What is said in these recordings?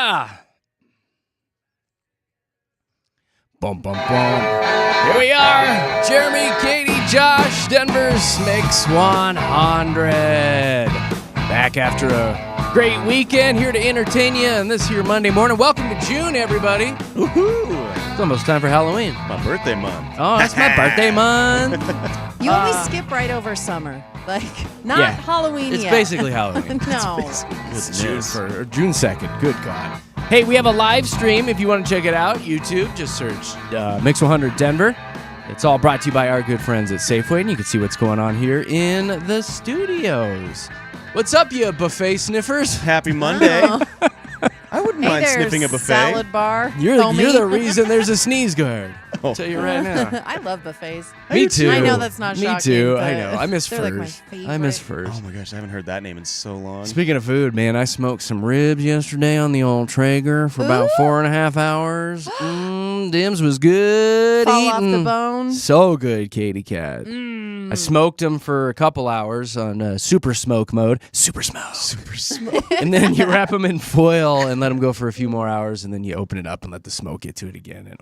Yeah. Bum, bum, bum. Here we are. Jeremy, Katy, Josh, Denver's Mix 100. Back after a great weekend, here to entertain you on this here Monday morning. Welcome to June, everybody. Woohoo! It's almost time for Halloween. My birthday month. Oh, it's my birthday month. You always skip right over summer. Like, not Halloween It's yet. basically Halloween. No. It's June 2nd. Good God. Hey, we have a live stream if you want to check it out. YouTube, just search Mix 100 Denver. It's all brought to you by our good friends at Safeway, and you can see what's going on here in the studios. What's up, you buffet sniffers? Happy Monday. I wouldn't mind sniffing a buffet. Salad bar. You're the reason there's a sneeze guard. I'll tell you right now. I love buffets. Me too. I know that's not shocking. Me too. But I know. I miss they're like my Furs. favorite. I miss Furs. Oh my gosh, I haven't heard that name in so long. Speaking of food, man, I smoked some ribs yesterday on the old Traeger for about 4.5 hours. Dims was good Fall eating. off the bone. So good, Katy Cat. I smoked them for a couple hours on super smoke mode. Super smoke. Super smoke. And then you wrap them in foil and let them go for a few more hours, and then you open it up and let the smoke get to it again. And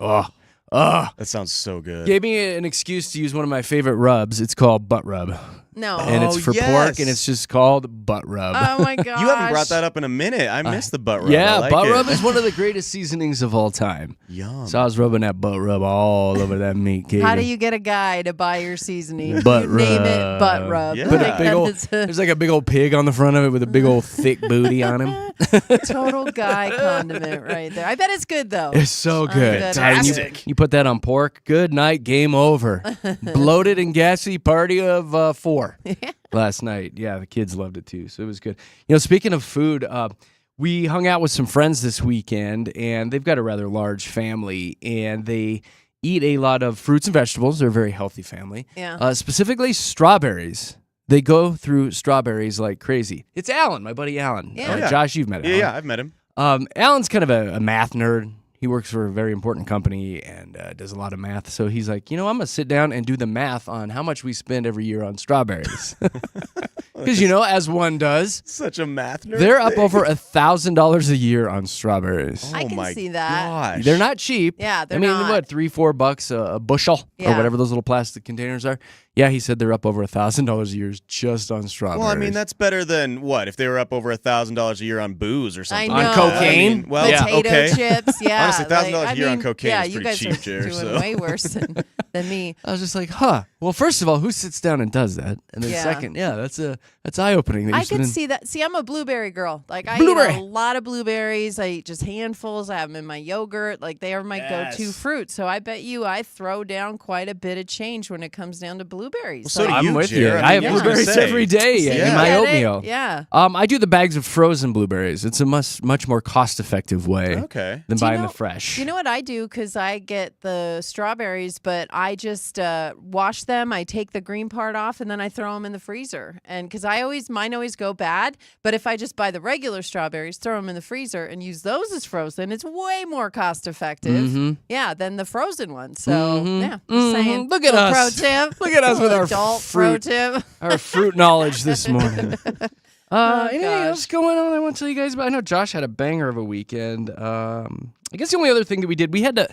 That sounds so good. gave me an excuse to use one of my favorite rubs. It's called butt rub. No. And it's for pork, and it's just called butt rub. Oh, my gosh. You haven't brought that up in a minute. I missed the butt rub. Yeah, I like butt it. rub is one of the greatest seasonings of all time. Yum. So I was rubbing that butt rub all over that meat, Katy. How do you get a guy to buy your seasoning? Butt You name rub. it butt rub. Yeah. Put a Like, big old, that is there's like a big old pig on the front of it with a big old thick booty on him. a total guy condiment right there. I bet it's good, though. It's so good. bet And it's you put that on pork, good night, game over. Bloated and gassy party of 4 last night. Yeah, the kids loved it too, so it was good. You know, speaking of food, we hung out with some friends this weekend, and they've got a rather large family, and they eat a lot of fruits and vegetables. They're a very healthy family. Yeah. Specifically strawberries. They go through strawberries like crazy. It's Alan, my buddy Alan. Yeah. Yeah. Josh, you've met him. Yeah, I've met him. Alan's kind of a math nerd. He works for a very important company and does a lot of math. So he's like, I'm going to sit down and do the math on how much we spend every year on strawberries. Because, as one does, Such a math nerd. they're up thing. over $1,000 a year on strawberries. I Oh can my see that. Gosh. They're not cheap. Yeah, they're I mean, not. what, $3-4 a bushel or Yeah. whatever those little plastic containers are? Yeah, he said they're up over $1,000 a year just on strawberries. Well, I mean, that's better than what? If they were up over $1,000 a year on booze or something. I know. On cocaine? I mean, well, Yeah. Potato okay. chips, yeah. Honestly, $1,000 a year on mean, cocaine yeah, is you pretty guys cheap, are Jer, doing so. way worse than me. I was just like, well, first of all, who sits down and does that? And then Yeah. second, that's eye-opening. I could see that. See, I'm a blueberry girl. Like, I Blueberry. eat a lot of blueberries. I eat just handfuls. I have them in my yogurt. Like, they are my go-to Yes. fruit. So I bet you I throw down quite a bit of change when it comes down to blueberries. Well, so do Like, I'm you, with Jer. you. I mean, I have I was gonna blueberries say. every day Yeah. in my Get it? oatmeal. Yeah. I do the bags of frozen blueberries. It's a much more cost-effective way Okay. than Do you buying know- the fresh. You know what I do? Because I get the strawberries, but I just wash them. I take the green part off, and then I throw them in the freezer. And because mine always go bad. But if I just buy the regular strawberries, throw them in the freezer, and use those as frozen, it's way more cost effective. Yeah, than the frozen ones. So yeah, just saying. Look at Little us. Pro tip. Look at us with our adult fruit. pro tip. Our fruit knowledge this morning. Anything gosh. else going on I want to tell you guys about? I know Josh had a banger of a weekend. I guess the only other thing that we did, we had to,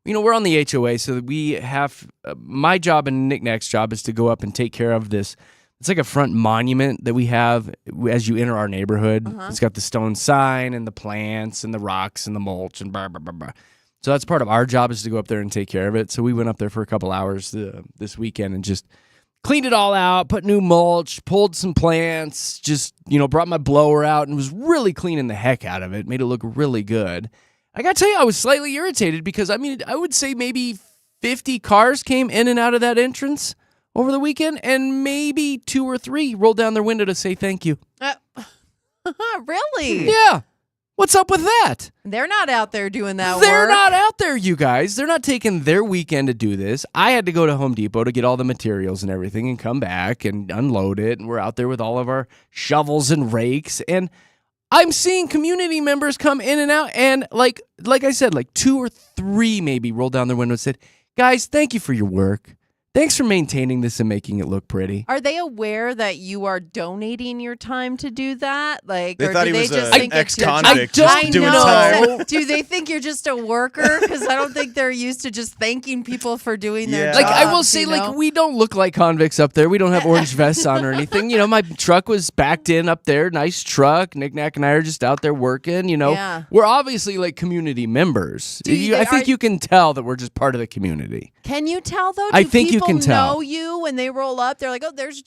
we're on the HOA, so we have, my job and Nick Nack's job is to go up and take care of this. It's like a front monument that we have as you enter our neighborhood. It's got the stone sign and the plants and the rocks and the mulch and blah, blah, blah, blah. So that's part of our job is to go up there and take care of it. So we went up there for a couple hours this weekend and just cleaned it all out, put new mulch, pulled some plants, just, brought my blower out and was really cleaning the heck out of it, made it look really good. I got to tell you, I was slightly irritated because, I would say maybe 50 cars came in and out of that entrance over the weekend, and maybe 2 or 3 rolled down their window to say thank you. Really? Yeah. What's up with that? They're not out there doing that They're work. not out there, you guys. They're not taking their weekend to do this. I had to go to Home Depot to get all the materials and everything and come back and unload it. And we're out there with all of our shovels and rakes. And I'm seeing community members come in and out. And like I said, like 2 or 3 maybe rolled down their window and said, guys, thank you for your work. Thanks for maintaining this and making it look pretty. Are they aware that you are donating your time to do that? Like, They or thought do he they was just an think it's ex-convict just I doing know. time. Do they think you're just a worker? Because I don't think they're used to just thanking people for doing their Yeah. jobs. Like, I will say, you like, know? we don't look like convicts up there. We don't have orange vests on or anything. You know, my truck was backed in up there. Nice truck. Knick-Knack and I are just out there working, you know. Yeah. We're obviously, like, community members. I think you can tell that we're just part of the community. Can you tell though? I Do think you people can tell. know you when they roll up? They're like, oh, there's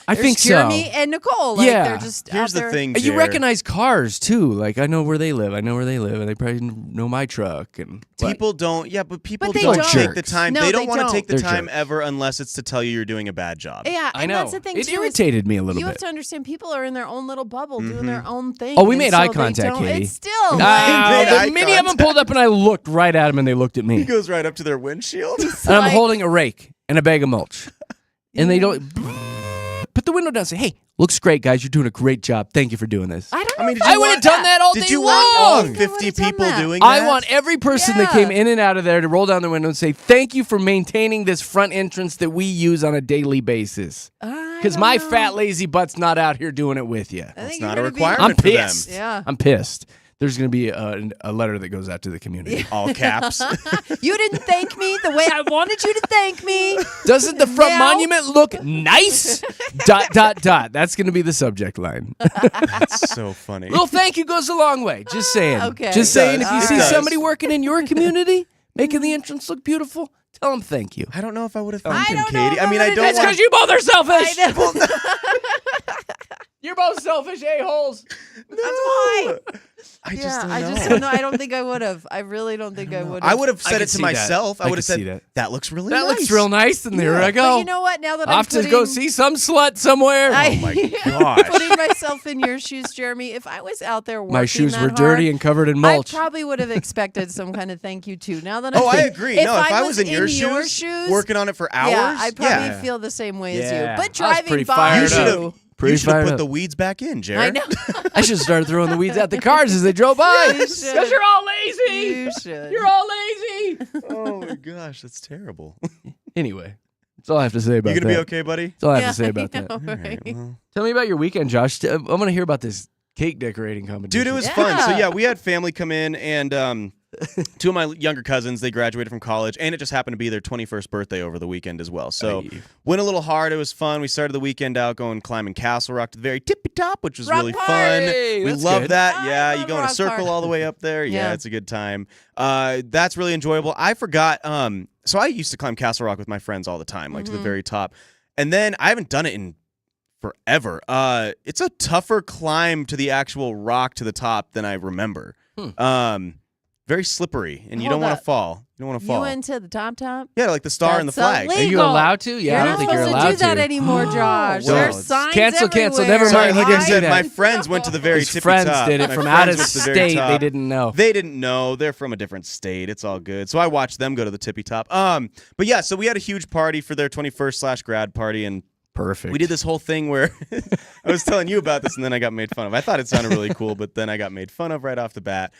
I think so. Jeremy and Nicole. Like, Yeah. they're just Here's out the there. thing, You Jer. recognize cars, too. Like, I know where they live. And they probably know my truck. And People don't. Yeah, but people But they don't don't. take the Jerks. time. No, they don't they want to don't. take the They're time jerks. ever unless it's to tell you you're doing a bad job. Yeah, I and know. that's the thing It too. is irritated me a little you bit. have to understand people are in their own little bubble doing their own thing. Oh, we and made so eye they contact, don't- Katie. It's still made The eye many of them contact. pulled up and I looked right at them and they looked at me. He goes right up to their windshield. And I'm like- holding a rake and a bag of mulch. And they don't put the window down and say, hey, looks great, guys. You're doing a great job. Thank you for doing this. I don't know. I mean, if did you I would have want- done that all Did day you want all long. 50 would've done people that. doing that? I want every person that Yeah. came in and out of there to roll down their window and say, thank you for maintaining this front entrance that we use on a daily basis. Because my fat, lazy butt's not out here doing it with you. It's not a I'm requirement for them. pissed. Yeah. I'm pissed. There's going to be a letter that goes out to the community. All caps. You didn't thank me the way I wanted you to thank me. Doesn't the front Now- monument look nice? ... That's going to be the subject line. That's so funny. Little thank you goes a long way. Just saying. Okay. Just It saying, does. if you It see does. somebody working in your community, making the entrance look beautiful, tell them thank you. I don't know if I would have I thanked him, don't know Katie. if I mean, I I would've don't That's want because you both are selfish. I know. You're both selfish a-holes. That's why. I just don't know. I just don't know. I don't think I would have. I really don't think I would have. I would have I said could it to see that. myself. I I would could have see said, that. that looks really That nice. looks real nice, and there I go. But you know what? Now that I'm Off to putting, go see some slut somewhere. Oh my gosh. putting myself in your shoes, Jeremy, if I was out there working My shoes that were dirty hard, and covered in mulch. I probably would have expected some kind of thank you too. Now that I'm Oh, I agree. No, if I was in your shoes, shoes, working on it for hours, yeah, I probably yeah. feel the same way Yeah. as you. I But was driving pretty by fired You should up. you, have. Pretty You should have fired put up. the weeds back in, Jared. I know. I should have started throwing the weeds at the cars as they drove by. You should. Because you're all lazy. You should. You're all lazy. Oh my gosh, that's terrible. Anyway, that's all I have to say about You that. gonna be okay, buddy? That's all I have Yeah, to say about I that. know, All right, right? well. Tell me about your weekend, Josh. I want to hear about this cake decorating competition. Dude, it was fun. So Yeah. yeah, we had family come in, and two of my younger cousins, they graduated from college, and it just happened to be their 21st birthday over the weekend as well. So Aye. went a little hard. It was fun. We started the weekend out going climbing Castle Rock to the very tippy top, which was Rock really party! fun. We That's love good. that. I Yeah, you love go in a rock circle party. all the way up there. Yeah, Yeah. it's a good time. That's really enjoyable. I forgot. So I used to climb Castle Rock with my friends all the time, like to the very top, and then I haven't done it in forever. It's a tougher climb to the actual rock to the top than I remember. Very slippery, and you Hold don't want up. to fall. You don't want to You fall. went to the top? Yeah, like the star and the That's flag. illegal. Are you allowed to? Yeah, You're I don't not think you're supposed allowed to do that to. anymore, Josh. Well, There's it's- signs Cancel. everywhere. Never Sorry, mind. He like didn't I do said, that. my friends went to the very His tippy friends top. did it My from out of friends went to the very state. They top. didn't know. They didn't know. They're from a different state. It's all good. So I watched them go to the tippy top. But yeah, so we had a huge party for their 21st/grad party, and Perfect. we did this whole thing where I was telling you about this, and then I got made fun of. I thought it sounded really cool, but then I got made fun of right off the bat.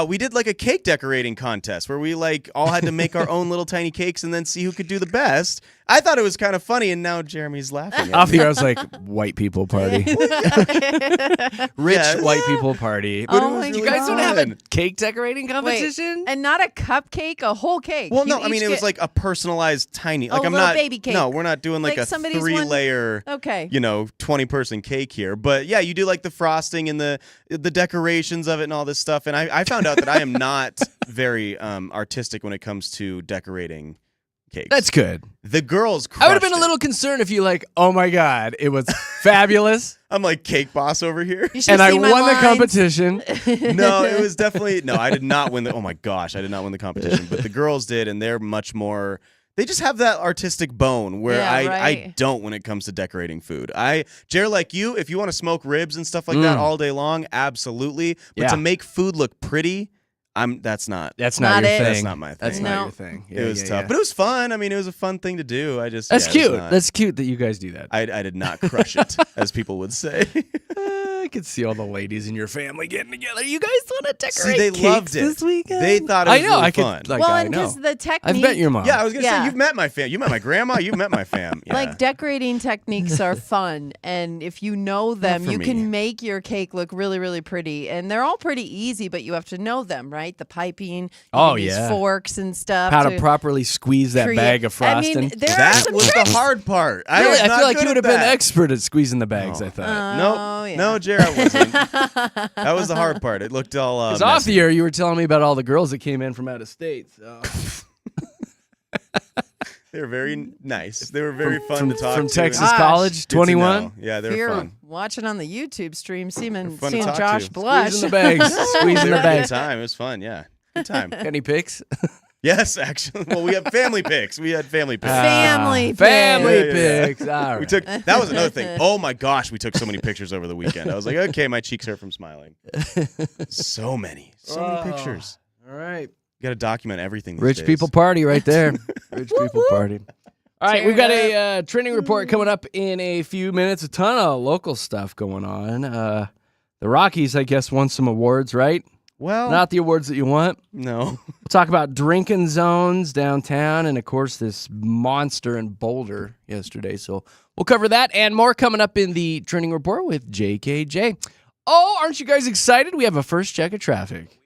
We did like a cake decorating contest where we like all had to make our own little tiny cakes and then see who could do the best. I thought it was kind of funny, and now Jeremy's laughing. Off the air, I was like, white people party. Rich Yes. white people party. Oh But it was my really You guys don't have a fun. cake decorating competition? And not a cupcake, a whole cake. Well, You no, I mean each it was get- like a personalized tiny. Like Oh, I'm little not baby cake. No, we're not doing like Like a somebody's one- 3-layer. Okay. 20-person cake here. But yeah, you do like the frosting and the decorations of it and all this stuff. And I found out that I am not very artistic when it comes to decorating cakes. That's good. The girls I would have been a crushed it. little concerned if you like, oh my God, it was fabulous. I'm like cake boss over here. You should And I see my won the lines. competition. No, it was definitely no. I did not win the. Oh my gosh, I did not win the competition. But the girls did, and they're much more. They just have that artistic bone where Yeah, I right. don't when it comes to decorating food. Jer, like you, if you want to smoke ribs and stuff like that all day long, absolutely. But Yeah. to make food look pretty, that's not. That's Not not your it. thing. That's not my thing. That's No. not your thing. It was tough, but it was fun. I mean, it was a fun thing to do. I just That's yeah, it was cute. not- That's cute that you guys do that. I did not crush it, as people would say. I could see all the ladies in your family getting together. You guys want to decorate See, they cakes loved it. this weekend? They thought it was I know. really I could, fun. Like, well, I and know. because the technique. I've met your mom. Yeah, I was gonna Yeah. say you've met my fam. You met my grandma. You've met my fam. Yeah. Like decorating techniques are fun, and if you know them, for you me. can make your cake look really, really pretty. And they're all pretty easy, but you have to know them, right? The piping, you Oh, can use yeah. forks and stuff. How to properly squeeze that create- bag of frosting. I mean, there are that some was tricks. the hard part. Really? was I not feel like good you would at have been that. expert at squeezing the bags, Oh. I thought. Nope. yeah. No, Jared wasn't. That was the hard part. It looked all Because off messy. the air, you were telling me about all the girls that came in from out of state. So. They were very nice. They were very fun to talk From to. Texas Gosh. College, Good to 21. know. Yeah, they If were you're fun. watching on the YouTube stream, seeing fun to talk Josh to. blush. Squeezing the bags. Squeezing They the were a good bags. time. It was fun. Yeah, good time. Any pics? Yes, actually. Well, we had family pics. We had family pics. Family pics. Family Yeah, yeah, yeah. pics. All right. We took. That was another thing. Oh my gosh, we took so many pictures over the weekend. I was like, okay, my cheeks hurt from smiling. So many pictures. All right. You got to document everything. These Rich days. people party right there. Rich people party. All right, Tear we've got it a trending report coming up in a few minutes. A ton of local stuff going on. The Rockies, I guess, won some awards, right? Well, Not the awards that you want. no. We'll talk about drinking zones downtown and, of course, this monster in Boulder yesterday. So we'll cover that and more coming up in the trending report with JKJ. Oh, aren't you guys excited? We have a first check of traffic.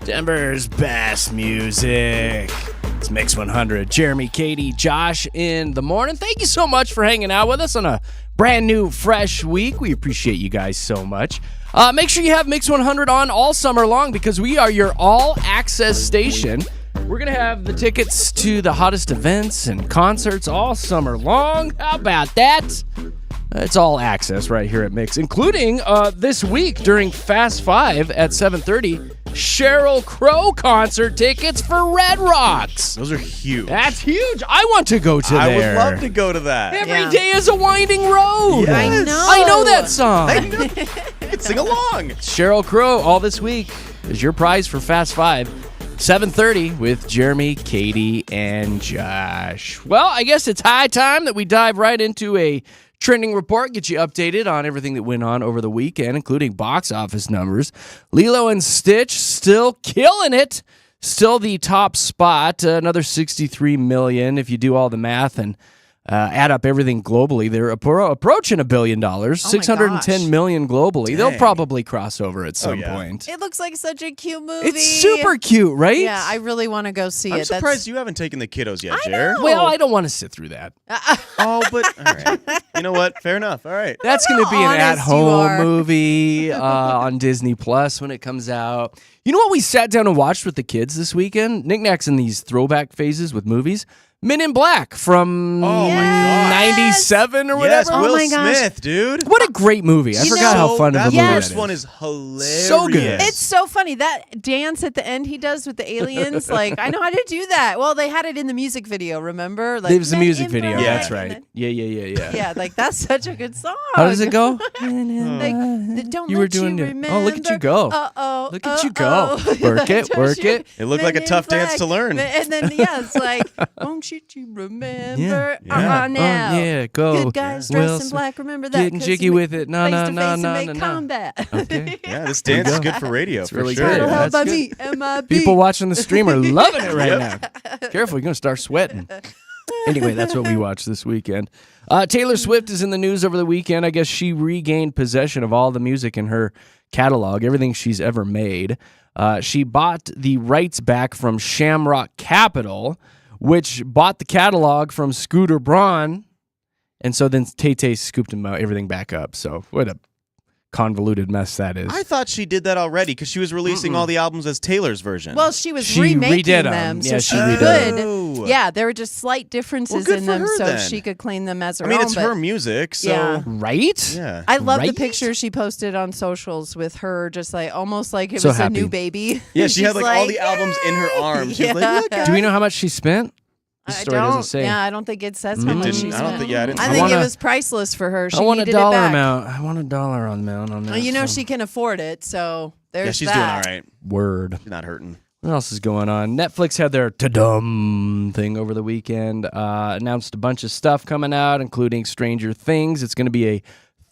Denver's best music. It's Mix 100. Jeremy, Katy, Josh in the morning. Thank you so much for hanging out with us on a brand new, fresh week. We appreciate you guys so much. Make sure you have Mix 100 on all summer long because we are your all-access station. We're going to have the tickets to the hottest events and concerts all summer long. How about that? It's all access right here at Mix, including this week during Fast 5 at 7:30, Sheryl Crow concert tickets for Red Rocks. Those are huge. That's huge. I want to go to there. I would love to go to that. Every day is a winding road. Yes. I know that song. I know. You can sing along. Sheryl Crow all this week is your prize for Fast 5. 7:30 with Jeremy, Katy, and Josh. Well, I guess it's high time that we dive right into a trending report, get you updated on everything that went on over the weekend, including box office numbers. Lilo and Stitch still killing it. Still the top spot, another $63 million if you do all the math and add up everything globally. They're approaching $1 billion, $610 million globally. Dang. They'll probably cross over at some yeah. point. It looks like such a cute movie. It's super cute, right? Yeah, I really want to go see I'm it. surprised you haven't taken the kiddos yet, I Jer. know. Well, I don't want to sit through that. Oh, but all right. You know what? Fair enough. All right. That's going to be an honest you at-home are. movie on Disney Plus when it comes out. You know what we sat down and watched with the kids this weekend? Knickknacks in these throwback phases with movies. Men in Black from Oh, my gosh. 97 or Yes, whatever. Will my gosh. Smith, dude. What a great movie. I You forgot know, how fun of a that movie Yes. that first is. one is hilarious. So good. It's so funny. That dance at the end he does with the aliens, like, I know how to do that. Well, they had it in the music video, remember? Like, It was a Men music in video. Black. That's Yeah. right. And Yeah. then- yeah, like, that's such a good song. How does it go? Like, don't You let were doing you it. remember. Oh, look at you go. Uh-oh. Look at you go. Work it, work it. It looked like a Men in tough dance Black. to learn. And then, yeah, it's like, won't you remember? Yeah. Now. Oh, yeah, go. Good guys Will dressed in Smith. black, remember that. Getting 'cause jiggy you with it. No, face no, to no, face and no, make no, no. combat. Okay. Yeah, this dance is good for radio, It's for really sure. good. How That's about good. me? MIB. People watching the stream are loving it right now. Careful, you're going to start sweating. Anyway, that's what we watched this weekend. Taylor Swift is in the news over the weekend. I guess she regained possession of all the music in her catalog, everything she's ever made. She bought the rights back from Shamrock Capital, which bought the catalog from Scooter Braun. And so then Tay-Tay scooped everything back up. So what a convoluted mess that is. I thought she did that already because she was releasing all the albums as Taylor's version. Well, she was She remaking redid 'em. them, Yeah, so she she redid could. 'em. Oh. Yeah, there were just slight differences good in for them, her so then. she could claim them as her I mean, own. it's but her music, so Yeah. Right? yeah. I love the Right? picture she posted on socials with her, just like almost like it So was happy. a new baby. Yeah, she had She's like all the albums in her arms. She was like, look, Do we know how much she spent? The I story don't. doesn't say. Yeah, I don't think it says Mm. how It much didn't- she I spent. don't think- yeah, I didn't- I I think wanna- it was priceless for her. She I want a needed dollar it back. amount. I want a dollar amount on that. Well, you know so. she can afford it, so there's yeah, she's that. doing all right. Word. She's not hurting. What else is going on? Netflix had their ta-dum thing over the weekend. Announced a bunch of stuff coming out, including Stranger Things. It's going to be a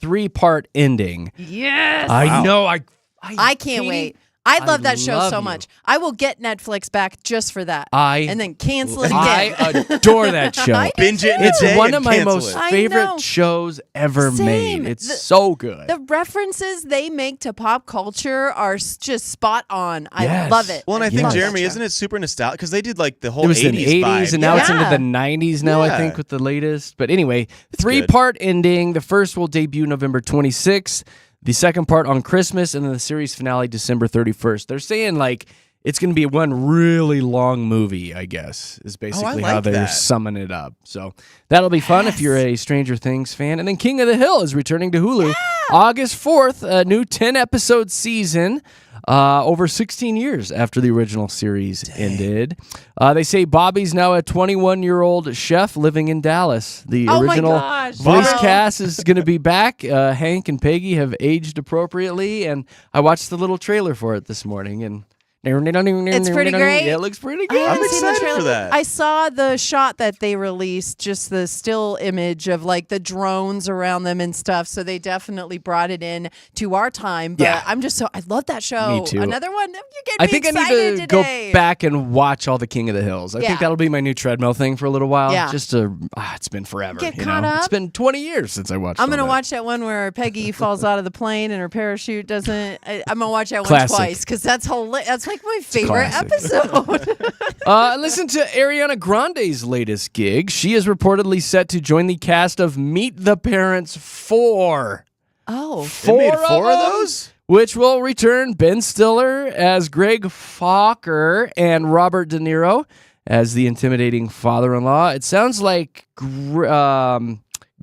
3-part ending. Yes. I know. I I can't Katie, wait. I love that show love so you. much. I will get Netflix back just for that. I and then cancel it again. I adore that show. I do Binge it in too. a It's day one and of my cancel most it. I favorite know. shows ever Same. made. It's The- so good. The references they make to pop culture are just spot on. I Yes. love it. Well, and I think, love that Jeremy, show. isn't it super nostalgic? Because they did like the whole it was 80s in the 80s, vibe. and now it's into Yeah. the 90s now, I Yeah. think, with the latest. But anyway, good. 3-part ending. The first will debut November 26th, the second part on Christmas, and then the series finale December 31st. They're saying, like, it's going to be one really long movie, I guess, is basically how like they're that. summing it up. So that'll be fun if you're a Stranger Things fan. And then King of the Hill is returning to Hulu August 4th, a new 10-episode season. Over 16 years after the original series ended. They say Bobby's now a 21-year-old chef living in Dallas. The Oh my original gosh. voice Wow. cast is going to be back. Hank and Peggy have aged appropriately, and I watched the little trailer for it this morning, and It's pretty great. Yeah, it looks pretty I good. haven't I'm seen the excited for trailer. that. I saw the shot that they released, just the still image of like the drones around them and stuff. So they definitely brought it in to our time. But Yeah. I'm just I love that show. Me too. Another one. You get I me think I excited need to today. go back and watch all the King of the Hills. I Yeah. think that'll be my new treadmill thing for a little while. Yeah. Just to, it's been forever. Get you caught know? up. It's been 20 years since I watched I'm gonna all that. watch that one where Peggy falls out of the plane and her parachute doesn't. I'm gonna watch that one Classic. twice because that's hilarious. That's like my favorite classic. episode. Listen to Ariana Grande's latest gig. She is reportedly set to join the cast of Meet the Parents 4. Oh. They made Four four of them? those? Which will return Ben Stiller as Greg Fokker and Robert De Niro as the intimidating father-in-law. It sounds like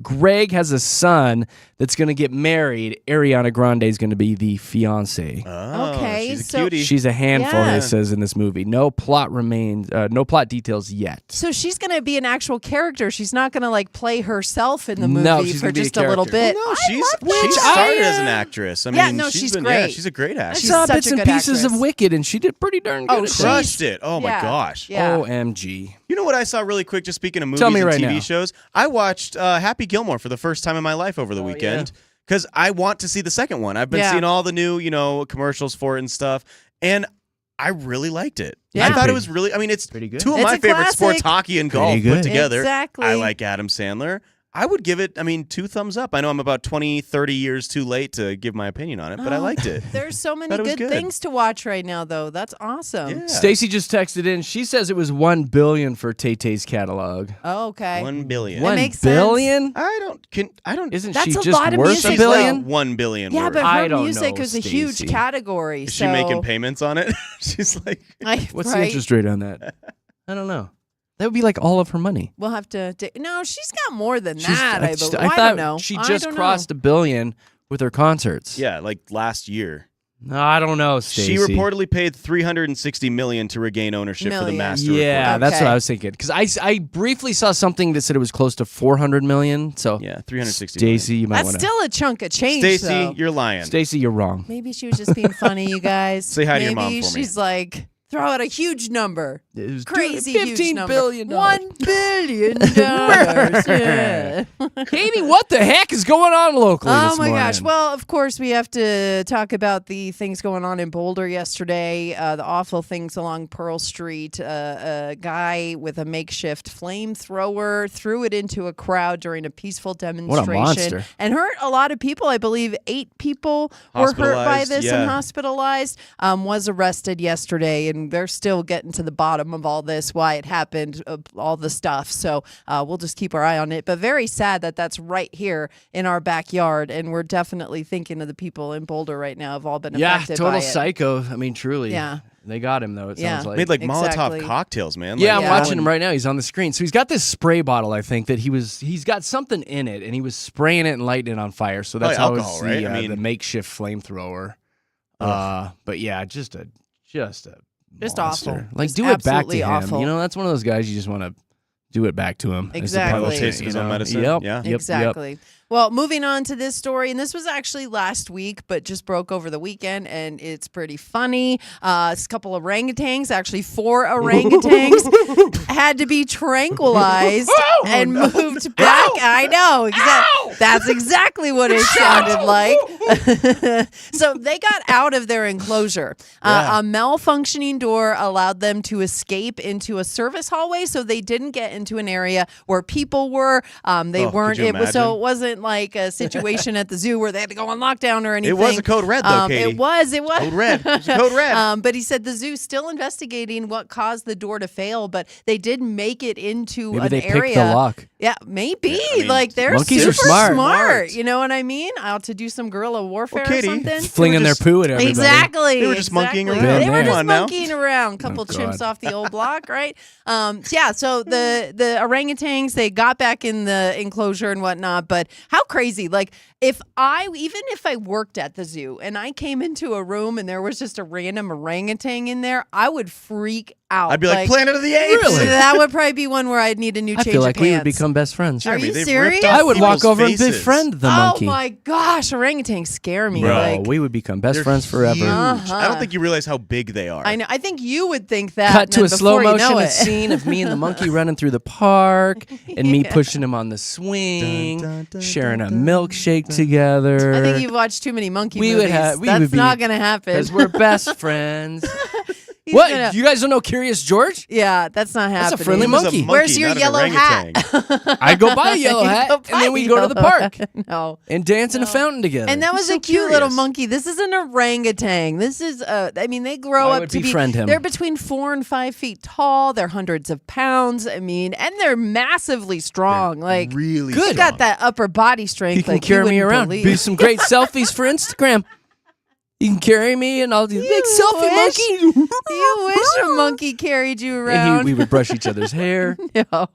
Greg has a son that's going to get married. Ariana Grande is going to be the fiance. Oh, Okay, she's a so- cutie. She's a handful, Yeah. it says in this movie. No plot details yet. So she's going to be an actual character. She's not going to like play herself in the movie No, she's for gonna be a just a little character. bit. No, I she love started that. as an actress. I Yeah, mean, no, she's she's been, great. Yeah, she's a great I actress. She's saw such bits a and good pieces actress. of Wicked, and she did pretty darn good. Oh, at she's- that. Crushed it. Oh, my Yeah. gosh. Yeah. OMG. You know what I saw really quick, just speaking of movies Tell me and right TV now. shows? I watched Happy Gilmore for the first time in my life over the weekend because I want to see the second one. I've been Yeah. seeing all the new, commercials for it and stuff, and I really liked it. Yeah. I thought it was really, it's Pretty good. two of It's my a favorite classic. sports, hockey and golf, Pretty put good. together. Exactly. I like Adam Sandler. I would give it, 2 thumbs up. I know I'm about 20, 30 years too late to give my opinion on it, but I Oh, liked it. There's so many Thought it was good good. things to watch right now, though. That's awesome. Yeah. Stacy just texted in. She says it was $1 billion for Tay-Tay's catalog. Oh, okay. 1 billion. That $1 makes sense. billion? Isn't That's she a just lot of worth music, $1 billion? though. 1 billion Yeah, worth. but I her don't music know, is a huge Stacey. category. Is she making payments on it? She's like, What's the right? interest rate on that? I don't know. That would be like all of her money. We'll have to. No, she's got more than She's- that. I believe. I I thought don't know. she I just don't crossed know. $1 billion with her concerts. yeah, like last year. No, I don't know, Stacy. She reportedly paid $360 million to regain ownership for the Million. master. Yeah, recording. that's what Okay. I was thinking. Because I briefly saw something that said it was close to $400 million. So Yeah, 360 million. Stacy, you might That's want to. still a chunk of change. Stacy, though. you're lying. Stacy, you're wrong. Maybe she was just being funny, you guys. Say hi to your Maybe mom for me. she's like, throw out a huge number. It was Crazy $15 huge number. billion. $1 billion. Yeah. Katie, what the heck is going on locally Oh this my morning? gosh. Well, of course, we have to talk about the things going on in Boulder yesterday, the awful things along Pearl Street. A guy with a makeshift flamethrower threw it into a crowd during a peaceful demonstration. monster. And hurt a lot of people. I believe 8 people were hurt by Hospitalized, this yeah. and hospitalized. Was arrested yesterday, and they're still getting to the bottom of all this, why it happened, all the stuff. So we'll just keep our eye on it. But very sad that that's right here in our backyard, and we're definitely thinking of the people in Boulder right now have all been Yeah, affected total by it. psycho. I mean, truly. Yeah. They got him, though, it Yeah. sounds like. Made like Exactly. Molotov cocktails, man. Yeah, Like, I'm Yeah. watching him right now. He's on the screen. So he's got this spray bottle, I think, that he's got something in it, and he was spraying it and lighting it on fire. So that's Probably how alcohol, it's the, right? I mean- the makeshift flamethrower. But yeah, just a Just monster. awful. Like, Just do it back to absolutely him. awful. You know, that's one of those guys you just want to do it back to him. as Exactly. opposed A little taste of his own medicine. Yep. Yeah. Yep. Exactly. Well, moving on to this story, and this was actually last week, but just broke over the weekend, and it's pretty funny. It's a couple of orangutans, actually 4 orangutans, had to be tranquilized and moved back. I know. That's exactly what it sounded like. So they got out of their enclosure. Yeah. A malfunctioning door allowed them to escape into a service hallway, so they didn't get into an area where people were. They Oh, weren't. could you So imagine? it wasn't like a situation at the zoo where they had to go on lockdown or anything. It was a code red, though, Katie. It was. Code red. It was a code red. But he said the zoo's still investigating what caused the door to fail, but they did make it into Maybe an they area. picked the lock. Yeah, maybe. Yeah, I mean, like they're monkeys super are smart. You know what I mean? Out to do some guerrilla warfare Katie, or something. Flinging their just- poo at everybody. Exactly. They were just monkeying exactly. around. They were Come just on now. monkeying around. Couple Oh, chimps God. off the old block, right? Yeah. So the orangutans, they got back in the enclosure and whatnot. But how crazy! Like even if I worked at the zoo and I came into a room and there was just a random orangutan in there, I would freak out. I'd be like, Planet of the Apes. Really? That would probably be one where I'd need a new I change feel like of we pants. would become best friends. Are Jeremy, you they've serious? ripped off I would walk people's over and faces. befriend the monkey. Oh my gosh, orangutans scare me. Bro, Like, we would become best They're friends forever. huge. Uh-huh. I don't think you realize how big they are. I know. I think you would think that. Cut and to then a slow before you know motion it. scene of me and the monkey running through the park and me Yeah. pushing him on the swing, Dun, dun, dun, sharing a dun, milkshake dun. together. I think you've watched too many monkey We movies. would have- we That's would be- not going to happen. Because we're best friends. What? gonna- You guys don't know Curious George? Yeah, that's not happening. That's a friendly He was a monkey. Where's your not an yellow hat? orangutan. I'd go buy a yellow You hat, go and buy then we'd go to the yellow park hat. No. and dance in a fountain together. And that was so a cute little curious. monkey. This is an orangutan. This is, I mean, they grow I up would to be. befriend him. They're between 4 and 5 feet tall. They're hundreds of pounds. I mean, and they're massively strong. Like, Really Good. you got that upper body strength. you can like, carry you me wouldn't around. believe. Do some great selfies for Instagram. You can carry me, and I'll do big You selfie wish. monkey. You wish a monkey carried you And around. we would brush each other's hair. No.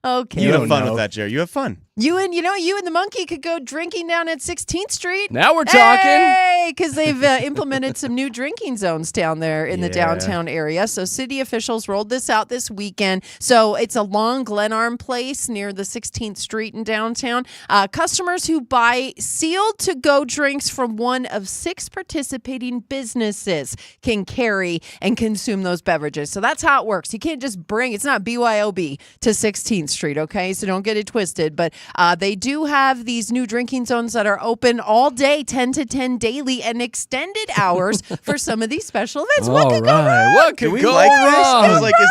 Okay. You You have don't fun know. with that, Jerry. You have fun. You and the monkey could go drinking down at 16th Street. Now we're talking. Hey, because they've implemented some new drinking zones down there in the Yeah. downtown area. So city officials rolled this out this weekend. So it's along Glenarm Place near the 16th Street in downtown. Customers who buy sealed to-go drinks from one of 6 participating businesses can carry and consume those beverages. So that's how it works. You can't just bring, it's not BYOB to 16th Street, okay? So don't get it twisted. But they do have these new drinking zones that are open all day, 10 to 10 daily, and extended hours for some of these special events. What All could go wrong? right. What Can could we go like this? I wrong? was like, is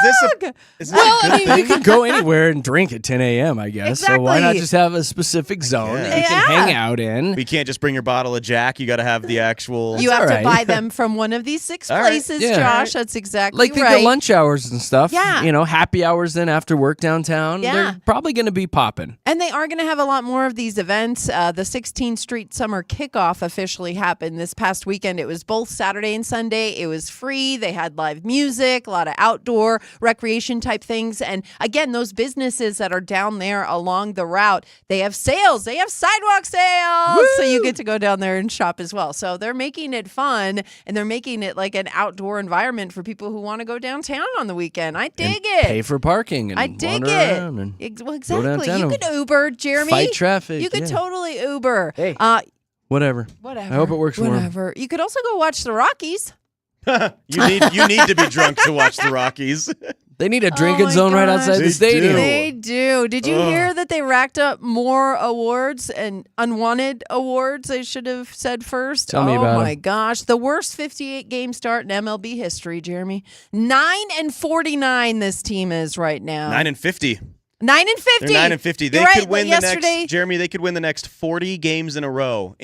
this Well, a I good mean, you thing? can go anywhere and drink at 10 a.m., I guess. So why not Exactly. just have a specific zone that you Yeah. can hang out in? We can't just bring your bottle of Jack. You got to have the actual. You have all to right. buy them from one of these 6 All right. places, Yeah. Josh. That's exactly Like think right. of lunch hours and stuff. Yeah. You know, happy hours then after work downtown. Yeah. They're probably going to be popping. And they are going to have a lot more of these events. The 16th Street Summer Kickoff officially happened this past weekend. It was both Saturday and Sunday. It was free. They had live music, a lot of outdoor recreation type things. And again, those businesses that are down there along the route, they have sales. They have sidewalk sales. So you get to go down there and shop as well. So they're making it fun, and they're making it like an outdoor environment for people who want to go downtown on the weekend. I dig it. Pay for parking and I dig wander it. around and Well, go exactly. downtown You and could Uber, Jeremy. fight traffic. You could yeah. totally Uber. Hey. Whatever. I hope it works for 'em. Whatever. You could also go watch the Rockies. you need to be drunk to watch the Rockies. They need a Oh drinking my zone right gosh. outside They the stadium. do. They do. Did you hear that they racked up more awards and unwanted awards? I should have said first. Tell me about Oh my 'em. gosh. The worst 58 game start in MLB history, Jeremy. 9-49 this team is right now. 9-50. 9-50. They're 9-50. They You're right. could win the Yesterday, next. Jeremy, they could win the next 40 games in a row,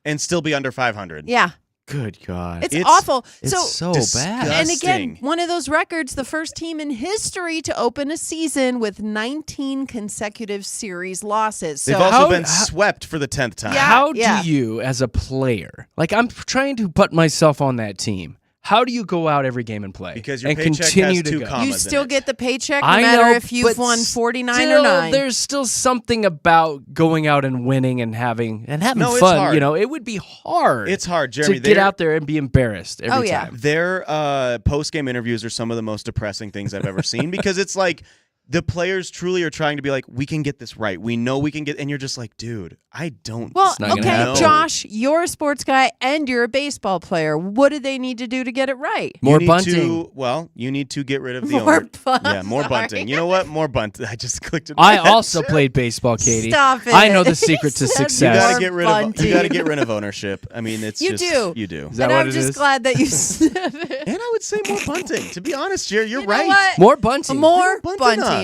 and still be under 500. Yeah. Good God. It's awful. It's so disgusting. bad. And again, Disgusting. one of those records, the first team in history to open a season with 19 consecutive series losses. They've So also how- been swept for the 10th time. Yeah. How yeah. do you, as a player, like I'm trying to put myself on that team. How do you go out every game and play? Because your and paycheck continue has to 2 go? commas you in still it. get the paycheck no I matter know, if you've but won 49 still, or 9. There's still something about going out and winning and having No, it's fun. hard. You know, it would be hard. It's hard, Jeremy. to get out there and be embarrassed every Oh, yeah. time. Their post-game interviews are some of the most depressing things I've ever seen because it's like the players truly are trying to be like, we can get this right. We know we can get, and you're just like, dude, I don't. Well, not gonna okay, happen. Josh, you're a sports guy and you're a baseball player. What do they need to do to get it right? You More need bunting. you need to get rid of the More owner. bunt- Yeah, more sorry. bunting. You know what? More bunting. I just clicked it. I also played baseball, Katie. Stop it. I know the He secret to said You success. gotta more get rid of. bunting. You gotta get rid of ownership. I mean, it's You just do. you do. Is that And what I'm it just is? glad that you said it. And I would say more bunting. To be honest, Jerry, you're You know right. what? More bunting. More bunt bunting. enough.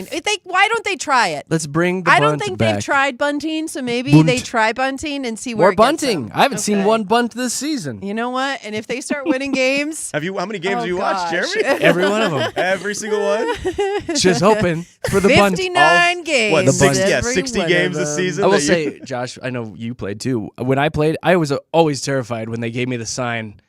Why don't they try it? Let's bring the I don't bunt think back. they've tried bunting, so maybe Bunt. they try bunting and see where More it gets bunting. them. I haven't seen Okay. one bunt this season. You know what? And if they start winning games, How many games Oh, have you watched, gosh. Jeremy? Every one of them. Every single one. Just hoping for the bunt. 59 games. What? The 60, bunt. 60 every games one of this them. season. I will that you- say, Josh, I know you played too. When I played, I was always terrified when they gave me the sign,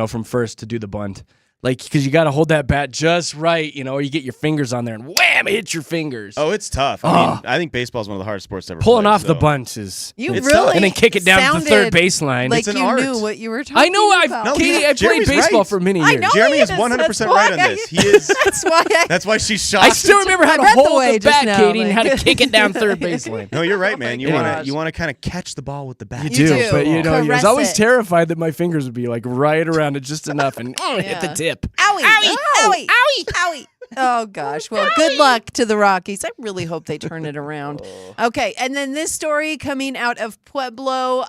from first to do the bunt. Like, because you got to hold that bat just right, or you get your fingers on there and wham, it hits your fingers. Oh, it's tough. I mean, I think baseball is one of the hardest sports to ever Pulling play, off the so. bunt is. You It's really tough. And then kick it down to the third sounded baseline. like It's an you art. knew what you were talking I know, about. No, Katie, I played Jeremy's baseball right. for many I years. know Jeremy he is is. 100% That's right on why this. He is. That's why That's why she's shocked. I still remember how I to read the hold way the just bat, now, Katie, and how to like- kick it down third baseline. No, you're right, man. You my want gosh. to kind of catch the ball with the bat. You You do, do. but I was Caress always it. terrified that my fingers would be like right around it just enough and hit the Yeah. tip. Owie. Owie. Owie. Owie. Owie. Oh, gosh. Well, good luck to the Rockies. I really hope they turn it around. Okay. And then this story coming out of Pueblo,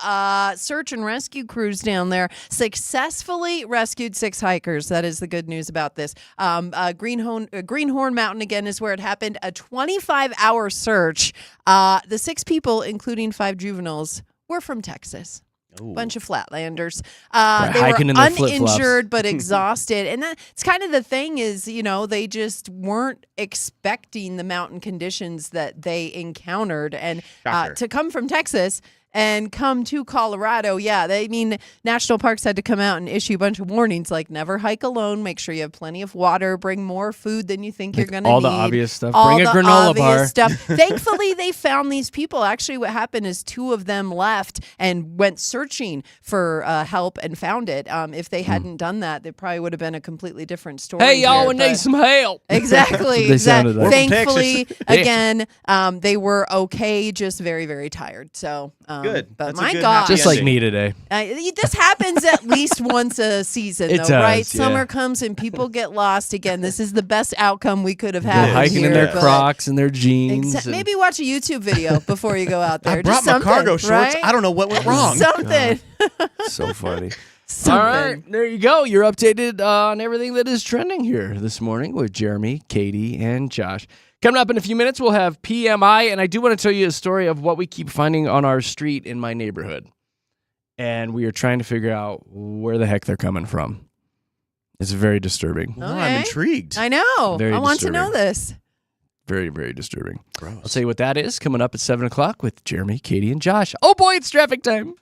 search and rescue crews down there successfully rescued 6 hikers. That is the good news about this. Greenhorn Mountain, again, is where it happened. A 25-hour search. The 6 people, including 5 juveniles, were from Texas. Bunch of flatlanders. They hiking were in their flip-flops. uninjured but exhausted, and that's kind of the thing. Is they just weren't expecting the mountain conditions that they encountered, and to come from Texas and come to Colorado, national parks had to come out and issue a bunch of warnings like never hike alone, make sure you have plenty of water, bring more food than you think you're going to need. All the obvious stuff. All Bring a the granola obvious bar. stuff. Thankfully, they found these people. Actually, what happened is 2 of them left and went searching for help and found it. If they hadn't done that, it probably would have been a completely different story. Hey, y'all, here, we need but- some help. Exactly. They sounded like. Thankfully, Texas. again, they were okay, just very, very tired. So Good. But That's a my good, God, happy Just like ending. me today. this happens at least once a season, It though, does, right? yeah. Summer comes and people get lost again. This is the best outcome we could have They're had. hiking here, in their but- Crocs and their jeans. and- Maybe watch a YouTube video before you go out there. I brought Just my something, cargo shorts. right? I don't know what went wrong. Something. So funny. Something. All right, there you go. You're updated on everything that is trending here this morning with Jeremy, Katy, and Josh. Coming up in a few minutes, we'll have PMI, and I do want to tell you a story of what we keep finding on our street in my neighborhood. And we are trying to figure out where the heck they're coming from. It's very disturbing. Well, I'm Okay. intrigued. I know. Very I want to know disturbing. this. Very, very disturbing. Gross. I'll tell you what that is coming up at 7 o'clock with Jeremy, Katy, and Josh. Oh boy, it's traffic time.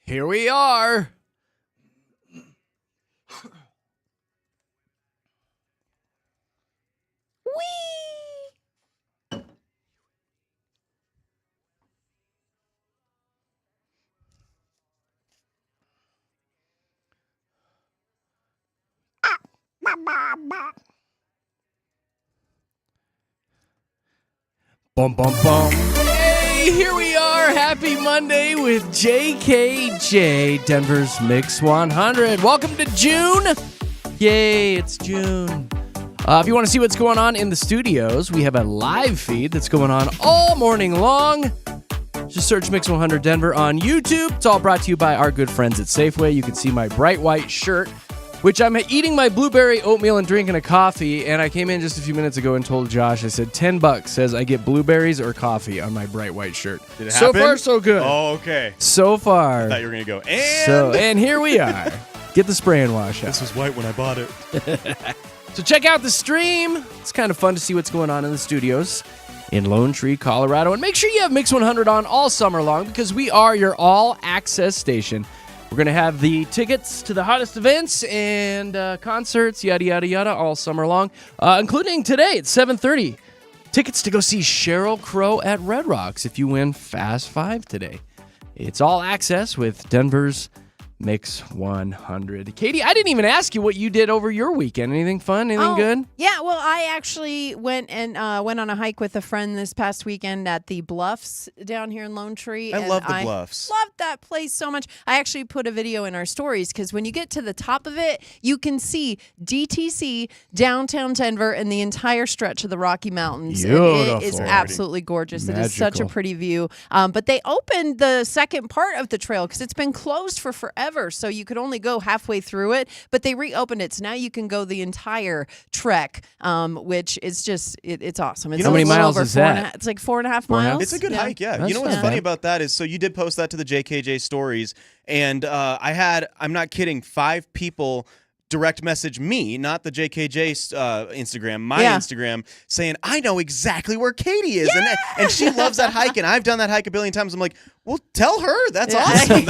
Here we are. Bum, bum, bum. Hey, here we are. Happy Monday with JKJ, Denver's Mix 100. Welcome to June. Yay, it's June. If you want to see what's going on in the studios, we have a live feed that's going on all morning long. Just search Mix 100 Denver on YouTube. It's all brought to you by our good friends at Safeway. You can see my bright white shirt, which I'm eating my blueberry oatmeal and drinking a coffee, and I came in just a few minutes ago and told Josh, I said, $10 says I get blueberries or coffee on my bright white shirt. Did it So happen? far, so good. Oh, okay. So far. I thought you were going to go, And here we are. Get the spray and wash out. This was white when I bought it. So check out the stream. It's kind of fun to see what's going on in the studios in Lone Tree, Colorado. And make sure you have Mix 100 on all summer long because we are your all-access station. We're going to have the tickets to the hottest events and concerts, yada, yada, yada, all summer long, including today at 7:30. Tickets to go see Sheryl Crow at Red Rocks if you win Fast 5 today. It's all access with Denver's Mix 100. Katie, I didn't even ask you what you did over your weekend. Anything fun? Anything good? Yeah, well, I actually went on a hike with a friend this past weekend at the Bluffs down here in Lone Tree. I love the Bluffs. Loved that place so much. I actually put a video in our stories because when you get to the top of it, you can see DTC, downtown Denver, and the entire stretch of the Rocky Mountains. And it is Beautiful. absolutely gorgeous. It is such a Magical. pretty view. But they opened the second part of the trail because it's been closed for forever. So you could only go halfway through it, but they reopened it. So now you can go the entire trek, which is just, it's awesome. It's How many miles is that? It's like 4.5 4.5? miles. It's a good hike, yeah. That's You know what's fun. funny about that is, so you did post that to the JKJ stories, and I'm not kidding, 5 people direct message me, not the JKJ Instagram, my Instagram, saying, I know exactly where Katie is. And she loves that hike, and I've done that hike a billion times. I'm like, well, tell her. That's awesome.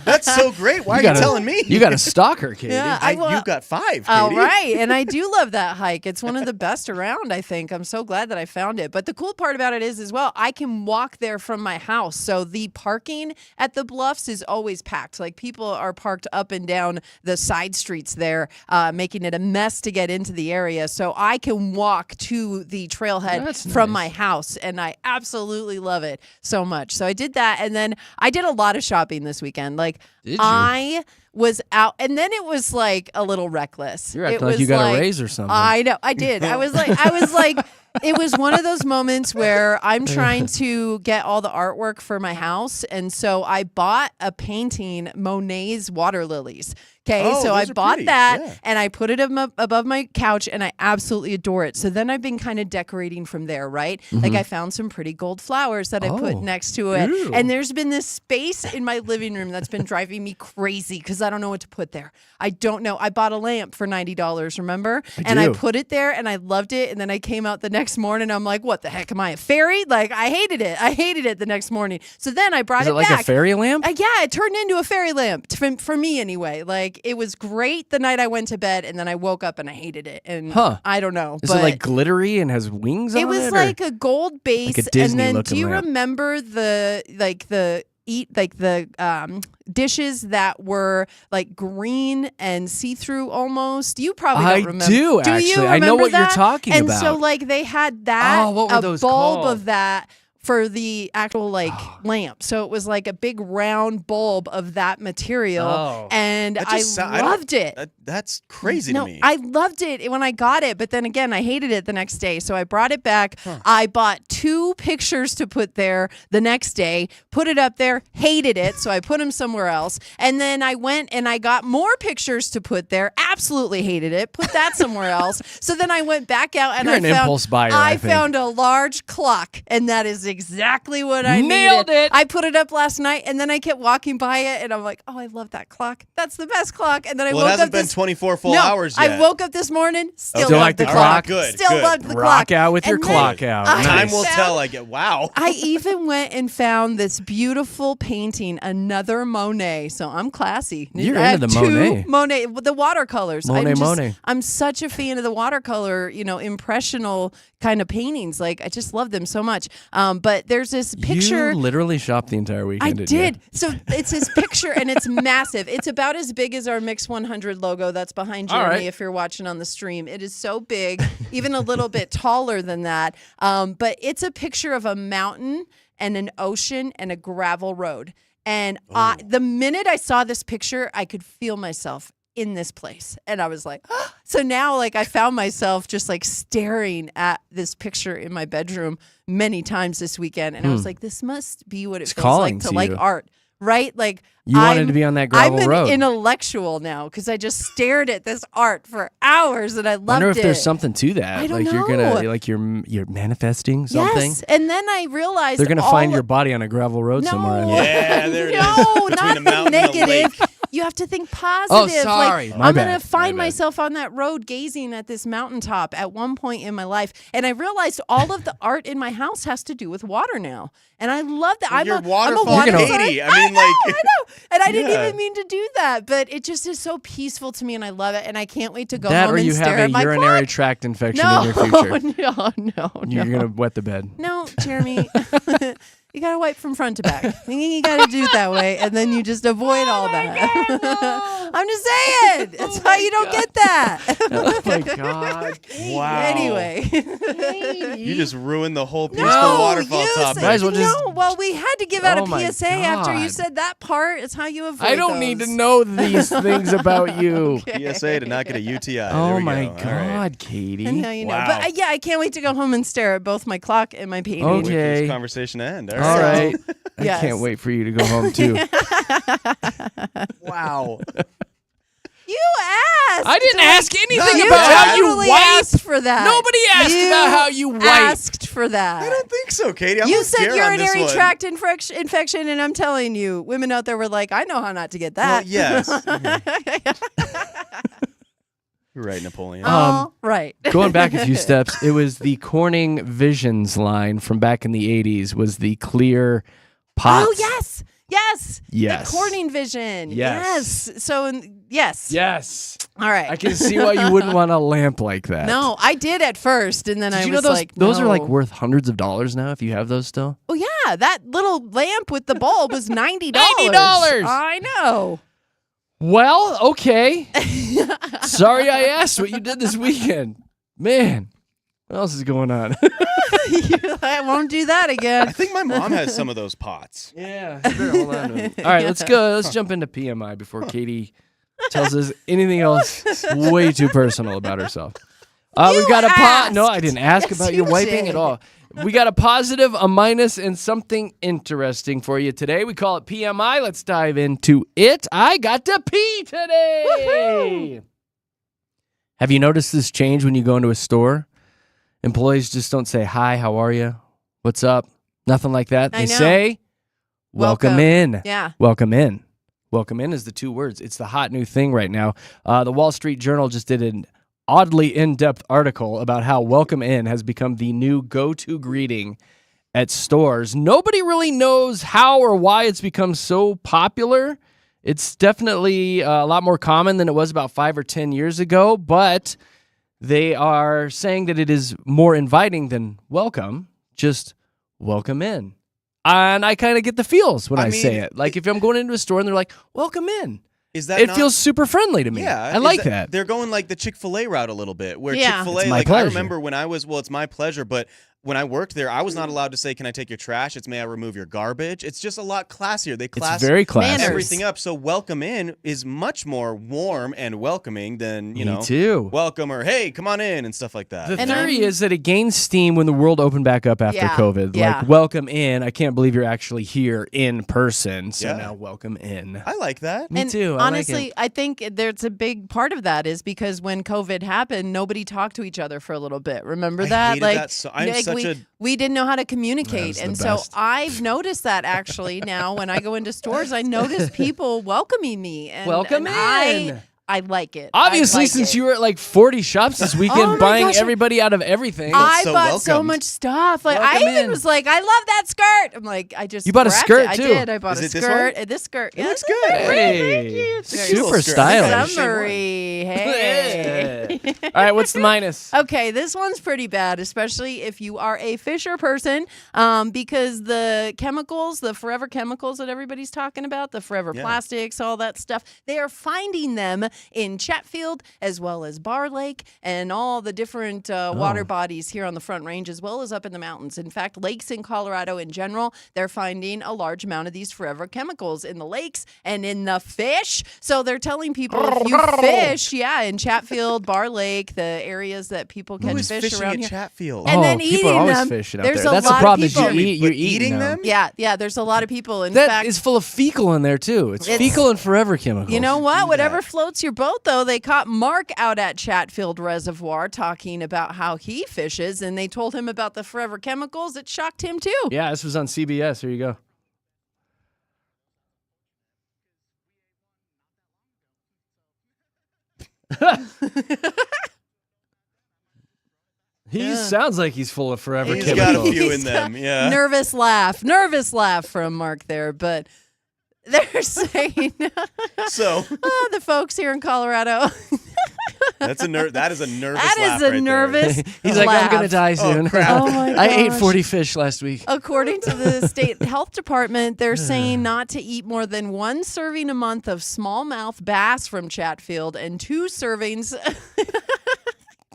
That's so great. Why are you telling me? You got to stalk her, Katie. Yeah. You've got 5, Katie. Oh, right. And I do love that hike. It's one of the best around, I think. I'm so glad that I found it. But the cool part about it is, as well, I can walk there from my house. So the parking at the Bluffs is always packed. Like, people are parked up and down the side streets there, making it a mess to get into the area. So I can walk to the trailhead That's from nice. my house, and I absolutely love it so much. So I did that, and then I did a lot of shopping this weekend. Like, Did you? I was out, and then it was like a little reckless. You're acting It like was you got a raise or something. I know, I did. I was like, it was one of those moments where I'm trying to get all the artwork for my house, and so I bought a painting, Monet's Water Lilies. Okay, Oh, so I those are bought pretty. that, Yeah. and I put it above my couch, and I absolutely adore it. So then I've been kind of decorating from there, right? Like, I found some pretty gold flowers that I put Oh. next to it, Ooh. and there's been this space in my living room that's been driving me crazy because I don't know what to put there. I don't know. I bought a lamp for $90, remember? And I do. put it there, and I loved it. And then I came out the next morning. I'm like, what the heck? Am I a fairy? Like, I hated it. I hated it the next morning. So then I brought Is it like back. a fairy lamp? Yeah, it turned into a fairy lamp for me anyway. Like, it was great the night I went to bed, and then I woke up and I hated it. And Huh. I don't know. Is but it like glittery and has wings on it? it was or- like a gold base, Like a Disney and then do looking you lamp. remember the dishes that were like green and see-through almost? You probably I don't remember. do, you actually. I know remember what you're that? talking and about. so like they had that, Oh, what were a those bulb called? of that for the actual like lamp. So it was like a big round bulb of that material, Oh. and That I just I don't- loved it. That's crazy No, to me. I loved it when I got it, but then again, I hated it the next day. So I brought it back. I bought 2 pictures to put there the next day, put it up there, hated it. So I put them somewhere else. And then I went and I got more pictures to put there, absolutely hated it, put that somewhere else. So then I went back out and You're I an found, impulse buyer, I think. found a large clock, and that is exactly what I Nailed needed. it. I put it up last night, and then I kept walking by it, and I'm like, oh, I love that clock. That's the best clock. And then I Well, woke it hasn't up been this 24 full hours yet. I woke up this morning, still Still loved like the the clock? clock. Good, Still good. loved the clock. Rock out with your And clock then out. I Time Nice. will found- tell. Wow. I even went and found this beautiful painting, another Monet. So I'm classy. You're I into have the two Monet. the watercolors. Monet. I'm such a fan of the watercolor, impressional kind of paintings. Like I just love them so much. But there's this picture. You literally shopped the entire weekend. I didn't did. you? So it's his picture, and it's massive. It's about as big as our Mix 100 logo that's behind All Jeremy right. if you're watching on the stream. It is so big, even a little bit taller than that. But it's a picture of a mountain and an ocean and a gravel road. And the minute I saw this picture, I could feel myself in this place. And I was like, so now like I found myself just like staring at this picture in my bedroom many times this weekend. And I was like, this must be what it feels calling like to to like you. art, right? Like You wanted to be on that gravel I'm road. an intellectual now because I just stared at this art for hours and I loved Wonder if it. there's something to that. I don't like you're know. gonna like you're manifesting something. Yes. And then I realized They're gonna all find of- your body on a gravel road No. somewhere. In Yeah, there it is. No, Between not a mountain the and a negative. lake. You have to think positive. sorry. Like, My I'm bad. going to find My bad. myself on that road gazing at this mountaintop at one point in my life. And I realized all of the art in my house has to do with water now. And I love that. I'm You're a waterfall water Katy. I mean, know. like- I know. And I didn't Yeah. even mean to do that. But it just is so peaceful to me. And I love it. And I can't wait to go that home or and you stare have a at my urinary clock. tract infection No, in your future. no. You're gonna wet the bed. No, Jeremy. You gotta wipe from front to back. You gotta do it that way, and then you just avoid all that. I'm just saying. That's how you don't get that. Oh my god. Wow. Anyway. You just ruined the whole peaceful No, waterfall you topic. Might as well just- no, well, we had to give out Oh my a PSA after you God. said that part. It's how you avoid I don't need to those. know these things about you. PSA to not get a UTI. There Oh we my go. All right. god, Katie. And now you know. Wow. But yeah, I can't wait to go home and stare at both my clock and my painting. Okay. Wait for this conversation to end. All All right. right. I Yes. can't wait for you to go home too. Wow. You asked. I didn't ask anything You about how you totally wipe. asked for that. Nobody asked about how you wipe. Asked for that. I don't think so, Katie. I'm You with said Garrett on this urinary one. tract infection, and I'm telling you, women out there were like, I know how not to get Well, that. yes. You're right, Napoleon. All right. Going back a few steps, it was the Corning Visions line from back in the 80s was the clear pots. Oh, yes. Yes. Yes. The Corning Vision. Yes. So, yes. Yes. All right. I can see why you wouldn't want a lamp like that. No, I did at first, and then Did I you was know those, like, those are like no. worth hundreds of dollars now if you have those still? Oh, yeah. That little lamp with the bulb was $90. $90. I know. Well, okay. Sorry I asked what you did this weekend. Man, what else is going on? I won't do that again. I think my mom has some of those pots. Yeah, you better hold on to it. All right, let's go. Let's jump into PMI before Katie tells us anything else way too personal about herself. We've got a No, I didn't ask Yes, about you your wiping did. at all. We got a positive, a minus, and something interesting for you today. We call it PMI. Let's dive into it. I got to pee today. Woohoo! Have you noticed this change when you go into a store? Employees just don't say, hi, how are you? What's up? Nothing like that. I They know. say, welcome in. Yeah. Welcome in. Welcome in is the two words. It's the hot new thing right now. The Wall Street Journal just did an oddly in-depth article about how welcome in has become the new go-to greeting at stores. Nobody really knows how or why it's become so popular. It's definitely a lot more common than it was about 5 or 10 years ago, but they are saying that it is more inviting than welcome. Just welcome in. And I kind of get the feels when I say mean, it. Like if I'm going into a store and they're like, welcome in. Is that It not- feels super friendly to me. Yeah, I is like that. They're going like the Chick-fil-A route a little bit, where Yeah. Chick-fil-A, It's my like pleasure. I remember when I was, well, it's my pleasure, but when I worked there, I was not allowed to say, can I take your trash? It's may I remove your garbage? It's just a lot classier. They class It's very classy. Manners. everything up. So welcome in is much more warm and welcoming than, you Me know, too. welcome or hey, come on in and stuff like that. The And theory I'm- is that it gained steam when the world opened back up after Yeah, COVID. yeah. Like, welcome in. I can't believe you're actually here in person. So Yeah. now welcome in. I like that. Me And too. I honestly, like it. I think there's a big part of that is because when COVID happened, nobody talked to each other for a little bit. Remember I that? hated Like, that so- I'm such we didn't know how to communicate. That's And the so best. I've noticed that actually now when I go into stores, I notice people welcoming me. And, Welcome and in. I like it. Obviously, I like since it. you were at like 40 shops this weekend, Oh my buying gosh. everybody out of everything. I so bought so welcomed. much stuff. Like Welcome I even in. was like, I love that skirt. I'm like, I just You bought a grabbed skirt, it. too. I did. I bought Is a it this skirt. one? This skirt. It Yeah, looks this is good. very Hey, pretty. It's very super Cool skirt. I think I stylish. summery. Hey. All right, what's the minus? Okay, this one's pretty bad, especially if you are a Fisher person, because the chemicals, the forever chemicals that everybody's talking about, the forever plastics, all that stuff, they are finding them in Chatfield as well as Bar Lake and all the different water bodies here on the Front Range as well as up in the mountains. In fact, lakes in Colorado in general, they're finding a large amount of these forever chemicals in the lakes and in the fish. So they're telling people if you fish, in Chatfield, Bar Lake, the areas that people catch Who is fish fishing around at here. Chatfield? And then people eating are always them. fishing out There's there. a That's the lot of problem. Is people- you're But eating them? Yeah, there's a lot of people. In That fact, is full of fecal in there too. It's fecal and forever chemicals. you know what? do Whatever that. floats your boat, though. They caught Mark out at Chatfield Reservoir talking about how he fishes, and they told him about the forever chemicals. It shocked him, too. Yeah, this was on CBS. Here you go. He sounds like he's full of forever He's chemicals. got a few in them, yeah. Nervous laugh from Mark there, but they're saying So the folks here in Colorado. that is a nervous That laugh is a right nervous He's like, I'm gonna laugh. die soon. crap. Oh my I ate gosh. 40 fish last week. According to the state health department, they're saying not to eat more than 1 serving a month of smallmouth bass from Chatfield and 2 servings.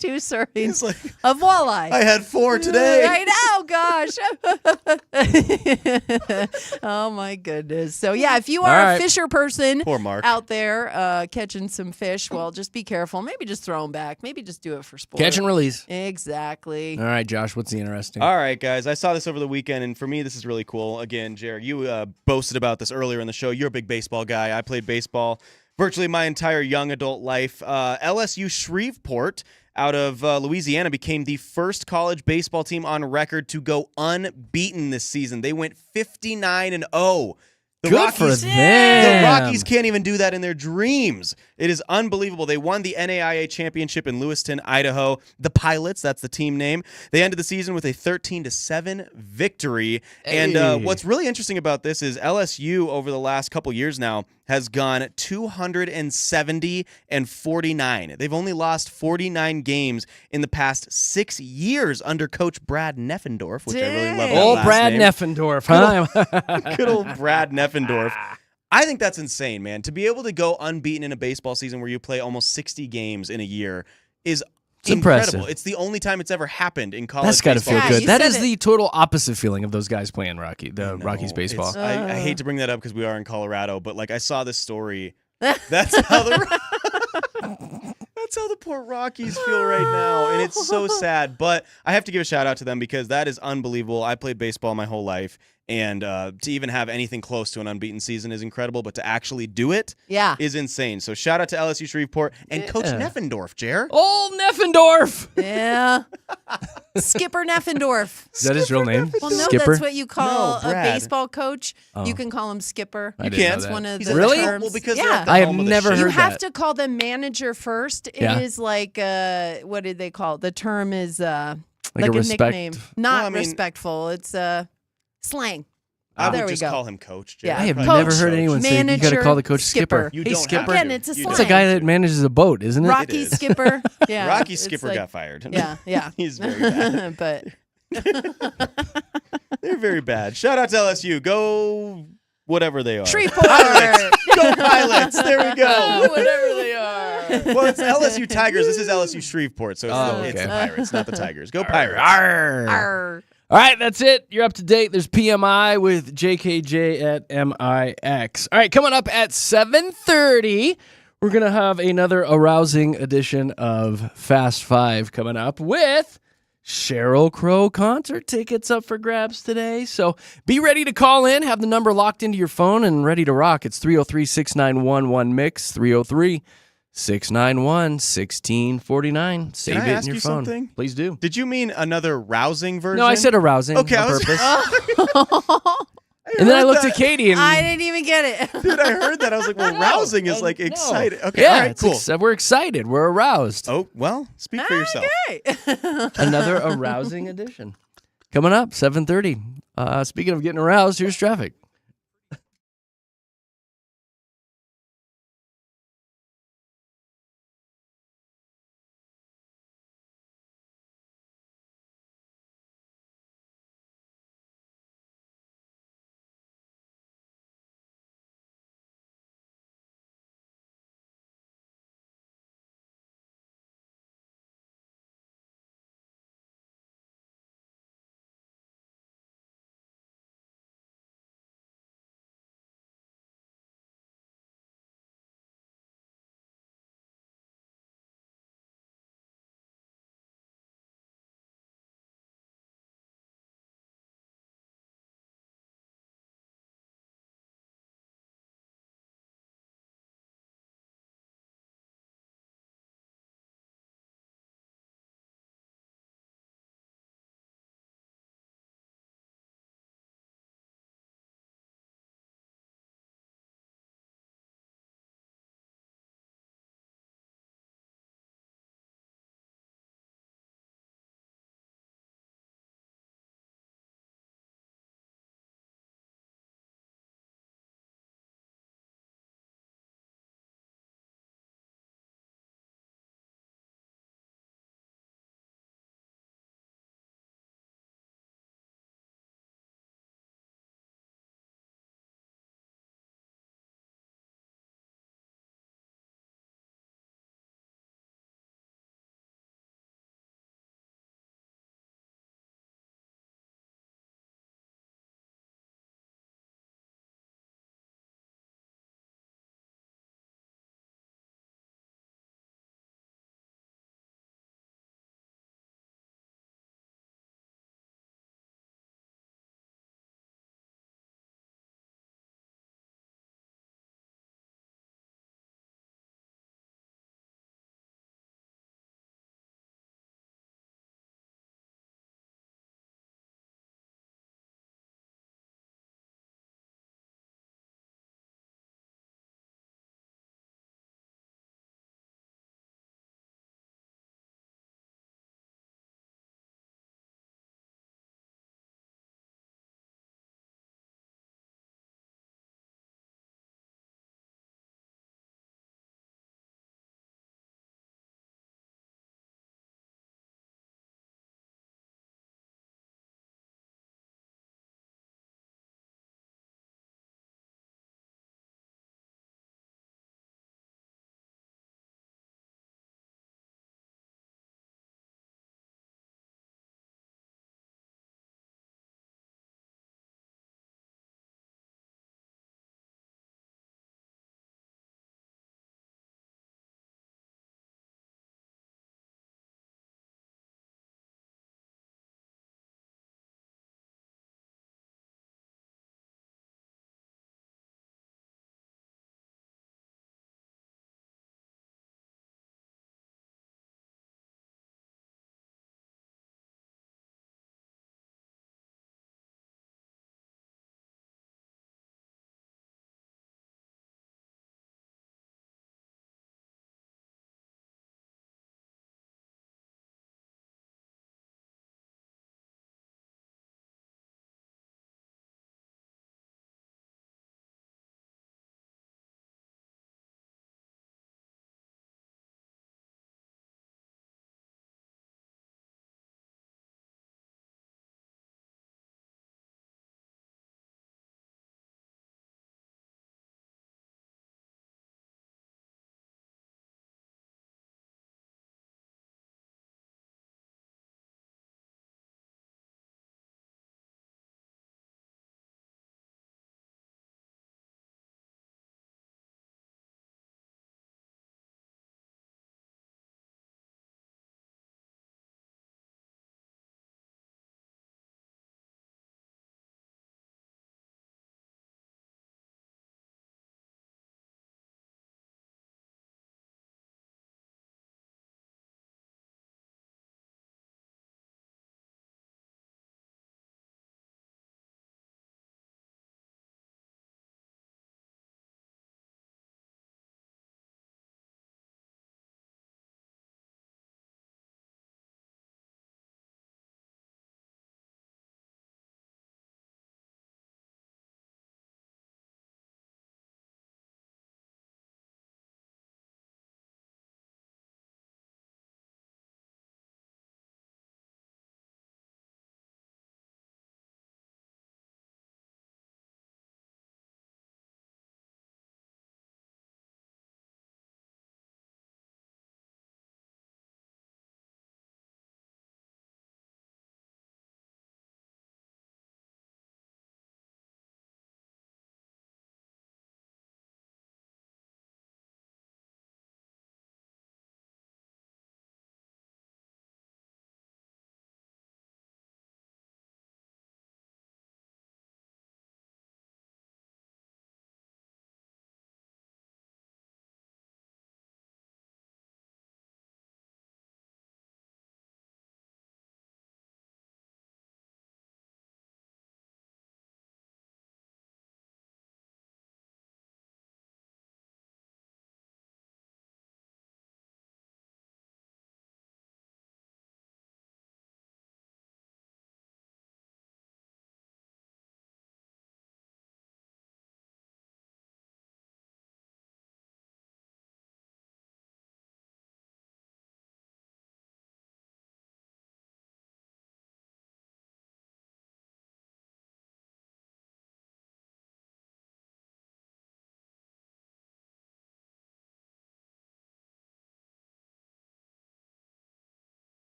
2 servings He's like, of walleye. I had 4 today. I know, gosh. Oh my goodness. So yeah, if you are All a right. fisher person Poor Mark. out there catching some fish, well, just be careful. Maybe just throw them back. Maybe just do it for sport. Catch and release. Exactly. All right, Josh, what's the interesting? All right, guys. I saw this over the weekend, and for me, this is really cool. Again, Jared, you boasted about this earlier in the show. You're a big baseball guy. I played baseball virtually my entire young adult life. LSU Shreveport out of Louisiana became the first college baseball team on record to go unbeaten this season. They went 59-0. The Good for Rockies, them. The Rockies can't even do that in their dreams. It is unbelievable. They won the NAIA championship in Lewiston, Idaho. The Pilots, that's the team name. They ended the season with a 13-7 victory. Hey. And what's really interesting about this is LSU over the last couple years now has gone 270-49. They've only lost 49 games in the past 6 years under Coach Brad Neffendorf, which I really love. that Old last Brad name. Neffendorf, huh? Good old Brad Neffendorf. I think that's insane, man. To be able to go unbeaten in a baseball season where you play almost 60 games in a year is incredible. impressive. It's the only time it's ever happened in college That's got to baseball. feel Yeah, good. you That said is it. the total opposite feeling of those guys playing Rockies No, baseball. I hate to bring that up because we are in Colorado, but like I saw this story. That's how the that's how the poor Rockies feel right now, and it's so sad. But I have to give a shout out to them because that is unbelievable. I played baseball my whole life, and to even have anything close to an unbeaten season is incredible. But to actually do it Yeah. is insane. So shout out to LSU Shreveport and Coach Neffendorf, Jer. Old Neffendorf. Yeah. Skipper Neffendorf. Is that his real name? Well, no, Skipper? that's what you call No, a Brad. baseball coach. Oh. You can call him Skipper. I You didn't know can't. that. That's one of He's the at the Really? helm. terms. Well, because yeah. they're at the I have helm of the never ship. heard You have that. to call them manager first. It Yeah. is like what did they call it? The term is Like like a a respect- nickname. Not Well, I mean- respectful. It's slang. I There would we just go. call him Coach. Jer. Yeah. I have Coach, never heard anyone say you got to manager, call the coach skipper. Skipper. You Hey, don't Skipper. have Again, to. it's a You slang. It's a guy that manages a boat, isn't it? Rocky is. Skipper. Yeah. Rocky it's Skipper like- got fired. Yeah, yeah. He's very bad. But They're very bad. Shout out to LSU. Go whatever they are. Shreveport. Go Pilots. There we go. Whatever they are. Well, it's LSU Tigers. This is LSU Shreveport, so it's okay. the Pirates, not the Tigers. Go Pirates. Arr. All right, that's it. You're up to date. There's PMI with JKJ at MIX. All right, coming up at 7:30, we're going to have another arousing edition of Fast Five coming up with Sheryl Crow concert tickets up for grabs today. So be ready to call in, have the number locked into your phone and ready to rock. It's 303-6911-MIX, 691-1649. Save Can I it ask in your you phone. something? Please do. Did you mean another rousing version? No, I said arousing Okay, on I was- purpose. Oh, And then I heard looked that. at Katie and I didn't even get it. Dude, I heard that. I was like, well, rousing is like no. excited. Okay, yeah, all right, cool. we're excited. We're aroused. Oh, well, speak for yourself. Okay. Another arousing edition. Coming up, 7:30. Speaking of getting aroused, here's traffic.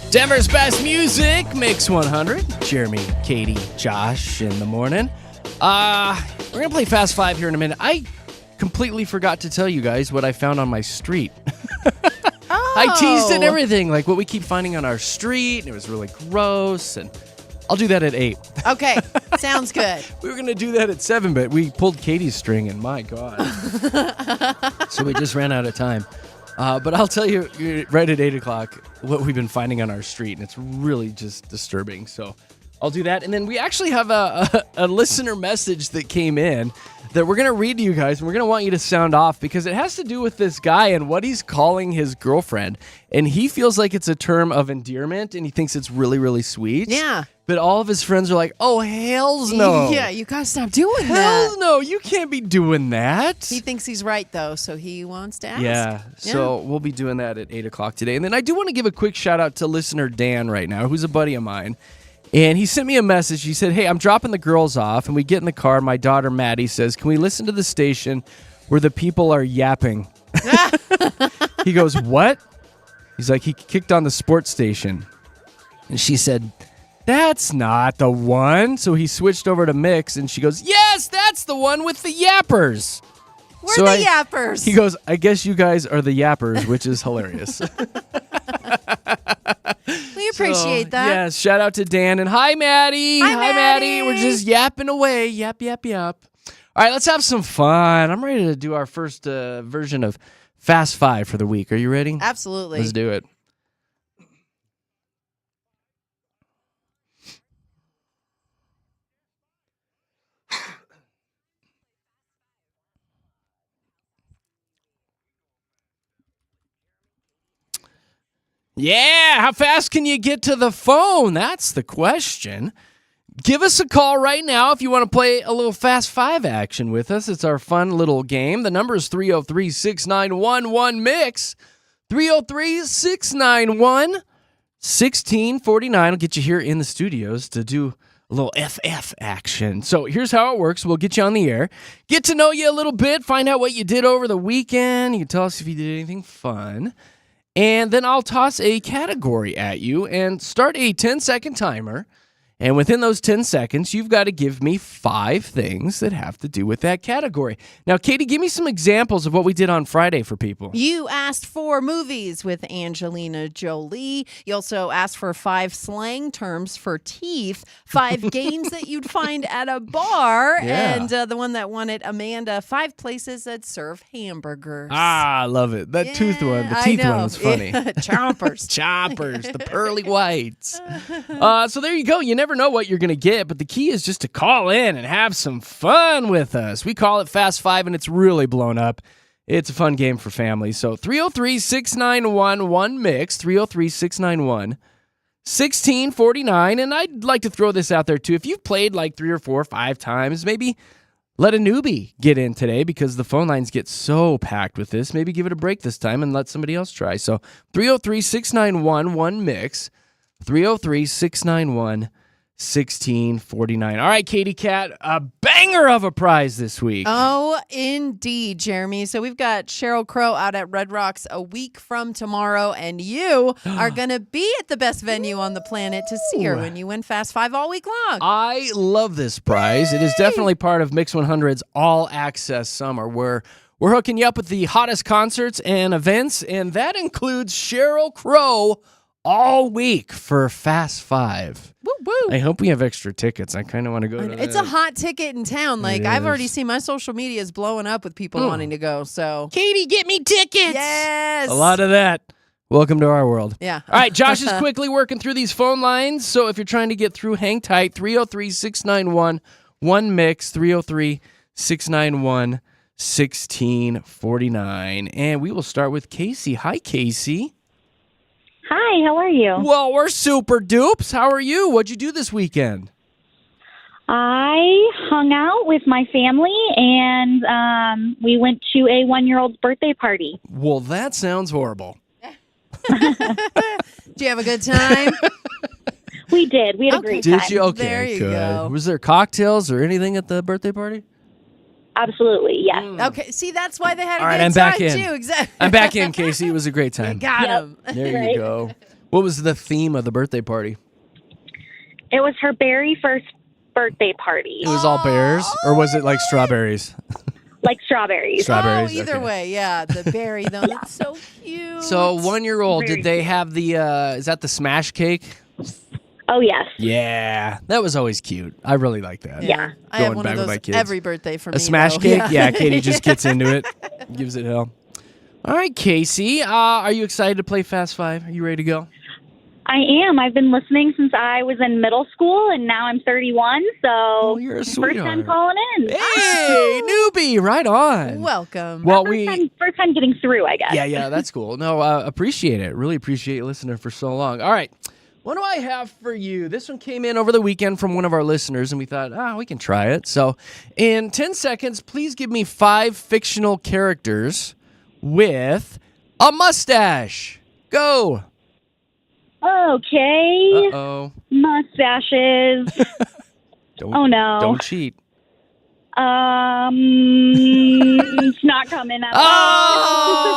Denver's best music, Mix 100. Jeremy, Katy, Josh in the morning. We're going to play Fast 5 here in a minute. I completely forgot to tell you guys what I found on my street. I teased it and everything, like what we keep finding on our street, and it was really gross, and I'll do that at 8. Okay, sounds good. We were going to do that at 7, but we pulled Katie's string, and my God. So we just ran out of time. But I'll tell you right at 8 o'clock what we've been finding on our street, and it's really just disturbing. So I'll do that. And then we actually have a listener message that came in that we're going to read to you guys, and we're going to want you to sound off because it has to do with this guy and what he's calling his girlfriend. And he feels like it's a term of endearment, and he thinks it's really, really sweet. Yeah. But all of his friends are like, oh, hells no. Yeah, you gotta stop doing Hells that. no, you can't be doing that. He thinks he's right, though, so he wants to ask. Yeah, so we'll be doing that at 8 o'clock today. And then I do want to give a quick shout out to listener Dan right now, who's a buddy of mine. And he sent me a message. He said, hey, I'm dropping the girls off, and we get in the car. My daughter, Maddie, says, can we listen to the station where the people are yapping? He goes, what? He's like, he kicked on the sports station. And she said, that's not the one. So he switched over to Mix, and she goes, yes, that's the one with the yappers. We're the yappers. He goes, I guess you guys are the yappers, which is hilarious. We appreciate that. Yes, shout out to Dan, and hi, Maddie. Hi, Maddie. We're just yapping away. Yap, yap, yap. All right, let's have some fun. I'm ready to do our first version of Fast 5 for the week. Are you ready? Absolutely. Let's do it. Yeah, how fast can you get to the phone? That's the question. Give us a call right now if you want to play a little Fast 5 action with us. It's our fun little game. The number is 303-691-1MIX. 303-691-1649. I'll get you here in the studios to do a little FF action. So here's how it works. We'll get you on the air, get to know you a little bit, find out what you did over the weekend. You can tell us if you did anything fun. And then I'll toss a category at you and start a 10-second timer. And within those 10 seconds, you've got to give me 5 things that have to do with that category. Now, Katy, give me some examples of what we did on Friday for people. You asked for movies with Angelina Jolie. You also asked for 5 slang terms for teeth, 5 games that you'd find at a bar, and the one that won it, Amanda, 5 places that serve hamburgers. Ah, I love it. That tooth one, the teeth one was funny. Chompers. Chompers, the pearly whites. So there you go. You never know what you're going to get, but the key is just to call in and have some fun with us. We call it Fast 5, and it's really blown up. It's a fun game for families. So 303-691-1MIX, 303-691-1649. And I'd like to throw this out there, too. If you've played like 3 or 4 or 5 times, maybe let a newbie get in today because the phone lines get so packed with this. Maybe give it a break this time and let somebody else try. So 303-691-1MIX, 303-691-1649. 1649. All right, Katy Cat, a banger of a prize this week. Oh, indeed, Jeremy. So we've got Sheryl Crow out at Red Rocks a week from tomorrow, and you are going to be at the best venue on the planet to see her when you win Fast 5 all week long. I love this prize. It is definitely part of Mix 100's All Access Summer, where we're hooking you up with the hottest concerts and events, and that includes Sheryl Crow all week for Fast 5. Woo woo. I hope we have extra tickets. I kind of want to go to that. It's a hot ticket in town. Like, I've already seen my social media is blowing up with people wanting to go. So, Katy, get me tickets. Yes. A lot of that. Welcome to our world. Yeah. All right, Josh is quickly working through these phone lines. So if you're trying to get through, hang tight. 303-691-1MIX, 303-691-1649. And we will start with Casey. Hi, Casey. Hi, how are you? Well, we're super dupes. How are you? What'd you do this weekend? I hung out with my family, and we went to a 1-year-old's birthday party. Well, that sounds horrible. Did you have a good time? We did. We had a great time. Did you? Okay, There you good. go. Was there cocktails or anything at the birthday party? Absolutely, yes. Okay, see, that's why they had a All right, good I'm time, back in. too. Exactly. I'm back in, Casey. It was a great time. Got Yep. him. There Right. you go. What was the theme of the birthday party? It was her very first birthday party, It was all bears, or was it like strawberries? like strawberries. Strawberries. Oh, either okay. way, yeah. The berry, though. That's so cute. So 1-year-old, Very did they have the? Is that the smash cake? Oh, yes. Yeah, that was always cute. I really like that. Yeah. I have Going one back of with those my kids. every birthday for me. A smash though. cake? Yeah, Katie just gets into it, gives it hell. All right, Casey, are you excited to play Fast Five? Are you ready to go? I am. I've been listening since I was in middle school, and now I'm 31, so Oh, you're a first time sweetheart. calling in. Hey, newbie, right on. Welcome. Well, First time getting through, I guess. yeah, that's cool. No, appreciate it. Really appreciate you listening for so long. All right. What do I have for you? This one came in over the weekend from one of our listeners, and we thought, we can try it. So, in 10 seconds, please give me 5 fictional characters with a mustache. Go. Okay. Uh-oh. Mustaches. Don't, Oh, no. Don't cheat. It's not coming up.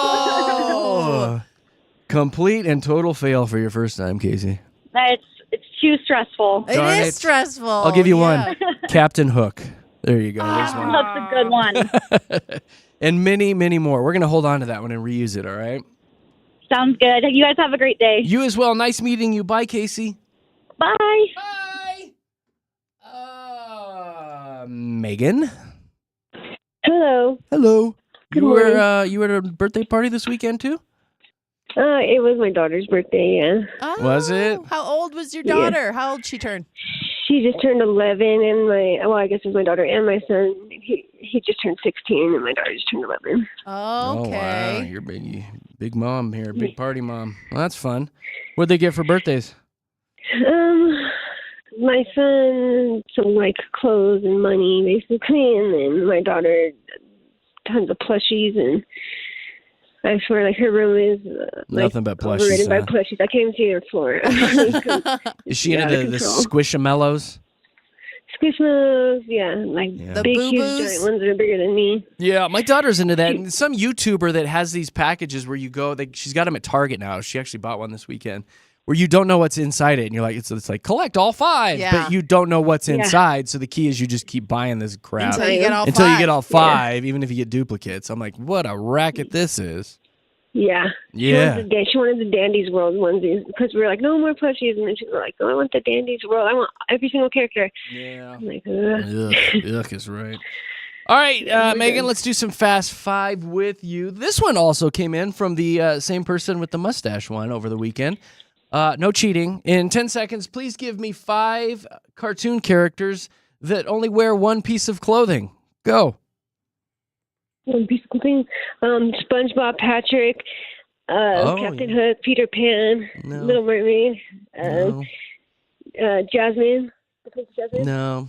Oh! Complete and total fail for your first time, Casey. It's too stressful. It Darn is it. stressful. I'll give you yeah. one. Captain Hook. There you go. There's one. That's a good one. And many, many more. We're going to hold on to that one and reuse it, all right? Sounds good. You guys have a great day. You as well. Nice meeting you. Bye, Casey. Bye. Bye. Megan. Hello. Hello. Good you were morning. you were at a birthday party this weekend too? It was my daughter's birthday, yeah. Oh, Was it? How old was your Yeah. daughter? How old she turned? She just turned 11, and I guess it was my daughter and my son. He just turned 16, and my daughter just turned 11. Okay. Oh wow, you're big mom here, big party mom. Well, that's fun. What'd they get for birthdays? My son some like clothes and money basically, and then my daughter tons of plushies, and I swear like her room is Nothing but plushies. overridden by Huh? plushies. I can't even see her floor. Is she out into of the control. squishamallows? Squishmallows, yeah, like Yeah. The big, huge, boo-boos? giant ones that are bigger than me. Yeah, my daughter's into that. And some YouTuber that has these packages where you go, she's got them at Target now. She actually bought one this weekend where you don't know what's inside it. And you're like, it's like, collect all 5. Yeah. But you don't know what's Yeah. inside. So the key is you just keep buying this crap Until you get all until you 5. get all 5, even if you get duplicates. I'm like, what a racket this is. Yeah. Yeah. She wanted the Dandy's World onesies because we were like, no more plushies. And then she was like, oh, I want the Dandy's World. I want every single character. Yeah. I'm like, Yuck is right. All right, Megan, let's do some Fast 5 with you. This one also came in from the same person with the mustache one over the weekend. No cheating. In 10 seconds, please give me 5 cartoon characters that only wear one piece of clothing. Go. one piece of clothing. SpongeBob, Patrick, Captain Hook, Peter Pan, No. Little Mermaid, No. Jasmine. The Princess Jasmine. No.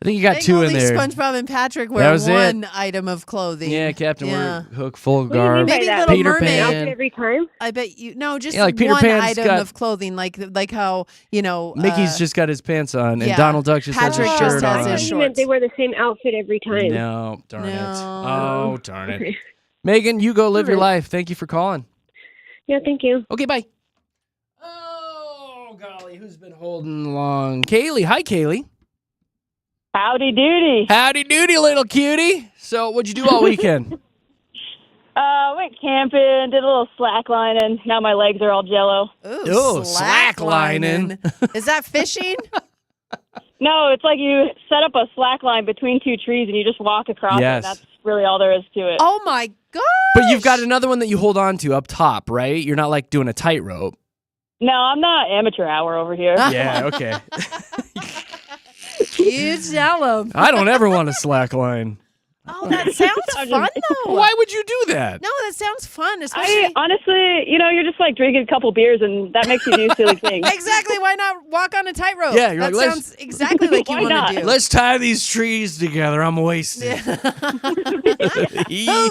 I think you got I think 2 in only there. SpongeBob and Patrick That wear was it. one item of clothing. Yeah, Captain Yeah. Hook, full What do you mean garb. by Maybe that? Little Peter Mermaid. Pan. Outfit every time? I bet you just Yeah, like Peter one Pan's item got- of clothing, like how Mickey's just got his pants on, and yeah. Donald Duck just has Patrick his just shirt has on. his You meant shorts. they wear the same outfit every time. No, darn it. No. Oh, darn it. Okay. Megan, you go live your Alright. life. Thank you for calling. Yeah, thank you. Okay, bye. Oh, golly, who's been holding long? Kaylee. Hi, Kaylee. Howdy doody. Howdy doody, little cutie. So, what'd you do all weekend? Went camping, did a little slacklining. Now my legs are all jello. Ooh, slacklining. Is that fishing? No, it's like you set up a slack line between 2 trees and you just walk across Yes. it. That's really all there is to it. Oh my gosh! But you've got another one that you hold on to up top, right? You're not like doing a tightrope. No, I'm not amateur hour over here. Yeah, okay. You tell him. I don't ever want a slack line. Oh, that sounds fun though. Why would you do that? No, that sounds fun, especially. I honestly, you're just like drinking a couple beers and that makes you do silly things. Exactly. Why not walk on a tightrope? Yeah, you're that like, sounds exactly like you Why want not? to do. Let's tie these trees together. I'm wasted. Who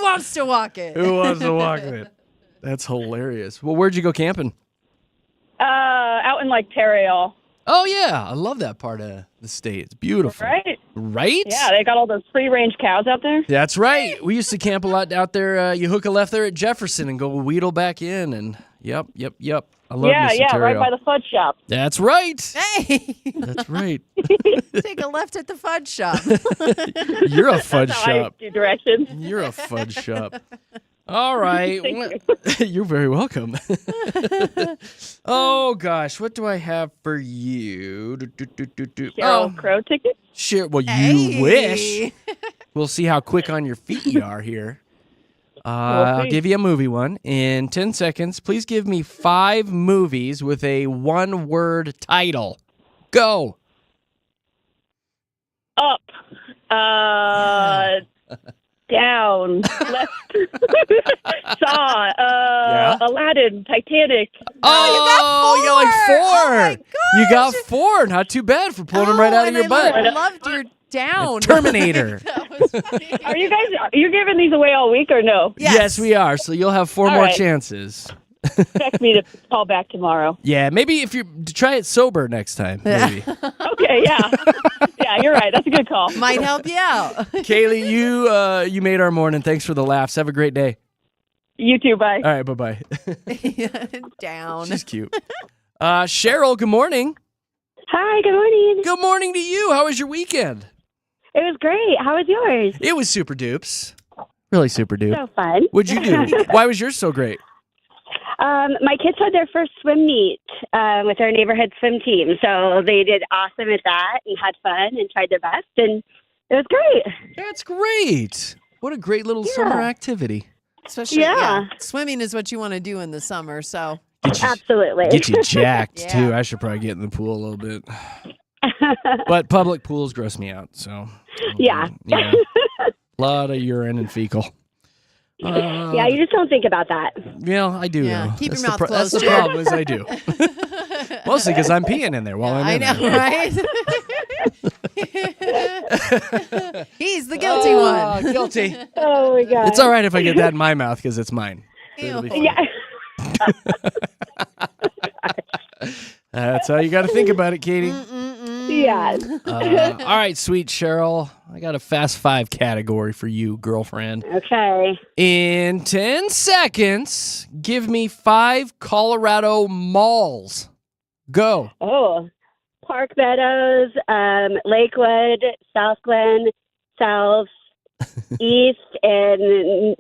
wants to walk it? Who wants to walk it? That's hilarious. Well, where'd you go camping? Out in like Terreal, Oh, yeah. I love that part of the state. It's beautiful. right? Right? Yeah, they got all those free-range cows out there. That's right. We used to camp a lot out there. You hook a left there at Jefferson and go wheedle back in and Yep. I love me some right Terrio. by the fudge shop. That's right. Hey, That's right. take a left at the fudge shop. You're a fudge That's how shop. I do directions. You're a fudge shop. All right. Thank You're very welcome. Oh, gosh. What do I have for you? Cheryl Crow ticket. Sure. Well, you Hey. wish. We'll see how quick on your feet you are here. I'll give you a movie one. In 10 seconds, please give me 5 movies with a one-word title. Go. Up. Down. Left. Saw. Yeah. Aladdin. Titanic. Oh, you got like 4. Oh, my You got gosh. 4. Not too bad for pulling them right out of and your I butt. loved your down. Terminator. That was funny. Are you giving these away all week or no? Yes, we are. So you'll have 4 All more right. chances. Text me to call back tomorrow. Yeah, maybe if you try it sober next time. Maybe. Okay, yeah. Yeah, you're right. That's a good call. Might help you out. Kaylee, you made our morning. Thanks for the laughs. Have a great day. You too, bye. All right, bye-bye. Down. She's cute. Cheryl, good morning. Hi, good morning. Good morning to you. How was your weekend? It was great. How was yours? It was super dupes. Really super dupe. So fun. What'd you do? Why was yours so great? My kids had their first swim meet with our neighborhood swim team, so they did awesome at that and had fun and tried their best, and it was great. That's great. What a great little summer activity. Especially, Yeah. swimming is what you want to do in the summer. So Absolutely. Get you jacked, Yeah. too. I should probably get in the pool a little bit. But public pools gross me out, so. Yeah. Yeah. A lot of urine and fecal. Yeah, you just don't think about that. Yeah, I do. Yeah, though. keep your That's mouth That's closed, the Jim. problem is I do. Mostly because I'm peeing in there while I'm I in know, there. right? He's the guilty one. Guilty. Oh my god. It's all right if I get that in my mouth because it's mine. It'll be fine. Yeah. That's how you got to think about it, Katie. Yeah. All right, sweet Cheryl. I got a Fast 5 category for you, girlfriend. Okay. In 10 seconds, give me 5 Colorado malls. Go. Oh. Park Meadows, Lakewood, South Glen, South, East, and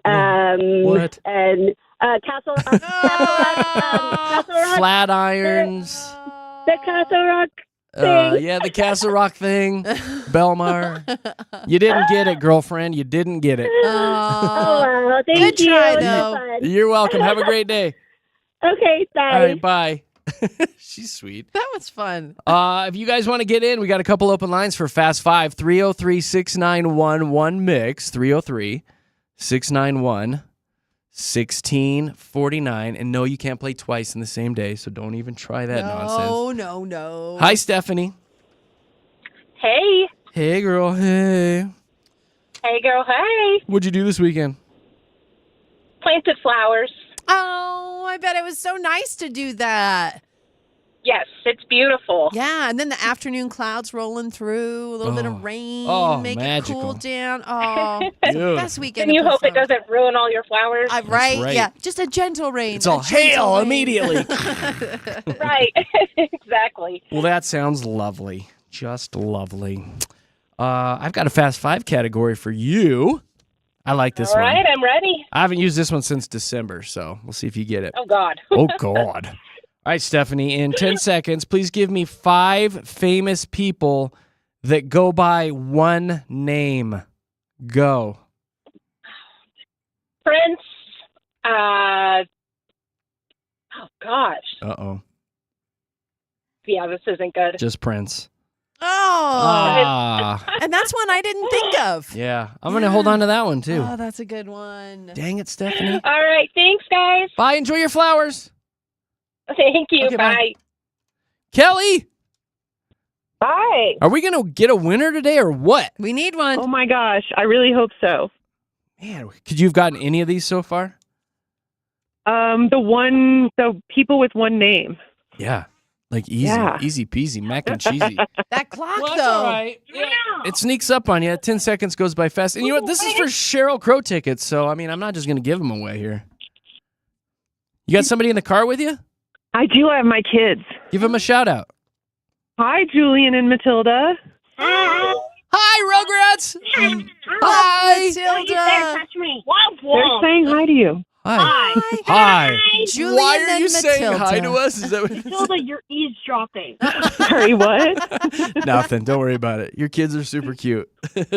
What? and Castle Rock. Castle Rock. Flatirons. The Castle Rock thing. Yeah, the Castle Rock thing. Belmar. You didn't get it, girlfriend. You didn't get it. Oh wow! Thank Good you. try, It was though. fun. You're welcome. Have a great day. Okay, bye. All right, bye. She's sweet. That was fun. If you guys want to get in, we got a couple open lines for Fast 5. 303-691-1MIX. 303-691-1649. And no, you can't play twice in the same day, so don't even try that nonsense. No. Hi, Stephanie. Hey. Hey, girl. Hey. Hey, girl. Hey. What'd you do this weekend? Planted flowers. Oh, I bet it was so nice to do that. Yes, it's beautiful. Yeah, and then the afternoon clouds rolling through, a little bit of rain, make magical. it cool down. Oh, Beautiful. best weekend. And you to put hope it flowers. doesn't ruin all your flowers. Right, right. yeah, just a gentle rain. It's all a gentle hail rain. immediately. Right. Exactly. Well, that sounds lovely. Just lovely. I've got a Fast 5 category for you. I like this All right, one. I'm ready. I haven't used this one since December, so we'll see if you get it. Oh, God. Oh, God. All right, Stephanie, in 10 seconds, please give me 5 famous people that go by one name. Go. Prince. Oh, gosh. Uh-oh. Yeah, this isn't good. Just Prince. Oh, Ah. and that's one I didn't think of. Yeah, I'm going to hold on to that one, too. Oh, that's a good one. Dang it, Stephanie. All right. Thanks, guys. Bye. Enjoy your flowers. Thank you. Okay, bye. Bye. Kelly, Bye. are we going to get a winner today or what? We need one. Oh, my gosh. I really hope so. Man, could you have gotten any of these so far? The people with one name. Yeah. Like easy, Yeah. easy peasy, mac and cheesy. That clock, Well, that's though. all right. It sneaks up on you. 10 seconds goes by fast. And you know what? This is for Sheryl Crow tickets, so, I mean, I'm not just going to give them away here. You got somebody in the car with you? I do have my kids. Give them a shout out. Hi, Julian and Matilda. Hi, Rugrats. Hi. Matilda. They're saying hi to you. Hi. Hi. Hi. Julian Why are and you saying Matilda. hi to us? Is that what Matilda, you're eavesdropping. Sorry, what? Nothing. Don't worry about it. Your kids are super cute.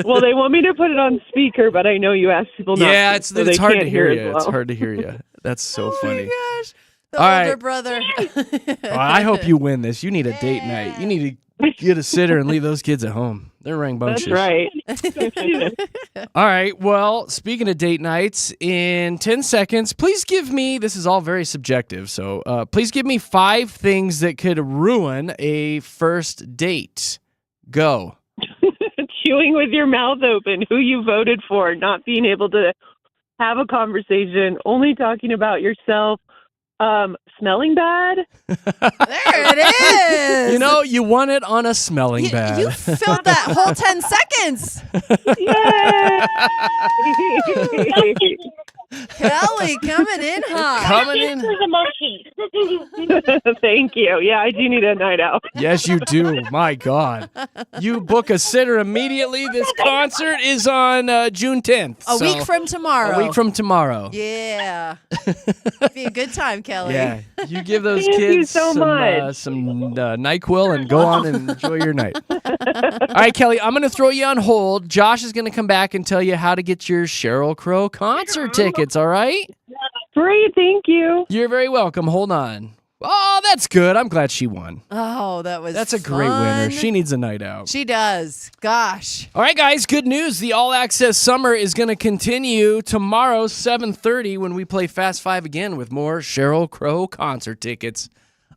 Well, they want me to put it on speaker, but I know you asked people not Yeah, to, it's so they hard to can't hear as you. well. It's hard to hear you. That's so funny. Oh my gosh. The All older right. brother. Well, I hope you win this. You need a date night. You need to get a sitter and leave those kids at home. They're rambunctious. That's right. All right. Well, speaking of date nights, in 10 seconds, please give me, this is all very subjective, so please give me 5 things that could ruin a first date. Go. Chewing with your mouth open, who you voted for, not being able to have a conversation, only talking about yourself, smelling bad. There it is. You know, you won it on a smelling You bad. filled that whole 10 seconds. Yay! Kelly coming in hot. Coming in. Thank you. Yeah, I do need a night out. Yes, you do. My God. You book a sitter immediately. This concert is on June 10th. A week from tomorrow. A week from tomorrow. Yeah. Be a good time, Kelly. Yeah, you give those Thank you kids so much. some NyQuil and go on and enjoy your night. All right, Kelly, I'm going to throw you on hold. Josh is going to come back and tell you how to get your Sheryl Crow concert tickets, all right? Great, thank you. You're very welcome. Hold on. Oh, that's good. I'm glad she won. Oh, that was That's a great winner. fun. She needs a night out. She does. Gosh. All right, guys, good news. The All Access Summer is going to continue tomorrow, 7:30, when we play Fast 5 again with more Sheryl Crow concert tickets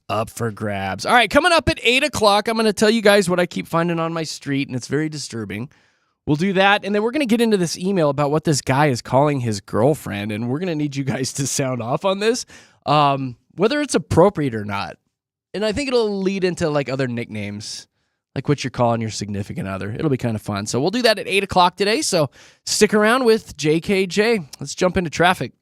up for grabs. All right, coming up at 8 o'clock, I'm going to tell you guys what I keep finding on my street, and it's very disturbing. We'll do that, and then we're going to get into this email about what this guy is calling his girlfriend, and we're going to need you guys to sound off on this, whether it's appropriate or not. And I think it'll lead into, like, other nicknames, like what you're calling your significant other. It'll be kind of fun. So we'll do that at 8 o'clock today, so stick around with JKJ. Let's jump into traffic.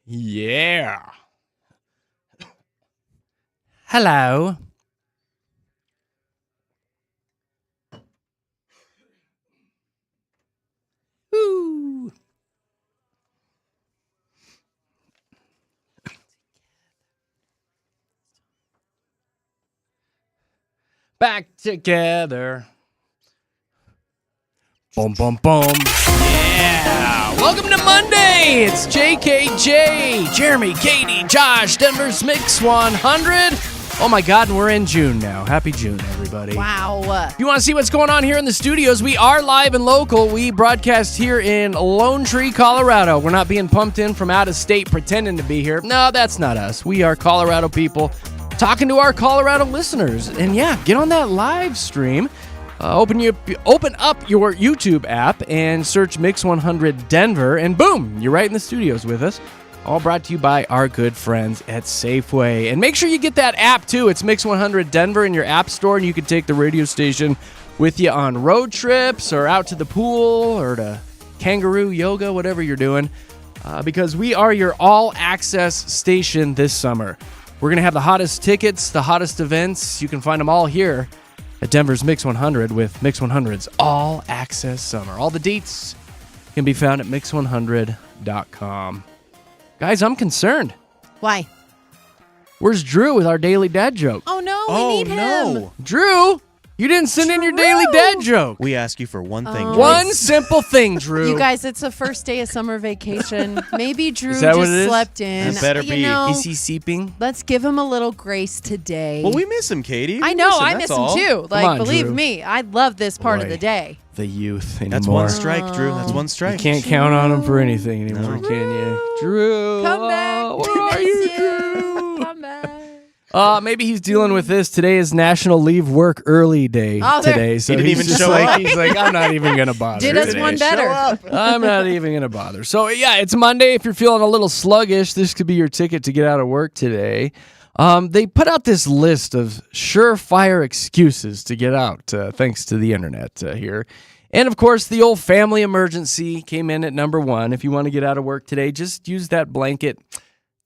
Yeah. Hello. Ooh. Back together. Boom, boom, boom. Yeah. Welcome to Monday. It's JKJ, Jeremy, Katy, Josh, Denver's Mix 100. Oh my God, and we're in June now. Happy June, everybody. Wow. If you want to see what's going on here in the studios, we are live and local. We broadcast here in Lone Tree, Colorado. We're not being pumped in from out of state pretending to be here. No, that's not us. We are Colorado people talking to our Colorado listeners. And yeah, get on that live stream. Open up your YouTube app and search Mix 100 Denver, and boom, you're right in the studios with us. All brought to you by our good friends at Safeway. And make sure you get that app, too. It's Mix 100 Denver in your app store, and you can take the radio station with you on road trips or out to the pool or to kangaroo yoga, whatever you're doing, because we are your all-access station this summer. We're going to have the hottest tickets, the hottest events. You can find them all here at Denver's Mix 100 with Mix 100's all-access summer. All the deets can be found at mix100.com. Guys, I'm concerned. Why? Where's Drew with our daily dad joke? Oh, no, we need him. No. Drew, you didn't send in your daily dad joke. We ask you for one thing. Oh. Drew. One simple thing, Drew. You guys, it's the first day of summer vacation. Maybe Drew Is that what just it is? slept in. It better You be. know, Is he seeping? let's give him a little grace today. Well, we miss him, Katie. I know, I that's miss all. him too. Like, on, believe Drew. me, I love this part of Boy. the day. The youth anymore. That's one strike, Drew. That's one You strike. can't count on him for anything anymore, No. can you? Drew. Come back. Where are you, Drew? Come back. Maybe he's dealing with this. Today is National Leave Work Early Day Oh, there- today. So He didn't he's even just show like, up. he's like, I'm not even going to bother. Did us today. one better. I'm not even going to bother. So, yeah, it's Monday. If you're feeling a little sluggish, this could be your ticket to get out of work today. They put out this list of surefire excuses to get out, thanks to the internet here. And, of course, the old family emergency came in at number one. If you want to get out of work today, just use that blanket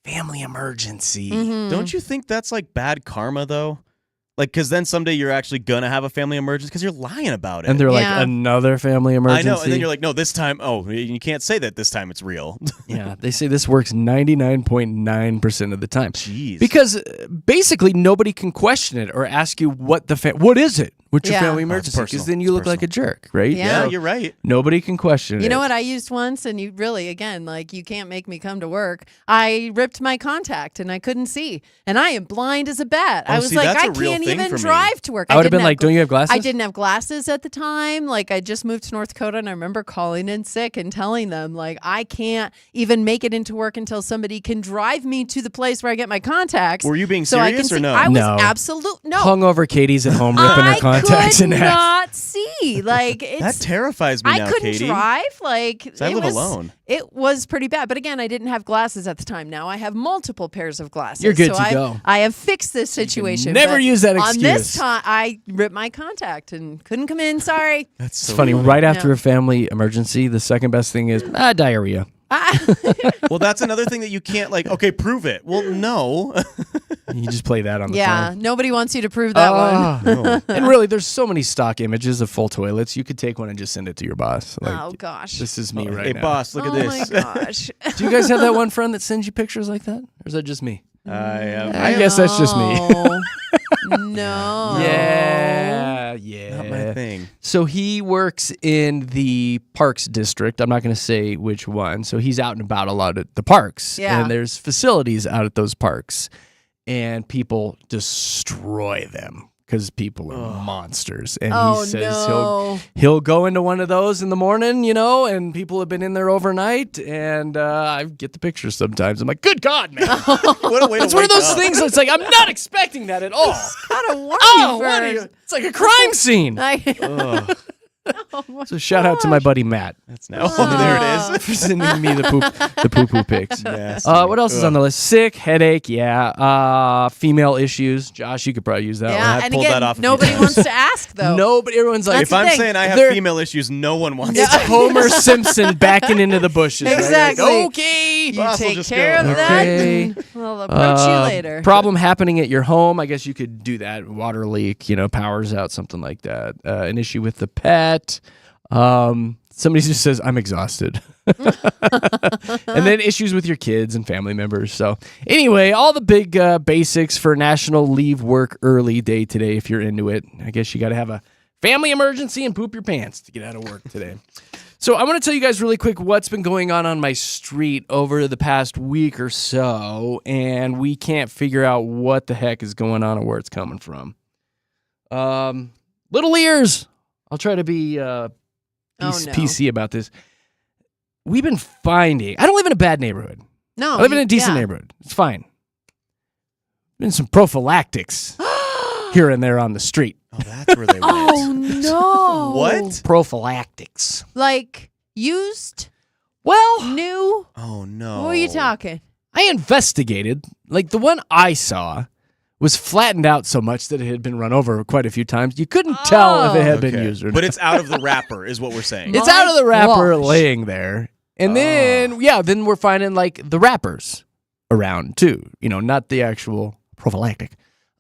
family emergency. Don't you think that's like bad karma, though? Like, because then someday you're actually going to have a family emergency because you're lying about it. And they're Yeah. like, another family I emergency. know. And then you're like, no, this time, you can't say that this time it's real. Yeah, they say this works 99.9% of the time. Jeez. Because basically nobody can question it or ask you what is it? What's your Yeah. family Oh, it's emergency? Because personal. then you It's look like a jerk, right? Yeah. Yeah, you're right. Nobody can question it. You know what I used once, and you really, again, like, you can't make me come to work. I ripped my contact and I couldn't see, and I am blind as a bat. I Oh, was see, like, that's I a real can't thing even for me. drive to work. I would have didn't been like, don't you have glasses? I didn't have glasses at the time. Like, I just moved to North Dakota, and I remember calling in sick and telling them, like, I can't even make it into work until somebody can drive me to the place where I get my contacts. Were you being so I can serious or see. no? I was No. no. Hungover Katie's at home ripping her contacts could in half. not see. Like, That it's terrifies me I now, couldn't Katie. drive. Like, 'Cause I it live was, alone. It was pretty bad. But again, I didn't have glasses at the time. Now I have multiple pairs of glasses. You're good so to go. I have fixed this situation. never but use that On this excuse. time, I ripped my contact and couldn't come in. Sorry. That's It's so funny, right after Yeah. a family emergency, the second best thing is diarrhea. Well, that's another thing that you can't, like, okay, prove it. Well, no. You just play that on the Yeah, phone. nobody wants you to prove that one. Ah. No. And really, there's so many stock images of full toilets. You could take one and just send it to your boss. Like, Oh gosh. this is me right Hey, now. boss, look oh at this. my gosh. Do you guys have that one friend that sends you pictures like that? Or is that just me? I guess that's just me. No. Yeah. Not my thing. So he works in the parks district. I'm not going to say which one. So he's out and about a lot at the parks. Yeah. And there's facilities out at those parks. And people destroy them because people are monsters. And Oh he says no. he'll go into one of those in the morning, and people have been in there overnight. And I get the pictures sometimes. I'm like, good God, man. What a way to It's one of wake those up. things that's like, I'm not expecting that at all. Gotta warn Oh, you what are first. you? It's like a crime scene. I- Ugh. So shout out to my buddy Matt. That's now. There it is. For sending me the poo-poo pics. Nasty. What else is on the list? Sick, headache, yeah. Female issues. Josh, you could probably use that one. Yeah, I and pulled again, that off a few nobody times. wants to ask though. Nobody, everyone's like, That's If the I'm thing. saying I have They're- female issues, no one wants it's to. Homer Simpson backing into the bushes. right? Exactly. Like, okay. You Boss will take just care go, of that. okay. And we'll approach you later. Problem happening at your home. I guess you could do that. Water leak, power's out, something like that. An issue with the pet. Somebody just says, I'm exhausted. And then issues with your kids and family members. So anyway, all the big basics for National Leave Work Early Day today if you're into it. I guess you got to have a family emergency and poop your pants to get out of work today. So I want to tell you guys really quick what's been going on my street over the past week or so, and we can't figure out what the heck is going on or where it's coming from. Little ears. I'll try to be PC about this. We've been finding. I don't live in a bad neighborhood. No, I live in a decent neighborhood. It's fine. Been some prophylactics here and there on the street. Oh, that's where they went. Oh no! What? Prophylactics. Like used, Well, new? Oh no. What are you talking? I investigated. Like the one I saw was flattened out so much that it had been run over quite a few times. You couldn't tell if it had been used or not. But it's out of the wrapper, is what we're saying. It's out of the wrapper gosh. laying there. And then we're finding like the wrappers around too. Not the actual prophylactic.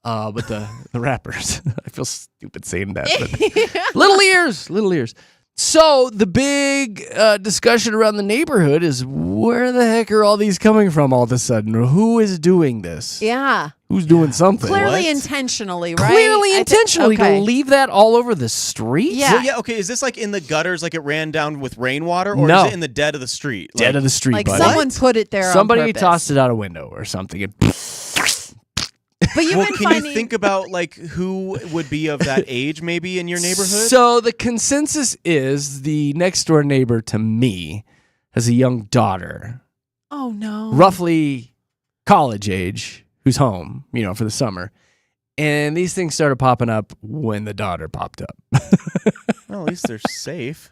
But the wrappers. I feel stupid saying that. But little ears. So the big discussion around the neighborhood is where the heck are all these coming from all of a sudden? Who is doing this? Yeah. Who's doing something? Clearly What? intentionally, right? Clearly intentionally okay. to leave that all over the street? Yeah. Well, yeah, okay. Is this like in the gutters, like it ran down with rainwater, or No. is it in the dead of the street? Dead of the street, Like buddy. someone put it there Somebody on purpose. tossed it out a window or something. But you've Well, been can finding... you think about like who would be of that age, maybe in your neighborhood? So the consensus is the next door neighbor to me has a young daughter, Oh no. roughly college age, who's home, for the summer. And these things started popping up when the daughter popped up. Well, at least they're safe.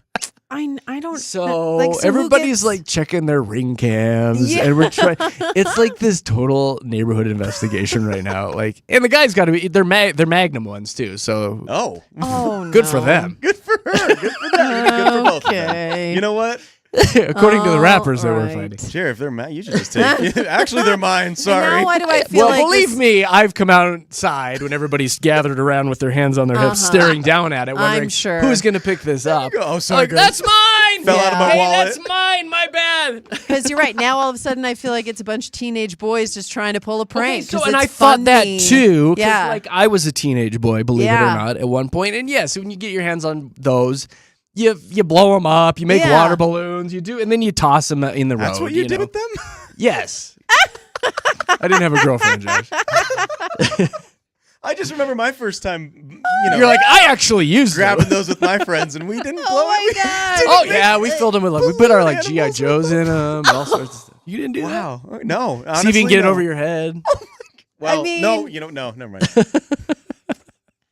I don't... So like, so who everybody's gets- like checking their ring cams, Yeah. and we're trying. It's like this total neighborhood investigation right now. Like, and the guy's got to be they're Magnum ones too. So Oh, Oh, good for no. them. good for her. Good for them. Good for both of them. Okay. You know what? According to the rappers that we're right. finding. Sure, if they're mine, you should just take. Actually, they're mine. And Sorry. now why do I feel Well, like believe this- me, I've come outside when everybody's gathered around with their hands on their hips, staring down at it, wondering sure. who's going to pick this up. Oh, sorry, Like, Grace. that's mine. Fell out of my Hey, wallet. that's mine. My bad. Because you're right. Now all of a sudden I feel like it's a bunch of teenage boys just trying to pull a prank. Okay, so, 'cause and it's I thought that funny. too. 'Cause, Yeah. like I was a teenage boy, believe it or Yeah. not, at one point. And yes, when you get your hands on those, you blow them up, you make Yeah. water balloons, you do, and then you toss them in the road. That's what you did know? with them. Yes. I didn't have a girlfriend, Josh. I just remember my first time. You're like, I actually used grabbing them. those with my friends, and we didn't blow Oh my it. God. Oh yeah, we filled them with like we put our like GI animals. Joes in them, and all sorts of stuff. You didn't do that. Wow. No. See if Honestly, you can get it no. over your head. Well, I no. mean- No. Never mind.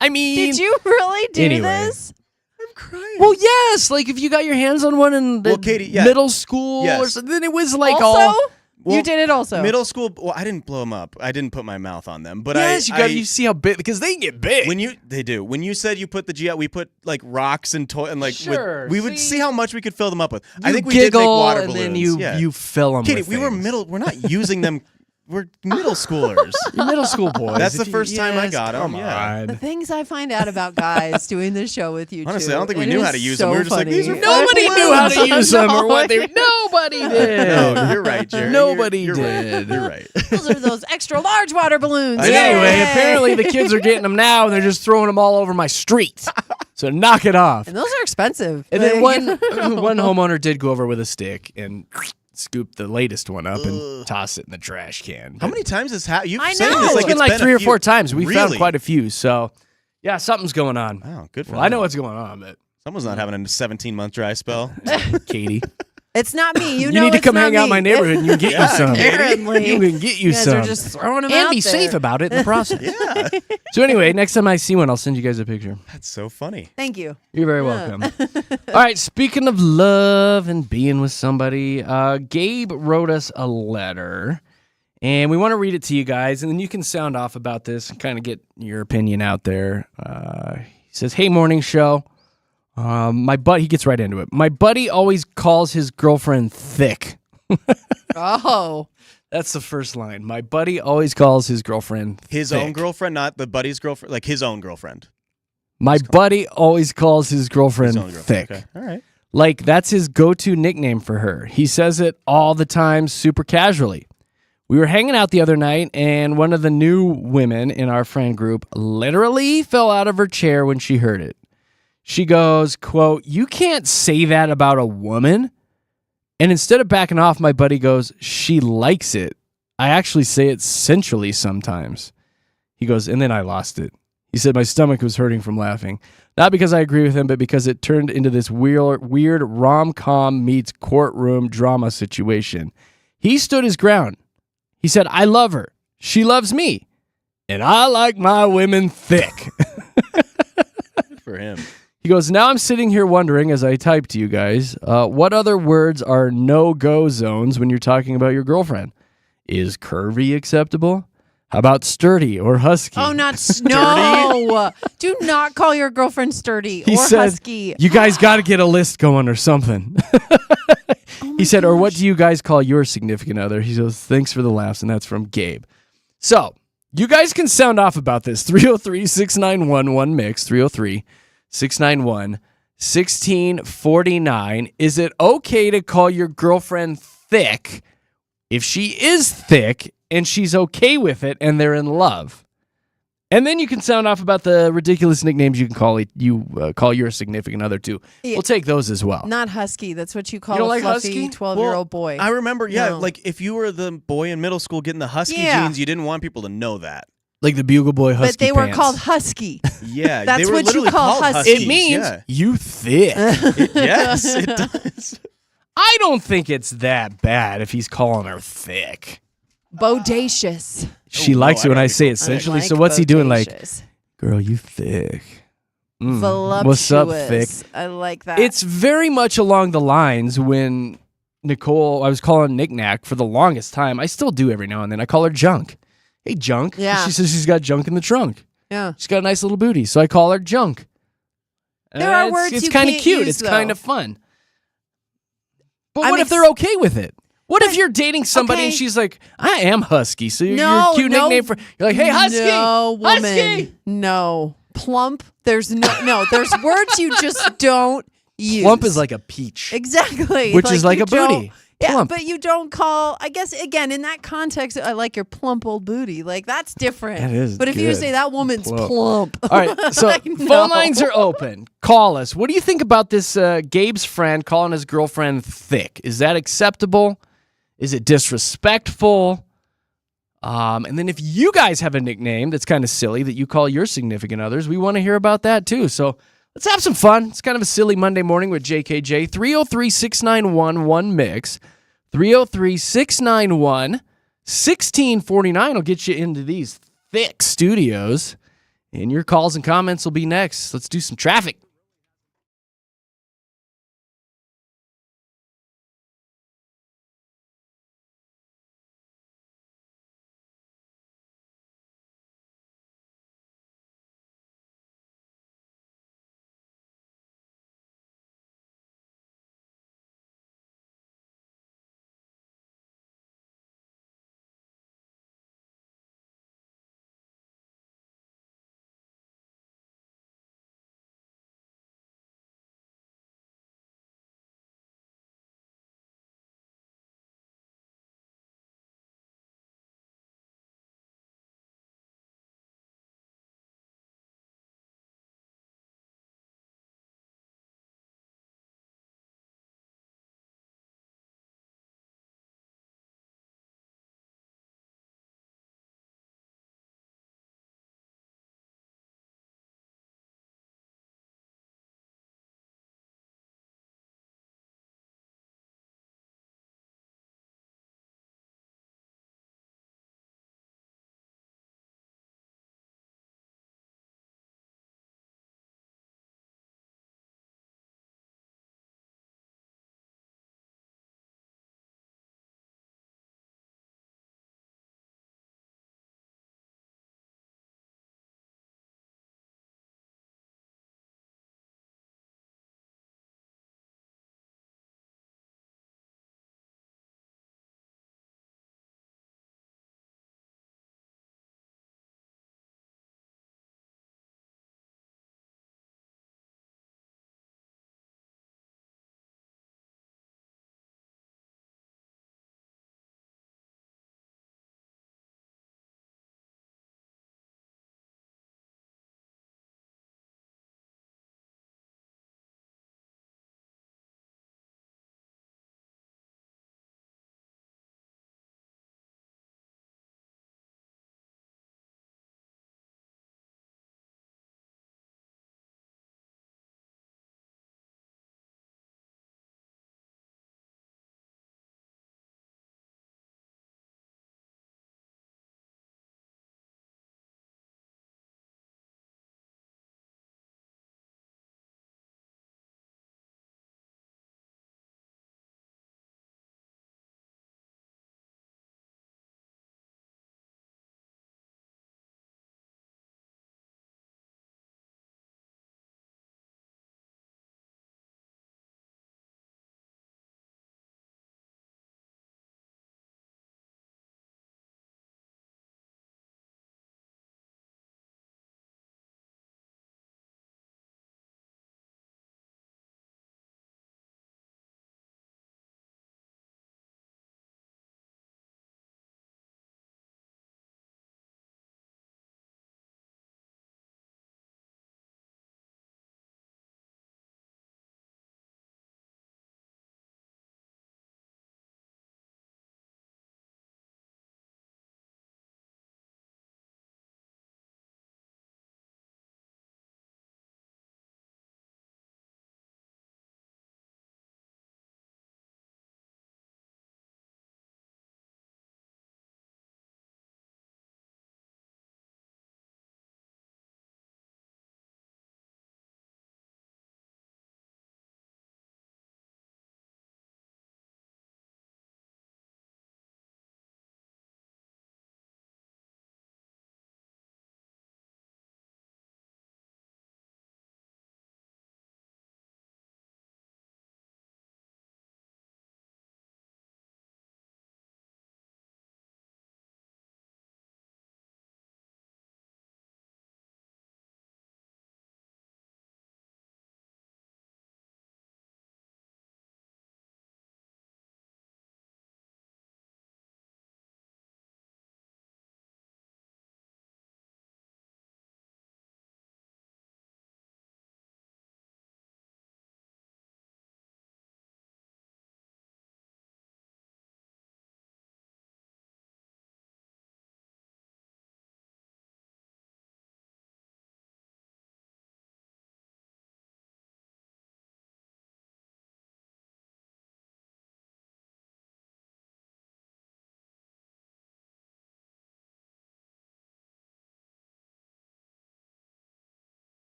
I mean, Did you really do Anyway. this? I'm crying. Well, yes. Like if you got your hands on one in Well, Katie, yeah. middle school or Yes. something, then it was like Also? all. Well, You did it also. Middle school. Well, I didn't blow them up. I didn't put my mouth on them. But Yes, I you see how big because they can get big. they do. When you said you put the G out, we put like rocks and like Sure, we would see? see how much we could fill them up with. I You think we did make giggle, water and balloons. then you yeah. fill them. Katie, with we were things. we're not using them. We're middle schoolers. You're middle school boys. That's If the first time I yes, got 'em, Come yeah. on. The things I find out about guys doing this show with you Honestly, two, I don't think we it knew how is to use so them. We were just like, these are funny. Nobody knew how to use them or what they. No, Nobody did. No, you're right, Jerry. Nobody you're did. Right. You're right. Those are those extra large water balloons. I know. Anyway, Yay! apparently the kids are getting them now, and they're just throwing them all over my street. So knock it off. And those are expensive. And then Like- one homeowner did go over with a stick and scoop the latest one up and toss it in the trash can. How many times has happened? You've I said know. this It's like been like a 3 or 4 few. times. We found Really? quite a few. So, yeah, something's going on. Wow, good for Well, them. I know what's going on, but Someone's not having a 17-month dry spell. Katie. It's not me. You You know need to it's come not hang out in me. my neighborhood and you can get you some. Apparently. You can get you guys some. are just throwing them and out be there. safe about it in the process. Yeah. So anyway, next time I see one, I'll send you guys a picture. That's so funny. Thank you. You're very welcome. All right, speaking of love and being with somebody, Gabe wrote us a letter, and we want to read it to you guys, and then you can sound off about this and kind of get your opinion out there. He says, "Hey, morning show. He gets right into it. My buddy always calls his girlfriend thick." Oh. That's the first line. My buddy always calls his girlfriend His thick. own girlfriend, not the buddy's girlfriend, like his own girlfriend. My buddy always calls his girlfriend His own girlfriend. thick. Okay. All right. Like, that's his go-to nickname for her. He says it all the time, super casually. We were hanging out the other night, and one of the new women in our friend group literally fell out of her chair when she heard it. She goes, quote, "You can't say that about a woman." And instead of backing off, my buddy goes, "She likes it. I actually say it sensually sometimes." He goes, and then I lost it. He said my stomach was hurting from laughing. Not because I agree with him, but because it turned into this weird rom-com meets courtroom drama situation. He stood his ground. He said, "I love her. She loves me. And I like my women thick." For him. He goes, "Now I'm sitting here wondering as I type to you guys, what other words are no-go zones when you're talking about your girlfriend? Is curvy acceptable? How about sturdy or husky?" Oh, no. Do not call your girlfriend sturdy He or said, husky. "You guys got to get a list going or something." He said, "Or what do you guys call your significant other?" He goes, "Thanks for the laughs," and that's from Gabe. So, you guys can sound off about this. 303-691-1MIX, 303-691-1649. Is it okay to call your girlfriend thick if she is thick and she's okay with it and they're in love? And then you can sound off about the ridiculous nicknames you can call your significant other too. Yeah. We'll take those as well. Not husky. That's what you You call don't a like fluffy husky? 12-year-old boy. I remember, No. like if you were the boy in middle school getting the husky Yeah. jeans, you didn't want people to know that. Like the Bugle Boy Husky but they were pants. called husky. Yeah, That's they were what you literally call called husky. It means Yeah. you thick. Yes, it does. I don't think it's that bad if he's calling her thick. Bodacious. She Oh, likes no, it when I I don't say think it so. sensually. Like So what's he doing? Like, bodacious. "Girl, you thick." Voluptuous. What's up, thick? I like that. It's very much along the lines when Nicole, I was calling Knick-Knack for the longest time. I still do every now and then. I call her Junk. "Hey, Junk." Yeah. She says she's got junk in the trunk. yeah. She's got a nice little booty. So I call her Junk. There are It's- words It's you kind of can't cute. use, It's kind though. of fun. But I'm what if they're okay with it? What if you're dating somebody and okay. she's like, "I am husky," so you're No, a cute no. nickname for you're like, "Hey, husky, No, woman. husky." No. Plump. There's no. There's words you just don't use. Plump is like a peach, exactly, which is like you a booty. don't- Yeah, Plump. but you don't call. I guess again in that context, I like your plump old booty. Like that's different. That is But if you good. say that woman's Plump. plump, All right, so like, no. phone lines are open. Call us. What do you think about this Gabe's friend calling his girlfriend thick? Is that acceptable? Is it disrespectful? And then if you guys have a nickname that's kind of silly that you call your significant others, we want to hear about that too. So let's have some fun. It's kind of a silly Monday morning with JKJ. 303-691-1MIX. 303-691-1649 will get you into these thick studios. And your calls and comments will be next. Let's do some traffic.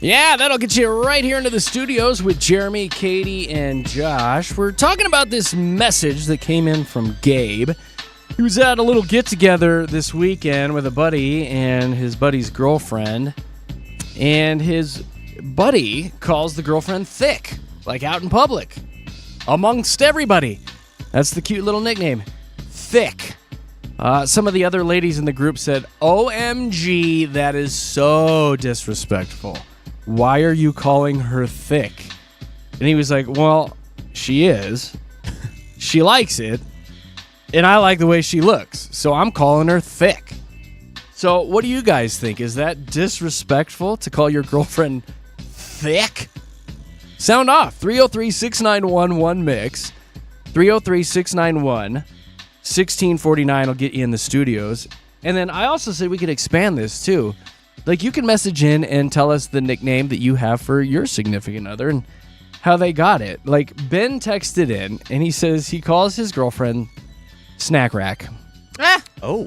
Yeah, that'll get you right here into the studios with Jeremy, Katy, and Josh. We're talking about this message that came in from Gabe. He was at a little get-together this weekend with a buddy and his buddy's girlfriend. And his buddy calls the girlfriend thick, like out in public, amongst everybody. That's the cute little nickname, thick. Some of the other ladies in the group said, OMG, that is so disrespectful. Why are you calling her thick? And he was like, well, she is. She likes it. And I like the way she looks. So I'm calling her thick. So what do you guys think? Is that disrespectful to call your girlfriend thick? Sound off. 303-691-1MIX. 303-691-1649 will get you in the studios. And then I also said we could expand this too. Like, you can message in and tell us the nickname that you have for your significant other and how they got it. Like, Ben texted in, and he says he calls his girlfriend Snack Rack. Oh.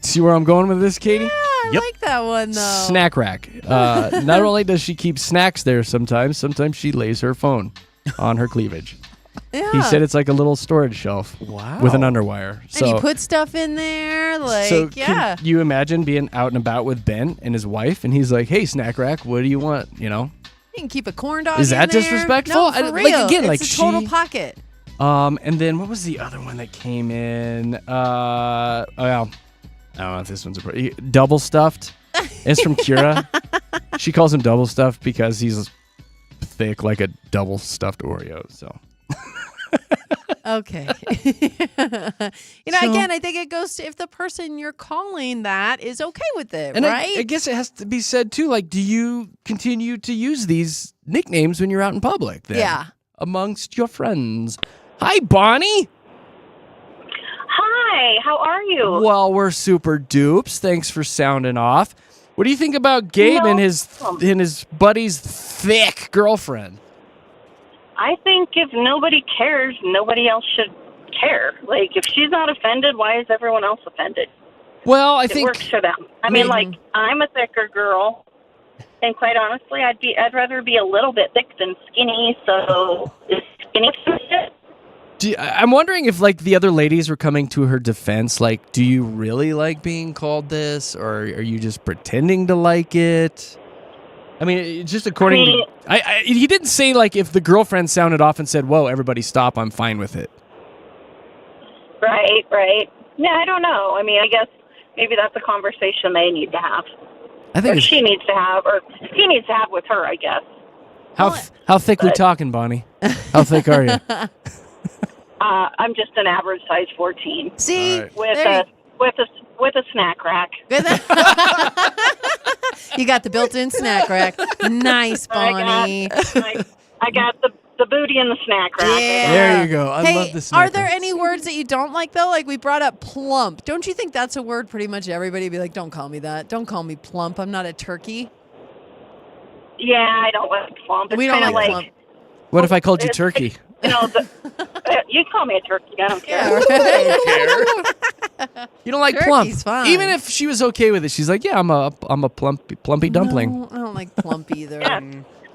See where I'm going with this, Katy? Yeah, I like that one, though. Snack Rack. Not only does she keep snacks there sometimes she lays her phone on her cleavage. Yeah. He said it's like a little storage shelf with an underwire. So, and you put stuff in there, like, so yeah. Can you imagine being out and about with Ben and his wife, and he's like, hey, Snack Rack, what do you want, You can keep a corn dog Is in that there. disrespectful? No, for real. Like, again, it's like a total she- pocket. And then what was the other one that came in? I don't know if this one's double stuffed. It's from Kira. She calls him double stuffed because he's thick like a double stuffed Oreo. So. Okay. Again, I think it goes to if the person you're calling that is okay with it, And right? I guess it has to be said too. Like, do you continue to use these nicknames when you're out in public? Then, Yeah. amongst your friends. Hi, Bonnie. Hi, how are you? Well, we're super dupes. Thanks for sounding off. What do you think about Gabe and his buddy's thick girlfriend? I think if nobody cares, nobody else should care. Like, if she's not offended, why is everyone else offended? Well, I It think works for them. I mean, like, I'm a thicker girl, and quite honestly, I'd rather be a little bit thick than skinny. So is skinny fit? I'm wondering if, like, the other ladies were coming to her defense. Like, do you really like being called this, or are you just pretending to like it? I mean, just according to... he didn't say, like, if the girlfriend sounded off and said, whoa, everybody stop, I'm fine with it. Right. Yeah, I don't know. I mean, I guess maybe that's a conversation they need to have. I think Or she needs to have, or he needs to have with her, I guess. How thick we talking, Bonnie? How thick are you? I'm just an average size 14. See? All right. With a snack rack. You got the built-in snack rack. Nice, Bonnie. I got the booty in the snack rack. Yeah. There you go. I Hey, love the snack are there rack. any words that you don't like, though? Like, we brought up plump. Don't you think that's a word pretty much everybody would be like, don't call me that. Don't call me plump. I'm not a turkey. Yeah, I don't like plump. It's We don't kinda like plump. What if I called you It's- turkey? You call me a turkey. I don't care. Yeah, right? You don't like Turkey's plump. fine. Even if she was okay with it, she's like, yeah, I'm a plumpy dumpling. No, I don't like plump either. Yeah.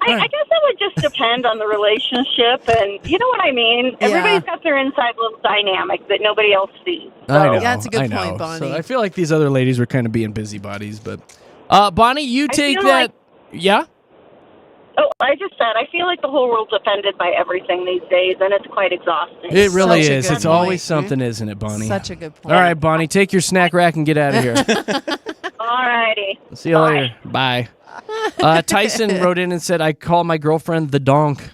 I guess it would just depend on the relationship, and you know what I mean? Yeah. Everybody's got their inside little dynamic that nobody else sees. I know. Yeah, that's a good I know. point, Bonnie. So I feel like these other ladies were kind of being busybodies, but Bonnie, you take feel that. like- Yeah. Oh, I just said, I feel like the whole world's offended by everything these days, and it's quite exhausting. It really Such a is. good It's always point. something, isn't it, Bonnie? Such a good point. All right, Bonnie, take your snack rack and get out of here. All righty. See you later. Bye. Tyson wrote in and said, I call my girlfriend the donk.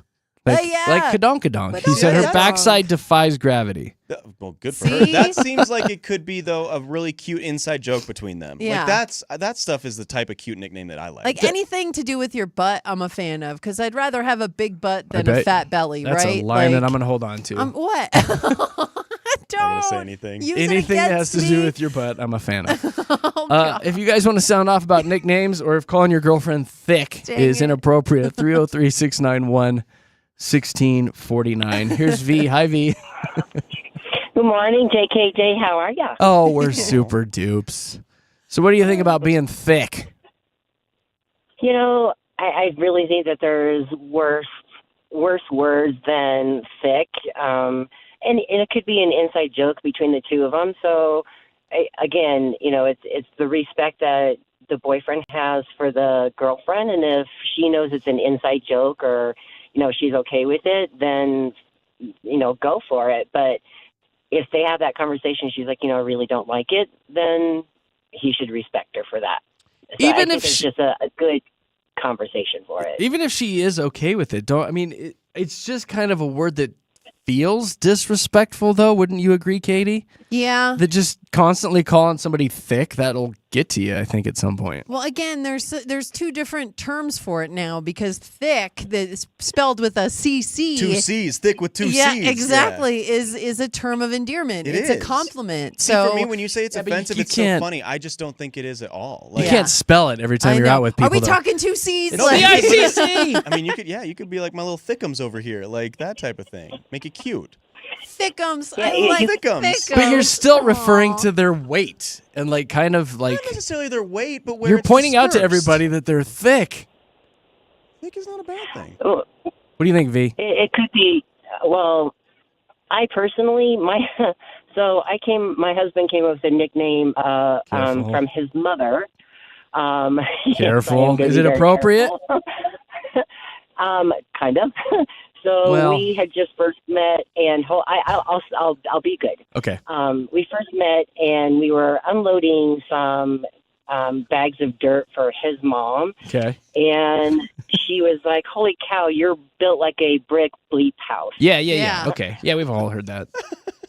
Like, yeah. like kadonkadonk. He Badonk- said her yeah. backside defies gravity. Well, good for her. See? That seems like it could be, though, a really cute inside joke between them. Yeah. Like, that stuff is the type of cute nickname that I like. Like anything to do with your butt, I'm a fan of because I'd rather have a big butt I than a bet fat belly, That's right? a line that Like, I'm going to hold on to. What? I'm Don't not gonna say anything. use it Anything that has against to do me. with your butt, I'm a fan of. Oh, God. If you guys want to sound off about nicknames or if calling your girlfriend thick Dang is it. inappropriate, 303-691-1649. Here's V. Hi, V. Good morning, JKJ. How are ya? Oh, we're super dupes. So what do you think about being thick? I really think that there's worse words than thick. And it could be an inside joke between the two of them. So, again, it's the respect that the boyfriend has for the girlfriend. And if she knows it's an inside joke or, she's okay with it, then, go for it. But if they have that conversation, she's like, I really don't like it, then he should respect her for that. So Even I if think it's she- just a good conversation for it. Even if she is okay with it, it's just kind of a word that feels disrespectful, though. Wouldn't you agree, Katie? Yeah. That just constantly calling somebody thick, that'll get to you, I think, at some point. Well, again, there's two different terms for it now because thick, that's spelled with a CC. 2 C's, thick with 2 C's. Yeah, exactly. Is a term of endearment. It It's is. a compliment. See, So for me, when you say it's but you offensive, it's can't- so funny. I just don't think it is at all. You can't spell it every time I you're know. out with people. Are we though. talking 2 C's? No, Like- B-I-C-C. I mean, you could be like my little thickums over here, like that type of thing. Make it cute. Thickums. Yeah, I like thickums. But you're still Aw. referring to their weight and kind of Not necessarily their weight, but where you're it's pointing out to dispersed. everybody that they're thick. Thick is not a bad thing. Oh, What do you think, V? it could be. Well, I personally, my husband came up with a nickname Careful. from his mother. Yes, I am Careful. gonna Is be it very appropriate? careful. Kind of. So Well- we had just first met, and I'll be good. Okay. We first met, and we were unloading some bags of dirt for his mom, Okay. and she was like, "Holy cow, you're built like a brick bleep house." Yeah. Yeah. Okay. Yeah, we've all heard that.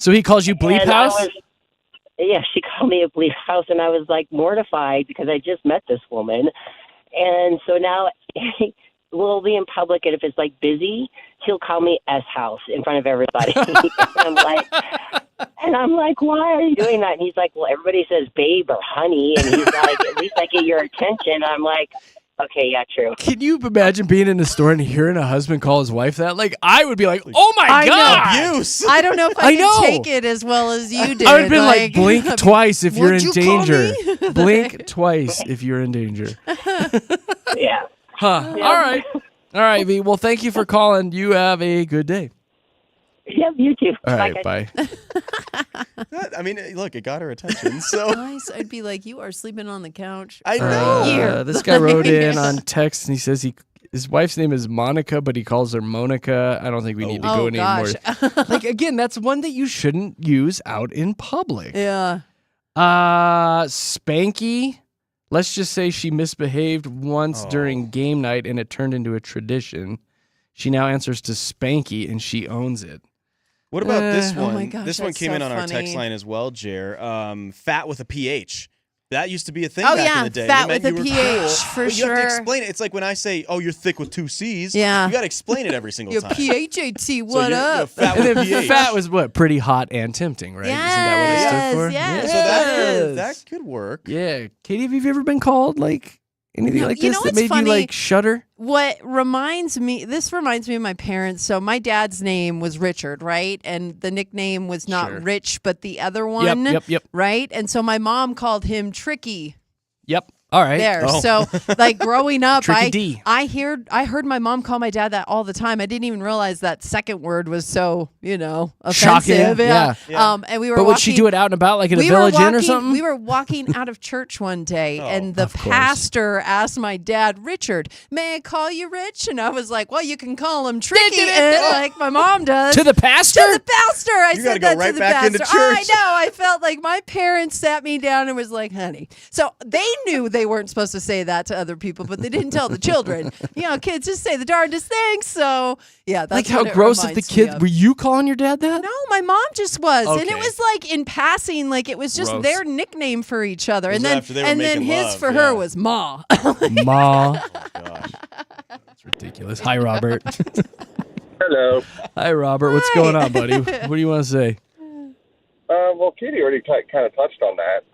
So he calls you Bleep And House? Yeah, she called me a bleep house, and I was like mortified because I just met this woman, and so now we'll be in public, and if it's like busy, he'll call me S house in front of everybody. and I'm like, why are you doing that? And he's like, well, everybody says babe or honey, and he's like, at least I get your attention. I'm like, okay, yeah, true. Can you imagine being in a store and hearing a husband call his wife that? I would be like, oh my I know. God. Abuse. I don't know if I I, know. can take it as well as you did. I would have been like, blink twice if you're Would in you call danger. me? Blink twice if you're in danger. Yeah. Huh. All right. All right, V. Well, thank you for calling. You have a good day. Yep, you too. All right, guys. bye. I mean, look, it got her attention. So Nice. I'd be like, you are sleeping on the couch. I for a know. year. This guy wrote in on text and he says his wife's name is Monica, but he calls her Monica. I don't think we need to go Oh, anymore. gosh. Again, that's one that you shouldn't use out in public. Yeah. Spanky. Let's just say she misbehaved once Oh. during game night and it turned into a tradition. She now answers to Spanky and she owns it. what about this Oh one? my gosh, This one that's came so in on our text funny. line as well, Jer. Fat with a PH. That used to be a thing Oh, back yeah, in the day. fat It meant with you a were PH, cool, for but you have to sure. explain it. It's like when I say, "Oh, you're thick with 2 C's." Yeah. You got to explain it every single Your time. PHAT, what you're up? fat And with a then PH. fat was what? Pretty hot and tempting, right? Isn't that what it stood for? Yes, So yes. that could work. Yeah. Katie, have you ever been called anything No, like you this know that what's made funny? you shudder? This reminds me of my parents. So my dad's name was Richard, right? And the nickname was not Sure. Rich, but the other one. Yep. Right? And so my mom called him Tricky. Yep. All right. There. Oh. So growing up, Tricky D. I heard my mom call my dad that all the time. I didn't even realize that second word was so, offensive. Shocking. Yeah. And we were But would walking, she do it out and about like at a we were village inn or walking- something? We were walking out of church one day, Oh, and the of course. pastor asked my dad, Richard, may I call you Rich? And I was like, well, you can call him Tricky, like my mom does. To the pastor? To the pastor. I You said gotta go that right to the back pastor. into I church. know. I felt like my parents sat me down and was like, honey. So they knew they weren't supposed to say that to other people, but they didn't tell the children. Kids just say the darndest things. So, yeah, that's How what it gross of the reminds me kid. of. Were you calling your dad that? No, my mom just was, and it Okay. was like in passing, like it was just Gross. their nickname for each other, It and was then after they were making his love, for yeah. her was Ma. Ma. Gosh. That's ridiculous. Hi, Robert. Hello. Hi, Robert. What's Hi. going on, buddy? What do you want to say? Well, Katie already kind of touched on that.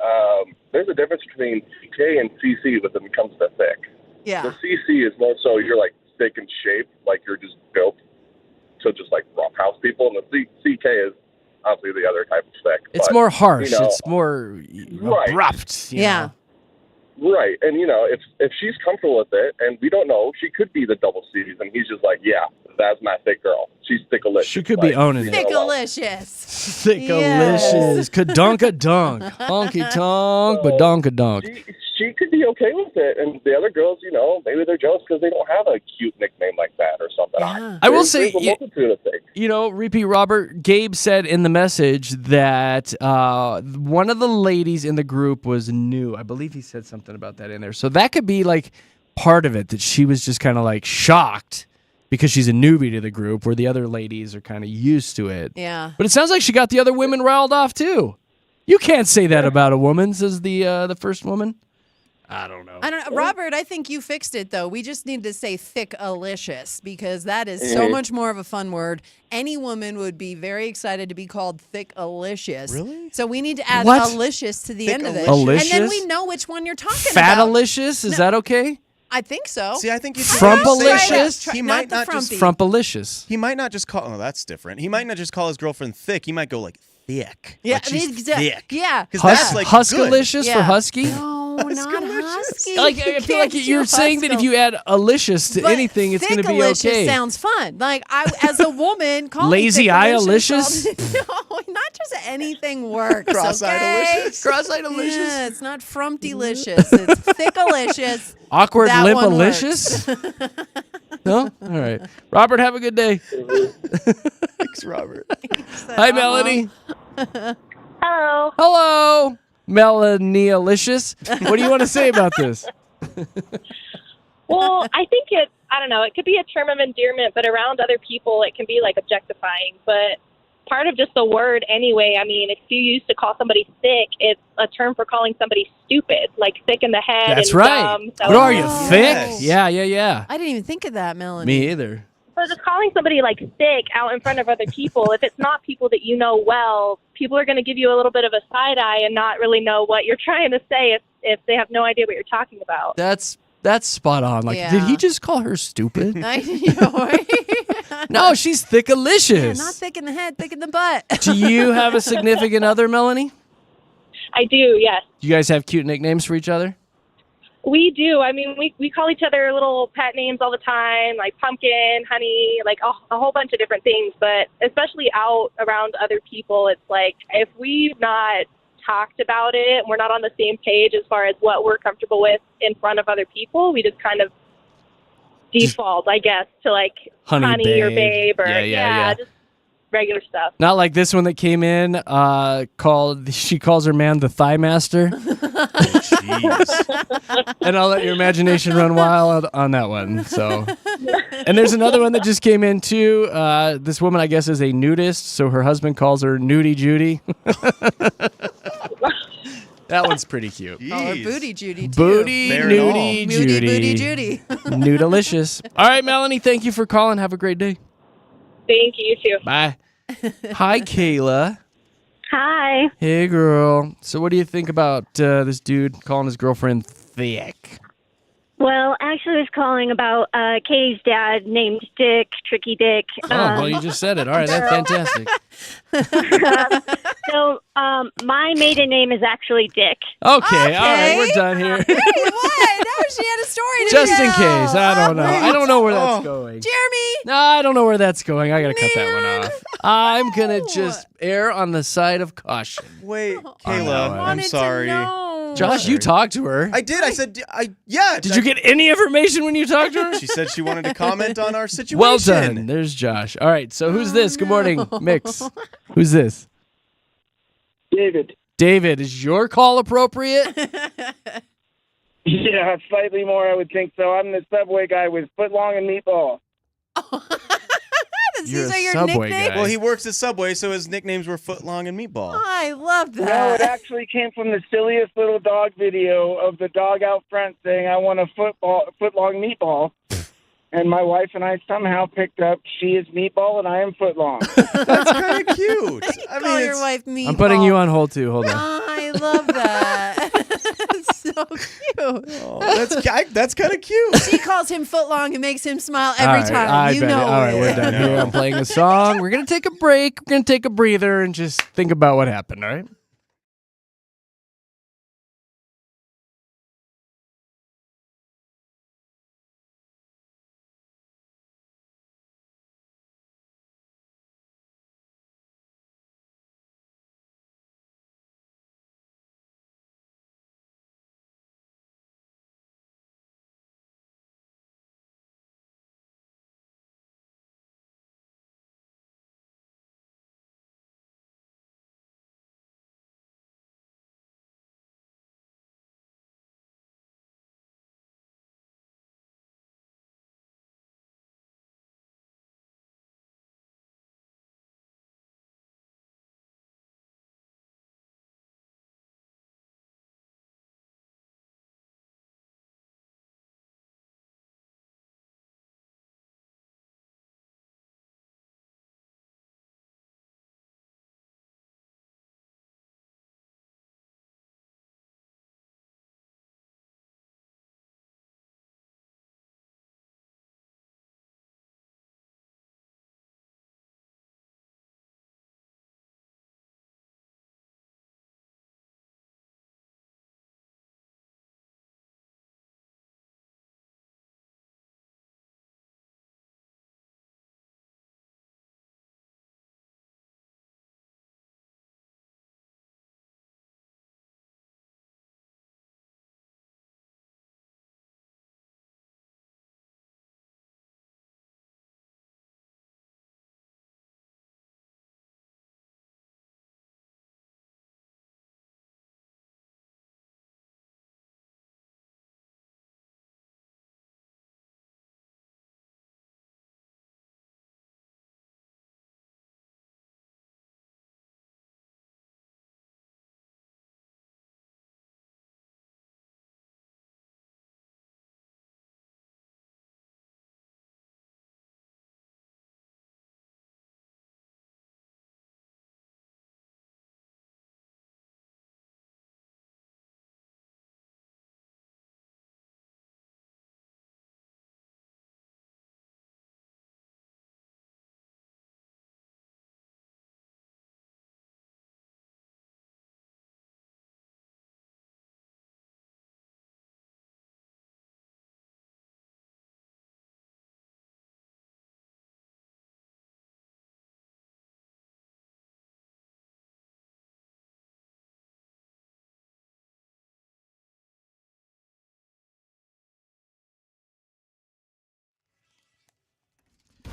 There's a difference between CK and CC when it comes to thick. Yeah, The CC is more so you're like thick in shape, like you're just built to just like roughhouse people, and the CK is obviously the other type of thick. It's but, more harsh. you know, It's more Right. abrupt. you Yeah. know? Right. And, if she's comfortable with it, and we don't know, she could be the double C's, and he's just like, yeah, that's my thick girl. She's thickalicious. She could be owning it. Thickalicious. Thickalicious. Kadonka-donk. Honky-tonk, badonka-donk. She could be okay with it, and the other girls, maybe they're jealous because they don't have a cute nickname like that or something. Yeah. I will say, there's a multitude of things. Repeat Robert, Gabe said in the message that one of the ladies in the group was new. I believe he said something about that in there. So that could be like part of it, that she was just kind of like shocked because she's a newbie to the group where the other ladies are kind of used to it. Yeah. But it sounds like she got the other women riled off too. You can't say that about a woman, says the first woman. I don't know. Robert, I think you fixed it, though. We just need to say thick-alicious because that is so much more of a fun word. Any woman would be very excited to be called thick-alicious. Really? So we need to add What? alicious to the end of it. Alicious? And then we know which one you're talking about. Fatalicious? Is that okay? I think so. See, I think you Frumpalicious? He might not just Frumpalicious. He might not just call. Oh, that's different. He might not just call his girlfriend thick. He might go like thick. Yeah, like she's exactly. thick. Yeah. Because that's like Huskalicious good. for Yeah. husky? No, not husky. I feel like you're saying that if you add alicious to anything, it's going to be Thickalicious okay. sounds fun. Like as a woman, call Lazy me eye thickalicious. alicious? No, not just anything works. Cross-eyed okay? alicious. Cross-eyed alicious? Yeah, it's not frumpty-licious. It's thickalicious. Awkward That limp one alicious? No? All right. Robert, have a good day. Thanks, Robert. Hi, Melanie. Hello. Hello, Melanie Alicious. What do you want to say about this? Well, I think I don't know, it could be a term of endearment, but around other people it can be like objectifying. But part of just the word anyway, I mean, if you used to call somebody thick, it's a term for calling somebody stupid, like thick in the head. That's and right. dumb. So What are you, thick? Yes. Yeah. I didn't even think of that, Melanie. Me either. So just calling somebody like thick out in front of other people, if it's not people that you know well, people are going to give you a little bit of a side eye and not really know what you're trying to say if they have no idea what you're talking about. That's spot on. Like, Yeah. did he just call her stupid? I know. No, she's thickalicious. Yeah, not thick in the head, thick in the butt. Do you have a significant other, Melanie? I do, yes. Do you guys have cute nicknames for each other? We do. I mean, we call each other little pet names all the time, like pumpkin, honey, like a whole bunch of different things. But especially out around other people, it's like if we've not talked about it and we're not on the same page as far as what we're comfortable with in front of other people, we just kind of default, I guess, to like honey or babe or yeah. just regular stuff. Not like this one that came in. She calls her man the Thigh Master. Jeez. And I'll let your imagination run wild on that one. So, and there's another one that just came in too. This woman, I guess, is a nudist, so her husband calls her Nudie Judy. That one's pretty cute. Call her Booty Judy, too. Booty Fair and all. Nudie Moody Judy. Booty Judy. Nudalicious. All right, Melanie, thank you for calling. Have a great day. Thank you, you too. Bye. Hi, Kayla. Hi. Hey, girl. So, what do you think about this dude calling his girlfriend thick? Well, actually, I was calling about Katie's dad named Dick, Tricky Dick. Oh, well, you just said it. All right, that's fantastic. So, my maiden name is actually Dick. Okay, all right, we're done here. What? No, she had a story to Just in tell. case. I don't know. I don't know where that's going. Jeremy. No, I don't know where that's going. I got to cut that one off. I'm going to just err on the side of caution. Wait, I Kayla, I'm Wanted sorry. to know. Josh, you talked to her. I did. I said, yeah. Did you get any information when you talked to her? She said she wanted to comment on our situation. Well done. There's Josh. All right, so who's this? Good morning, Mix. Who's this? David. David, is your call appropriate? Yeah, slightly more, I would think so. I'm the Subway guy with footlong and meatball. You're These a are your Subway nicknames? guy. Well, he works at Subway, so his nicknames were Footlong and Meatball. I love No, it that. actually came from the silliest little dog video of the dog out front saying, I want a footlong meatball. And my wife and I somehow picked up, she is meatball and I am footlong. That's kind of cute. Call your wife meatball. I'm putting you on hold, too. Hold on. I love that. It's so cute. Oh, that's kind of cute. She calls him footlong and makes him smile All every right, time. I You bet know it. All right, it. we're done here. I'm playing a song. We're going to take a break. We're going to take a breather and just think about what happened, all right?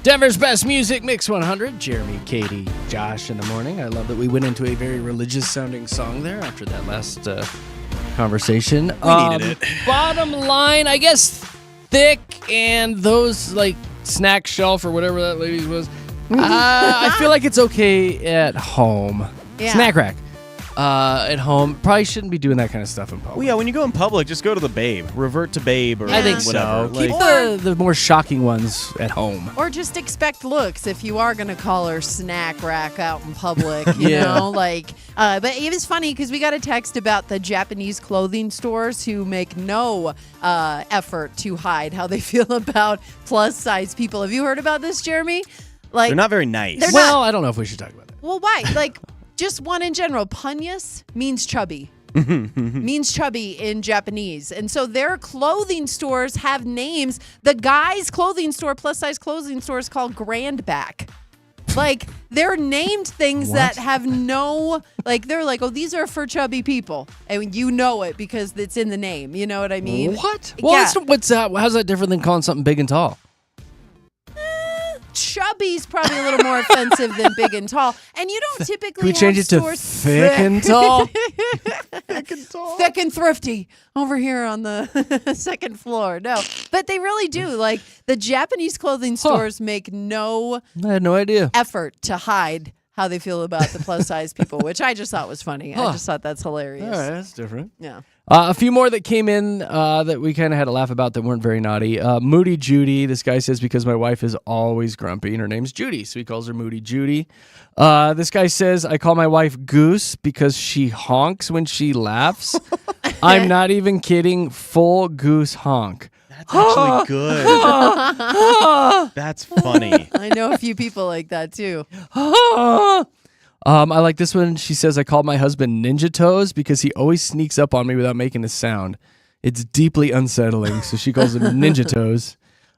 Denver's best music, Mix 100. Jeremy, Katy, Josh in the morning. I love that we went into a very religious-sounding song there after that last conversation. We needed it. Bottom line, I guess thick and those like snack shelf or whatever that lady's was. I feel like it's okay at home. Yeah. Snack rack. At home, probably shouldn't be doing that kind of stuff in public. Well, yeah, when you go in public, just go to the Babe. Revert to Babe or I think whatever. so. Keep the more shocking ones at home. Or just expect looks if you are going to call her snack rack out in public, you Yeah. know? But it was funny because we got a text about the Japanese clothing stores who make no effort to hide how they feel about plus-size people. Have you heard about this, Jeremy? They're not very nice. I don't know if we should talk about that. Well, why? Just one in general. Punyas means chubby. Means chubby in Japanese. And so their clothing stores have names. The guy's clothing store, plus size clothing store, is called Grandback. They're named things that have no, they're like, oh, these are for chubby people. And you know it because it's in the name. You know what I mean? What? Well, Yeah. what's that? How's that different than calling something big and tall? Chubby's probably a little more offensive than big and tall. And you don't typically Can we change have it to stores thick and tall? Thick and tall. Thick and thrifty over here on the second floor. No, but they really do. The Japanese clothing stores make no I had no idea. effort to hide how they feel about the plus size people, which I just thought was funny. I just thought that's hilarious. All right, that's different. Yeah. A few more that came in that we kind of had to laugh about that weren't very naughty. Moody Judy. This guy says, because my wife is always grumpy and her name's Judy, so he calls her Moody Judy. This guy says, I call my wife Goose because she honks when she laughs. I'm not even kidding. Full goose honk. That's actually good. That's funny. I know a few people like that too. I like this one. She says, I call my husband Ninja Toes because he always sneaks up on me without making a sound. It's deeply unsettling, so she calls him Ninja Toes.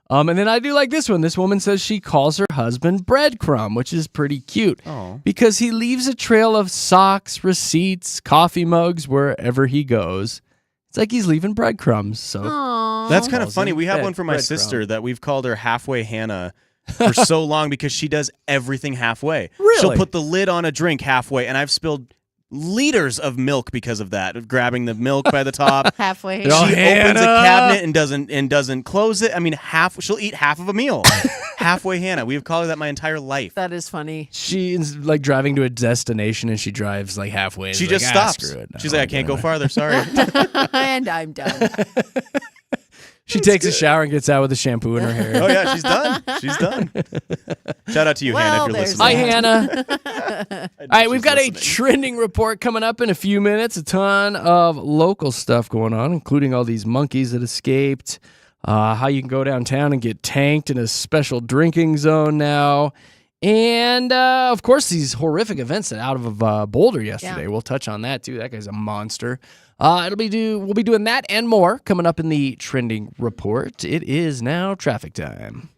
And then I do like this one. This woman says she calls her husband Breadcrumb, which is pretty cute. Oh. Because he leaves a trail of socks, receipts, coffee mugs wherever he goes. It's like he's leaving breadcrumbs. So That's kind of Calls funny. him We have one for my Breadcrumb. sister that we've called her Halfway Hannah for so long because she does everything halfway. Really? She'll put the lid on a drink halfway, and I've spilled liters of milk because of that. Of grabbing the milk by the top. Halfway. She opens a cabinet and doesn't close it. I mean, she'll eat half of a meal. Halfway Hannah. We've called her that my entire life. That is funny. she's like driving to a destination and she drives like halfway. She She's just like, stops. Screw it. She's don't like, I wanna can't do go it." farther. Sorry. And I'm done. She takes a shower and gets out with a shampoo in her hair. Oh yeah, she's done. She's done. Shout out to you, Hannah, if you're there's listening. Hi, that. Hannah. All right, we've got a trending report coming up in a few minutes. A ton of local stuff going on, including all these monkeys that escaped, how you can go downtown and get tanked in a special drinking zone now, and, of course, these horrific events out of Boulder yesterday. Yeah. We'll touch on that, too. That guy's a monster. We'll be doing that and more coming up in the trending report. It is now traffic time.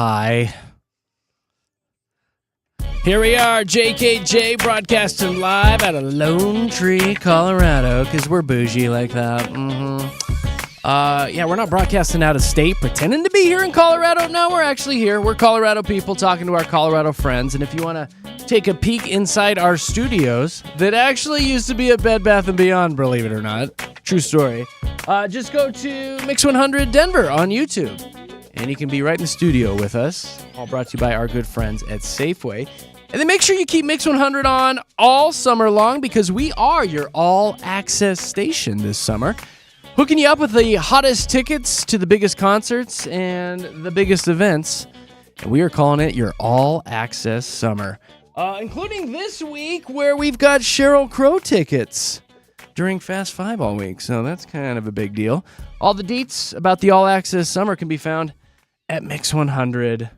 Hi. Here we are, JKJ, broadcasting live out of Lone Tree, Colorado, because we're bougie like that. Yeah, we're not broadcasting out of state, pretending to be here in Colorado. No, we're actually here. We're Colorado people talking to our Colorado friends, and if you want to take a peek inside our studios that actually used to be a Bed Bath & Beyond, believe it or not, true story, just go to Mix 100 Denver on YouTube, and you can be right in the studio with us, all brought to you by our good friends at Safeway. And then make sure you keep Mix 100 on all summer long because we are your all-access station this summer. Hooking you up with the hottest tickets to the biggest concerts and the biggest events. And we are calling it your all-access summer. Including this week where we've got Sheryl Crow tickets during Fast Five all week. So that's kind of a big deal. All the deets about the all-access summer can be found at mix100.com.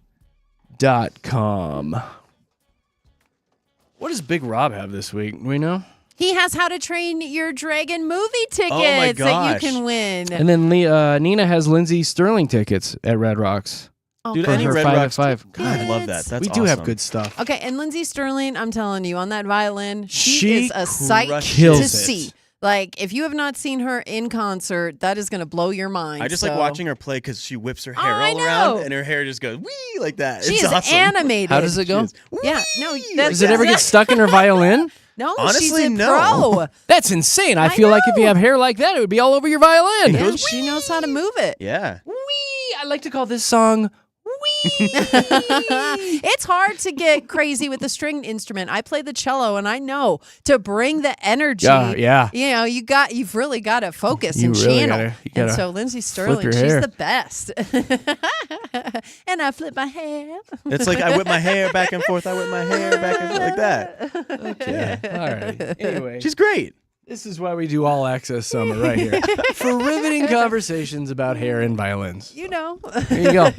What does Big Rob have this week? Do we know? He has How to Train Your Dragon movie tickets that you can win. And then Nina has Lindsay Sterling tickets at Red Rocks. Oh, Dude, for any her Red 5 Rocks, at 5. God, I love that. That's we do have good stuff. Okay, and Lindsay Sterling, I'm telling you, on that violin, she is a sight to kills see. it. Like, if you have not seen her in concert, that is going to blow your mind. I just like watching her play because she whips her hair I all know. around and her hair just goes wee like that. She It's is awesome. animated. How does it go? Yeah, no, Does it ever get stuck in her violin? No, Honestly, she's a no. pro. That's insane. I feel like if you have hair like that, it would be all over your violin. Yeah, she knows how to move it. Yeah. Wee! I like to call this song It's hard to get crazy with the string instrument. I play the cello, and I know to bring the energy. Yeah. You know, you've really got to focus You and really channel. you gotta And so Lindsay flip Sterling, your she's hair. the best. And I flip my hair. It's like I whip my hair back and forth. I whip my hair back and forth like that. Okay. All right. Anyway, She's great. this is why we do all access summer right here for riveting conversations about hair and violins. You know. There you go.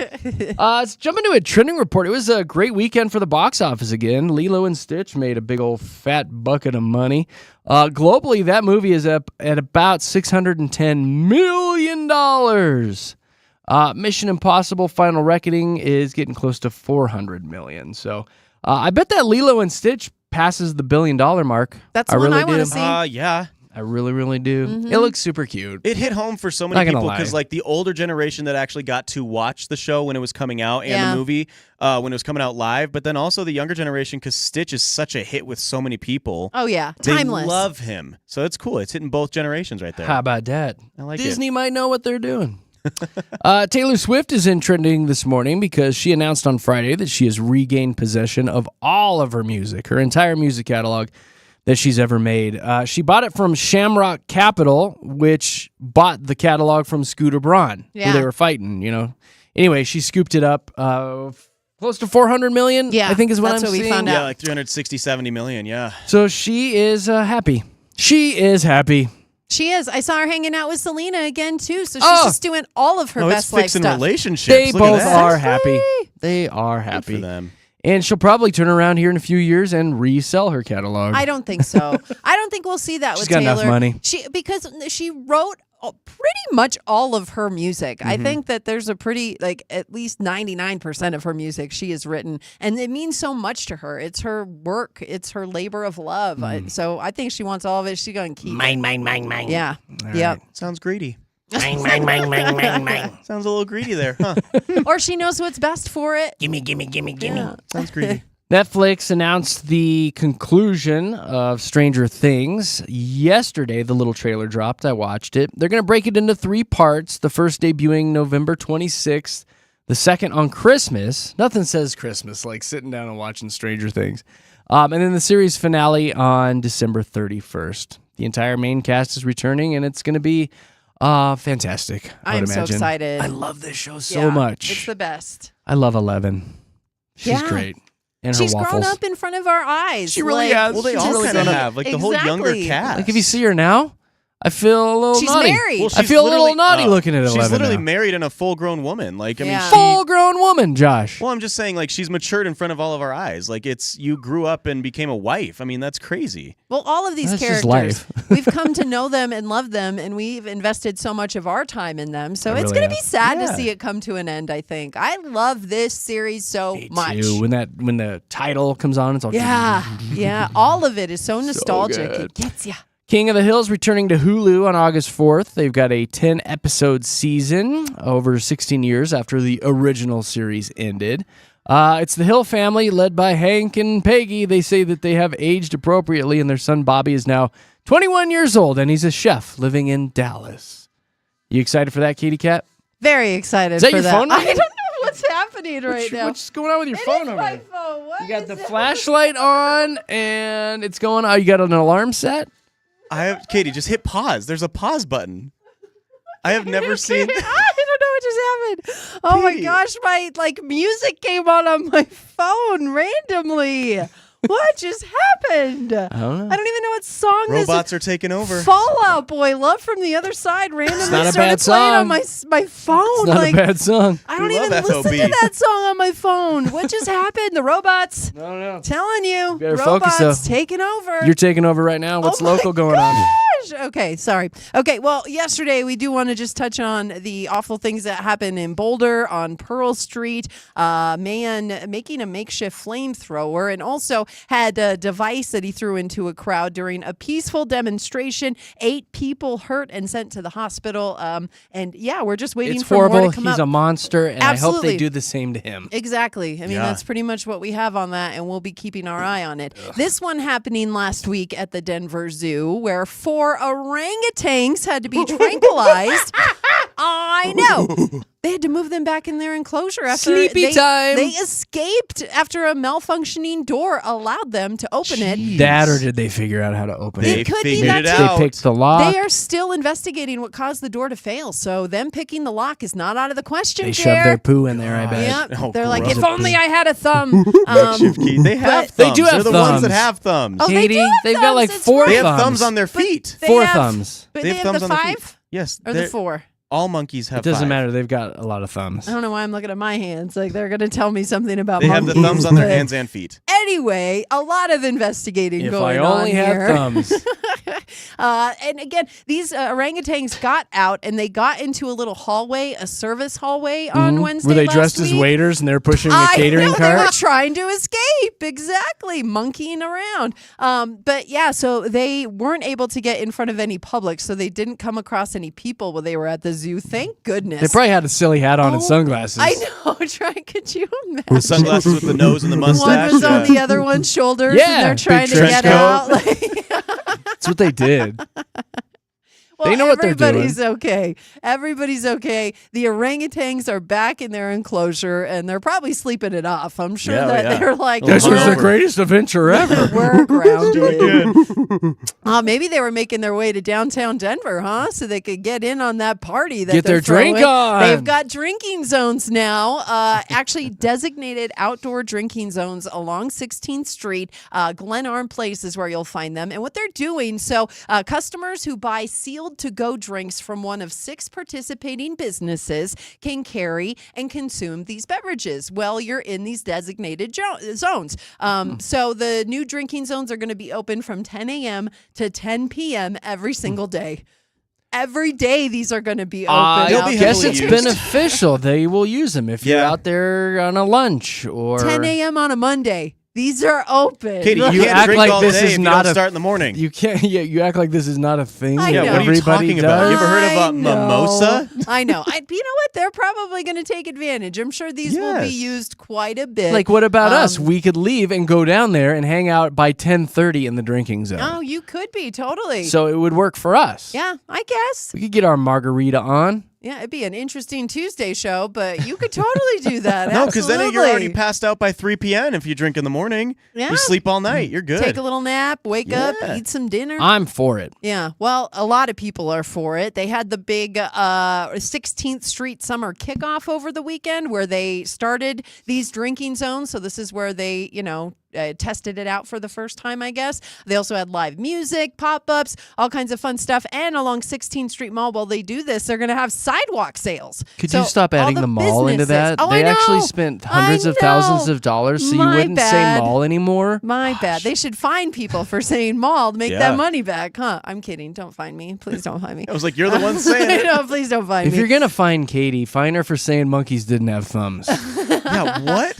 Let's jump into a trending report. It was a great weekend for the box office again. Lilo and Stitch made a big old fat bucket of money. Globally, that movie is up at about $610 million. Mission Impossible Final Reckoning is getting close to $400 million. So I bet that Lilo and Stitch passes the $1 billion mark. That's the one I want to see. Yeah. I really, really do. It looks super cute. It hit home for so Not many gonna people lie. because, like, the older generation that actually got to watch the show when it was coming out and Yeah. the movie when it was coming out live, but then also the younger generation because Stitch is such a hit with so many people. Oh, yeah. Timeless. They love him. So it's cool. It's hitting both generations right there. How about that? I like Disney might know what they're doing. Taylor Swift is in trending this morning because she announced on Friday that she has regained possession of all of her music, her entire music catalog that she's ever made. She bought it from Shamrock Capital, which bought the catalog from Scooter Braun, who Yeah. they were fighting, you know. Anyway, she scooped it up close to $400 million, Yeah, I think is what that's I'm what we seeing. found Yeah, out. like 360, 70 million. Yeah. So she is happy. She is happy. She is. I saw her hanging out with Selena again, too. So she's Oh. just doing all of her No, it's best life fixing stuff. relationships. They Look at both that. are happy. They are Good happy. for them. And she'll probably turn around here in a few years and resell her catalog. I don't think so. I don't think we'll see that She's with got Taylor. enough money. Because she wrote pretty much all of her music. I think that there's a pretty, like, at least 99% of her music she has written. And it means so much to her. It's her work. It's her labor of love. So I think she wants all of it. She's going to keep it. Mine. Yeah. All Yep. Sounds greedy. Mine. Sounds a little greedy there, huh? Or she knows what's best for it. Gimme. Yeah. Sounds greedy. Netflix announced the conclusion of Stranger Things yesterday. The little trailer dropped. I watched it. They're going to break it into 3 parts. The first debuting November 26th. The second on Christmas. Nothing says Christmas like sitting down and watching Stranger Things. And then the series finale on December 31st. The entire main cast is returning, and it's going to be fantastic. I I'm would so imagine. excited. I love this show so Yeah, much. It's the best. I love 11. She's Yeah. great. And She's her waffles. grown up in front of our eyes. She really Like, has. Well, they She's all really kind of grown up. have, like the whole younger Exactly. cast. Like if you see her now, I feel a little She's naughty. married. Well, I she's feel a little literally- naughty looking at 11 She's literally now. married and a full-grown woman. Like, I mean, Yeah. Full-grown woman, Josh. well, I'm just saying, like, she's matured in front of all of our eyes. Like, you grew up and became a wife. I mean, that's crazy. Well, all of these That's just characters, life. we've come to know them and love them, and we've invested so much of our time in them. So I it's really going to have. be sad Yeah. to see it come to an end, I think. I love this series so much. Too. When the title comes on, it's all Yeah, all of it is so nostalgic. good. It gets you. King of the Hill's returning to Hulu on August 4th. They've got a 10-episode season over 16 years after the original series ended. It's the Hill family led by Hank and Peggy. They say that they have aged appropriately, and their son Bobby is now 21 years old, and he's a chef living in Dallas. You excited for that, Kitty Cat? Very excited Is that for your that. phone I ringing? don't know what's happening right now. What's going on with your phone over My there? phone. What You got is the it? flashlight on, and it's going on. You got an alarm set? Katie, just hit pause. There's a pause button. I have never seen. I don't know what just happened. Oh my Pete. gosh, my music came on my phone randomly. What just happened? I don't know. I don't even know what song Robots this are taking over. is. Fall Out Boy, Love from the Other Side randomly not a started bad playing on song. my phone. It's not like a bad song. I don't We even love listen FOB. to that song on my phone. What just happened? The robots. No, no. Telling you, better robots focus, though. taking over. You're taking over right now. What's Oh my local going on? gosh. Okay, sorry. Okay, well, yesterday we do want to just touch on the awful things that happened in Boulder on Pearl Street. Man making a makeshift flamethrower and also had a device that he threw into a crowd during a peaceful demonstration. 8 people hurt and sent to the hospital. And yeah, we're just waiting It's for more horrible. to come He's up. a monster, and I hope Absolutely. they do the same to him. Exactly. I mean, Yeah. that's pretty much what we have on that, and we'll be keeping our eye on it. This one happening last week at the Denver Zoo, where 4 orangutans had to be tranquilized. I know. They had to move them back in their enclosure after Sleepy time. They escaped after a malfunctioning door allowed them to open it. That, or did they figure out how to open It it? could be figured that it too. out. They picked the lock. They are still investigating what caused the door to fail, so them picking the lock is not out of the question. They shoved their Jer. poo in there, I bet. Yep. Oh, They're like, gross. if only I had a thumb. Makeshift key. They have but- They thumbs. do have They're the ones thumbs. that have thumbs. Oh, they Katie, do have they've got thumbs, like it's 4 They have thumbs. thumbs on their feet. They 4 have- thumbs. But They they have have thumbs the on their 5 feet. Yes. or the they're- 4. All monkeys have It doesn't 5. matter. They've got a lot of thumbs. I don't know why I'm looking at my hands. Like they're going to tell me something about They have the monkeys, thumbs on their but hands and feet. Anyway, a lot of investigating If going I on only here. had thumbs. And again, these orangutans got out and they got into a little hallway, a service hallway on Wednesday. Were they last dressed as week. waiters and they're pushing the I catering know, they were cart? trying to escape. Exactly. Monkeying around. But yeah, so they weren't able to get in front of any public, so they didn't come across any people while they were at the zoo. Thank goodness. They probably had a silly hat on and Oh, sunglasses. I know. Could you imagine? The sunglasses with the nose and the mustache. One was on yeah. the other one's shoulders, Yeah, and they're trying big to trench get coat. out. Like, That's what they did. well, They know what they're everybody's okay. Everybody's okay. The orangutans are back in their enclosure, and they're probably sleeping it off. I'm sure Yeah, that yeah. they're like, This was the hungover. greatest adventure ever. we're grounded. Maybe they were making their way to downtown Denver, huh? So they could get in on that party. That Get they're their drink throwing. on. They've got drinking zones now. Actually, designated outdoor drinking zones along 16th Street. Glenarm Place is where you'll find them. And what they're doing, so customers who buy sealed to-go drinks from one of 6 participating businesses can carry and consume these beverages while you're in these designated zones. So the new drinking zones are going to be open from 10 a.m. to 10 p.m. every single day. Every day these are going to be open. I They'll be guess heavily it's used. beneficial. They will use them if you're Yeah. out there on a lunch or 10 a.m. on a Monday. These are open. Katie, You you can't act drink like all this day is if you not don't a- start in the morning. You can't. Yeah, you act like this is not a thing. I that know. Yeah, what are you everybody talking about? You does. ever heard of I a know. mimosa? I know. You know what? They're probably going to take advantage. I'm sure these will be Yes. used quite a bit. Like, what about us? Um, We could leave and go down there and hang out by 10:30 in the drinking zone. Oh, you could be totally. So it would work for us. Yeah, I guess. We could get our margarita on. Yeah, it'd be an interesting Tuesday show, but you could totally do that. No, because then you're already Absolutely. passed out by 3 p.m. if you drink in the morning. Yeah. You sleep all night. You're good. Take a little nap, wake up, Yeah. eat some dinner. I'm for it. Yeah, well, a lot of people are for it. They had the big 16th Street summer kickoff over the weekend where they started these drinking zones. So this is where they, tested it out for the first time, I guess. They also had live music, pop-ups, all kinds of fun stuff. And along 16th Street Mall, while they do this, they're going to have sidewalk sales. Could So you stop all adding the mall into businesses- that? Oh, they I know. actually spent hundreds of thousands of dollars, so My you wouldn't bad. say mall anymore. My bad. They should fine people for saying mall to make Yeah. that money back, huh? I'm kidding. Don't find me. Please don't find me. I was like, you're the one saying it. No, please don't find If me. you're gonna find Katie, find her for saying monkeys didn't have thumbs. Yeah, what?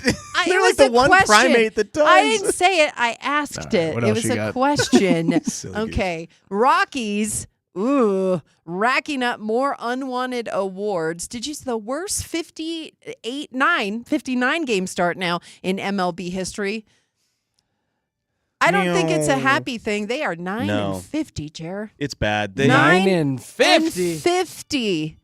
It They're was like the a one question. primate that does. I didn't say it. I asked All right, it. what It else was you a got? question. Silly goose. Okay. Rockies. Ooh, racking up more unwanted awards. Did you see the worst 59 game start now in MLB history? I don't think it's a No. happy thing. They are 9-50, Jer. It's bad. 9-50. 50.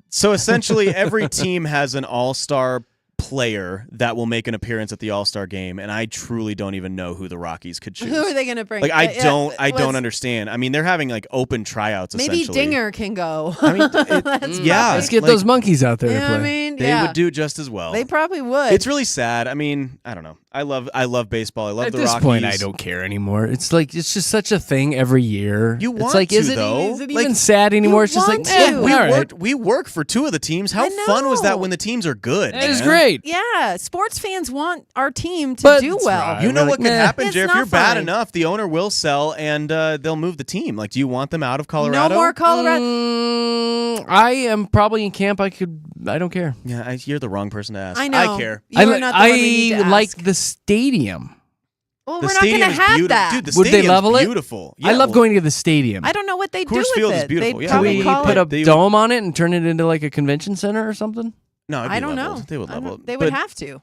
So essentially, every team has an all-star player that will make an appearance at the all-star game, and I truly don't even know who the Rockies could choose. Who are they going to bring? Like I don't was- understand. I mean, they're having like open tryouts. Maybe essentially. Dinger can go. I mean, That's yeah, Let's get like, those monkeys out there to Yeah, play. I mean, They yeah. would do just as well. They probably would. It's really sad. I mean, I don't know. I love baseball. I love At the this Rockies. point, I don't care anymore. It's like it's just such a thing every year. You it's want like, to, is it, though. Is it Like, even sad anymore? It's just like, want to. We all right. worked. We work for two of the teams. How I fun was that know. when the teams are good? That is man? great. Yeah, sports fans want our team to But do that's well. right. You know We're what like, could meh. happen, It's Jer? If not you're bad fine. enough, the owner will sell and they'll move the team. Like, do you want them out of Colorado? No more Colorado. I am probably in camp. I don't care. Yeah, you're the wrong person to ask. I know. I care. You are not the one we need to like ask. the stadium. Well, The we're not going stadium to is have beautiful. that. Dude, the Would they stadium's level it? beautiful. I Yeah, love well, going to the stadium. I don't know what they do Coors with Field it. is beautiful. They'd Yeah, Can probably we call put it. a They would- dome on it and turn it into like a convention center or something? No, it'd be I don't leveled. know. They would I don't- level it. They would But have to.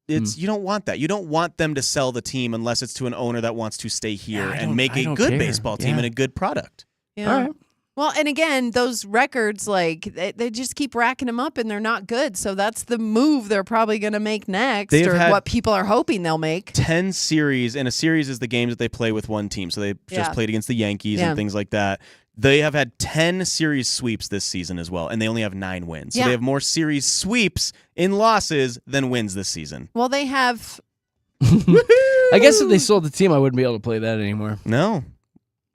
It's you don't want that. You don't want them to sell the team unless it's to an owner that wants to stay here Yeah, I and don't- make I a don't good care. baseball team Yeah. and a good product. Yeah. All right. Well, and again, those records, like they just keep racking them up, and they're not good. So that's the move they're probably going to make next, They've or had- what people are hoping they'll make. 10 series, and a series is the games that they play with one team. So they Yeah. just played against the Yankees Yeah. and things like that. They have had 10 series sweeps this season as well, and they only have 9 wins. So Yeah. they have more series sweeps in losses than wins this season. Well, they have. I guess if they sold the team, I wouldn't be able to play that anymore. No.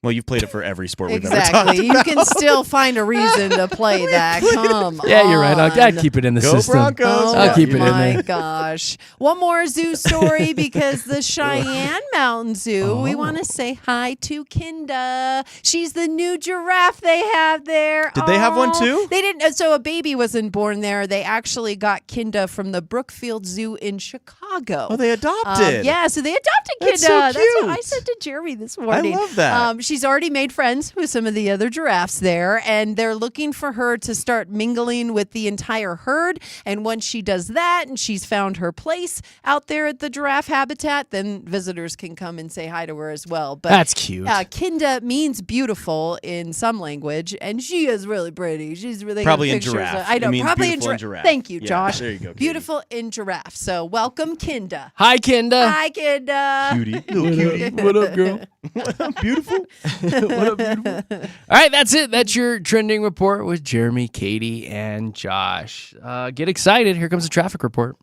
Well, you've played it for every sport we've ever talked Exactly. You about. can still find a reason to play that. Come on. Yeah, you're right. I'd keep it in the Go system. Broncos. Oh, I'll keep it in my there. gosh. One more zoo story because the Cheyenne Mountain Zoo, we want to say hi to Kinda. She's the new giraffe they have there. Did they have one too? They didn't. So a baby wasn't born there. They actually got Kinda from the Brookfield Zoo in Chicago. Oh, they adopted. Yeah, so they adopted Kinda. That's so That's what I cute. said to Jeremy this morning. love that. She's already made friends with some of the other giraffes there, and they're looking for her to start mingling with the entire herd. And once she does that and she's found her place out there at the giraffe habitat, then visitors can come and say hi to her as well. But That's cute. Kinda means beautiful in some language, and she is really pretty. She's really Probably got in pictures giraffe. I know, It means probably in beautiful in giraffe. giraffe. Thank you, Yeah, Josh. there you go, Katie. Beautiful in giraffe. So welcome, Kinda. Hi, Kinda. Hi, Kinda. Cutie. Little cutie. What up, girl? Beautiful. What up, beautiful? All right, that's it. That's your trending report with Jeremy, Katie, and Josh. Get excited. Here comes the traffic report.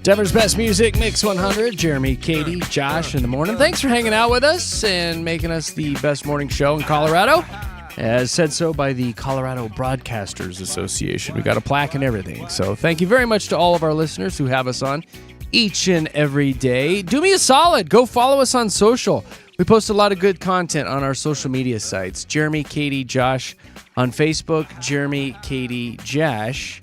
Denver's Best Music, Mix 100. Jeremy, Katy, Josh in the morning. Thanks for hanging out with us and making us the best morning show in Colorado. As said so by the Colorado Broadcasters Association. We got a plaque and everything. So thank you very much to all of our listeners who have us on each and every day. Do me a solid. Go follow us on social. We post a lot of good content on our social media sites. Jeremy, Katy, Josh on Facebook. Jeremy, Katy, Josh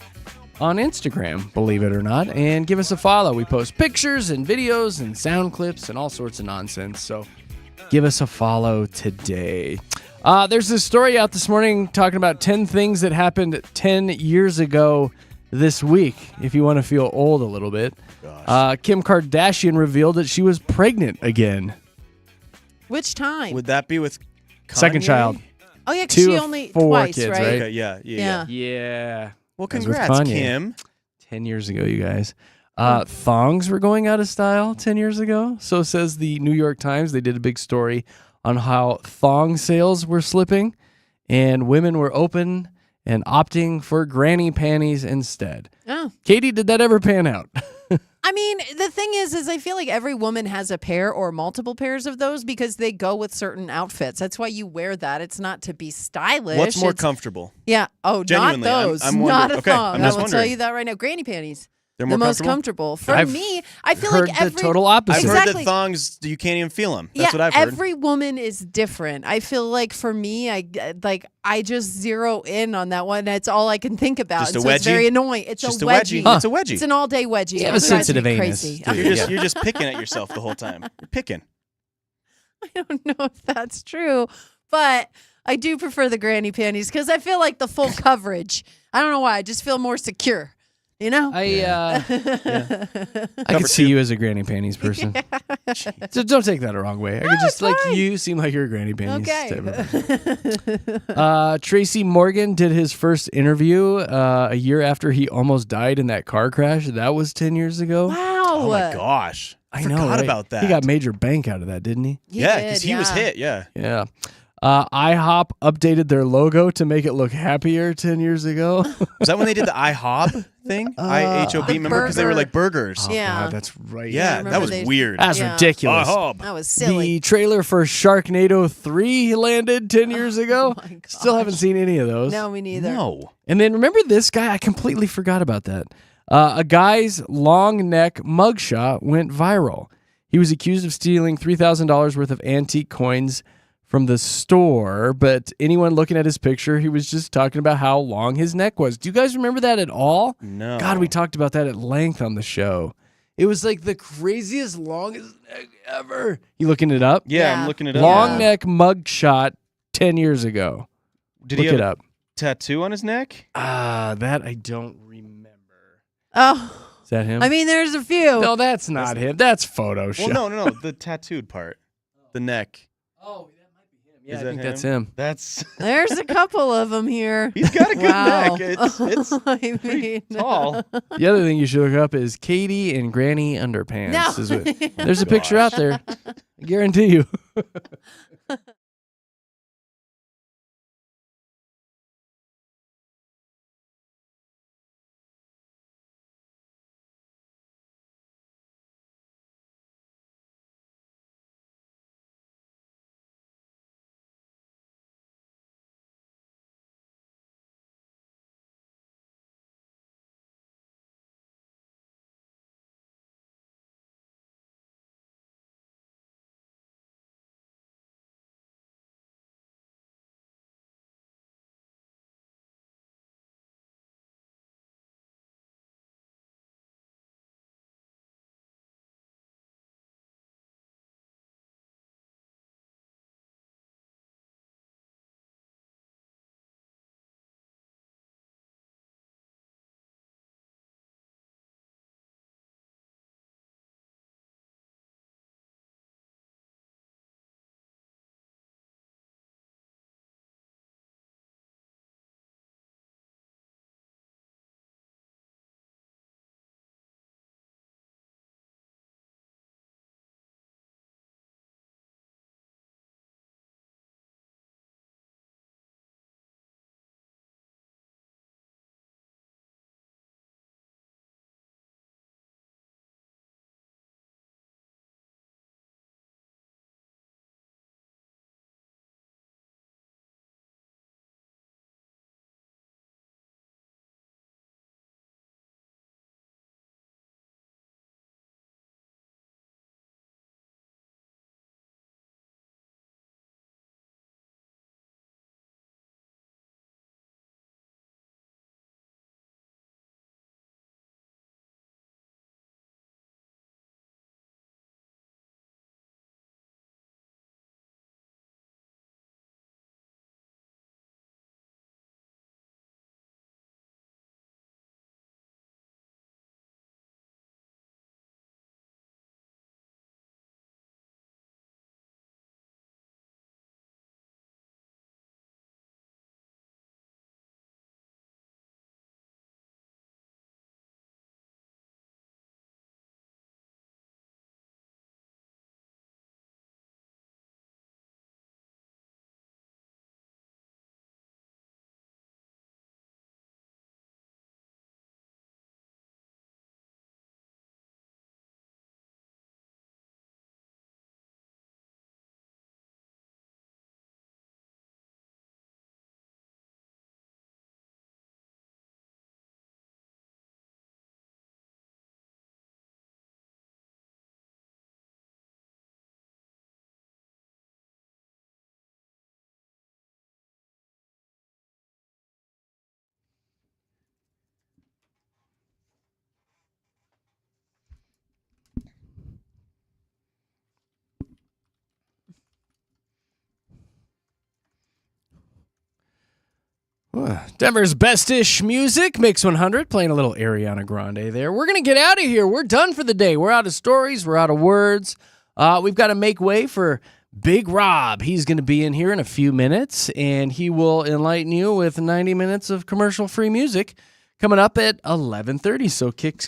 on Instagram, believe it or not. And give us a follow. We post pictures and videos and sound clips and all sorts of nonsense. So give us a follow today. There's this story out this morning talking about 10 things that happened 10 years ago this week, if you want to feel old a little bit. Kim Kardashian revealed that she was pregnant again. Which time? Would that be with Kanye? Second child. Oh, yeah, 'cause 2 she of only 4 twice, kids, right? right? Okay, yeah. Yeah. Well, As with congrats, Kanye. Kim. 10 years ago, you guys. Thongs were going out of style 10 years ago. So says the New York Times. They did a big story on how thong sales were slipping and women were open and opting for granny panties instead. Oh. Katy, did that ever pan out? I mean, the thing is I feel like every woman has a pair or multiple pairs of those because they go with certain outfits. That's why you wear that. It's not to be stylish. What's more It's- comfortable? Yeah. Oh, Genuinely, not those. I'm not wondering. a Okay, thong. I'm I just will tell wondering. you that right now. Granny panties. They're The more most comfortable. For I've me, I feel heard like every the total opposite. I've Exactly. heard that thongs, you can't even feel them. That's yeah, what I've heard. every woman is different. I feel like for me, I just zero in on that one. That's all I can think about. Just And a so it's wedgie? very annoying. It's Just a a wedgie? wedgie. Huh. It's a wedgie. It's an all-day wedgie. You have It a drives me sensitive anus, crazy. dude. You're just picking at yourself the whole time. You're picking. I don't know if that's true, but I do prefer the granny panties because I feel like the full coverage. I don't know why. I just feel more secure. You know? I could see you as a granny panties person. So don't take that the wrong way. I could just you seem like you're a granny panties type of person. Tracy Morgan did his first interview a year after he almost died in that car crash. That was 10 years ago. Wow. Oh my gosh. I forgot know, right? about that. He got major bank out of that, didn't he? Yeah, because he was hit. Yeah. Yeah. IHOP updated their logo to make it look happier 10 years ago. Was that when they did the IHOB thing? IHOB, remember? Because they were like burgers. Oh, Yeah. God, that's right. Yeah, that was weird. That's ridiculous. IHOB. That was silly. The trailer for Sharknado 3 landed 10 years ago. Still haven't seen any of those. No, me neither. No. And then remember this guy? I completely forgot about that. A guy's long neck mugshot went viral. He was accused of stealing $3,000 worth of antique coins from the store, but anyone looking at his picture, he was just talking about how long his neck was. Do you guys remember that at all? No. God, we talked about that at length on the show. It was like the craziest, longest neck ever. You looking it up? Yeah, I'm looking it up. Long neck mugshot 10 years ago. Did Look he have it a up. tattoo on his neck? That I don't remember. Oh. Is that him? I mean, there's a few. No, that's not him. That's Photoshop. Well, no. The tattooed part. The neck. Oh, that might be him. Yeah, Is I that think that's him. That's There's a couple of them here. He's got a good Wow. neck. It's I pretty mean, tall. The other thing you should look up is Katy and Granny Underpants. No. Is what, there's a picture out there. I guarantee you. Denver's best-ish music, Mix 100, playing a little Ariana Grande there. We're going to get out of here. We're done for the day. We're out of stories. We're out of words. We've got to make way for Big Rob. He's going to be in here in a few minutes, and he will enlighten you with 90 minutes of commercial-free music coming up at 11:30. So kick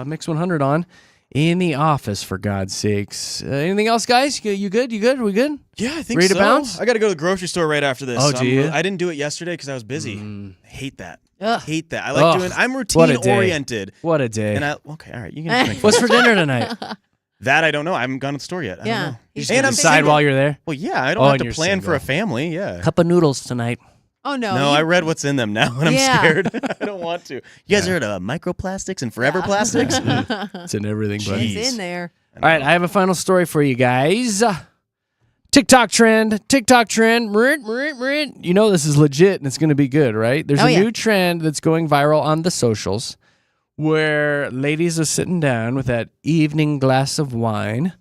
Mix 100 on in the office, for God's sakes. Anything else, guys? You good? You good? We good? Yeah, I think Ready so. to bounce? I got to go to the grocery store right after this. Oh, do you? I didn't do it yesterday because I was busy. I hate that. Ugh. Hate that. I like doing. I'm What a day. routine oriented. What a day. And okay, all right. You can drink. What's for dinner tonight? That I don't know. I haven't gone to the store yet. I don't know. You just gonna decide while you're there? Well, yeah. I don't have to plan for a family. Yeah. Cup of noodles tonight. Oh, no. No, I read what's in them now, and I'm Yeah. scared. I don't want to. You guys heard of microplastics and forever plastics? It's in everything, but It's in there. All right, I have a final story for you guys. TikTok trend. You know this is legit and it's going to be good, right? There's a new trend that's going viral on the socials where ladies are sitting down with that evening glass of wine,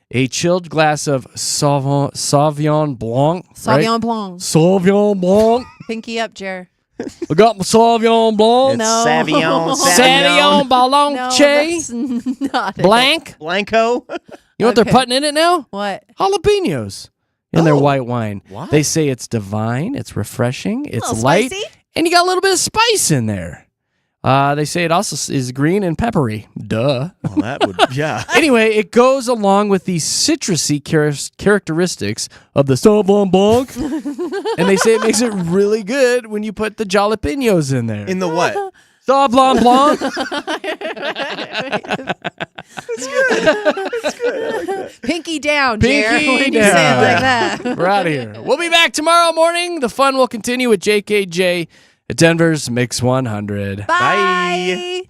a chilled glass of Sauvignon Blanc. Sauvignon Blanc. Sauvignon Blanc. Pinky up, Jer. I got my Sauvignon Blanc. No. Sauvignon Blanc. No, Che. that's not it. Blanc. Blanco. You know what they're putting in it now? What? Jalapenos in their white wine. Why? They say it's divine, it's refreshing, it's little light, spicy? and you got a little bit of spice in there. They say it also is green and peppery. Duh. Well, that would, yeah. Anyway, it goes along with the citrusy characteristics of the Sauvignon Blanc, and they say it makes it really good when you put the jalapenos in there. In the what? Sauvignon Blanc. That's good. Pinky down, Jer. Pinky When you down. say it like that. We're out of here. We'll be back tomorrow morning. The fun will continue with JKJ at Denver's Mix 100. Bye.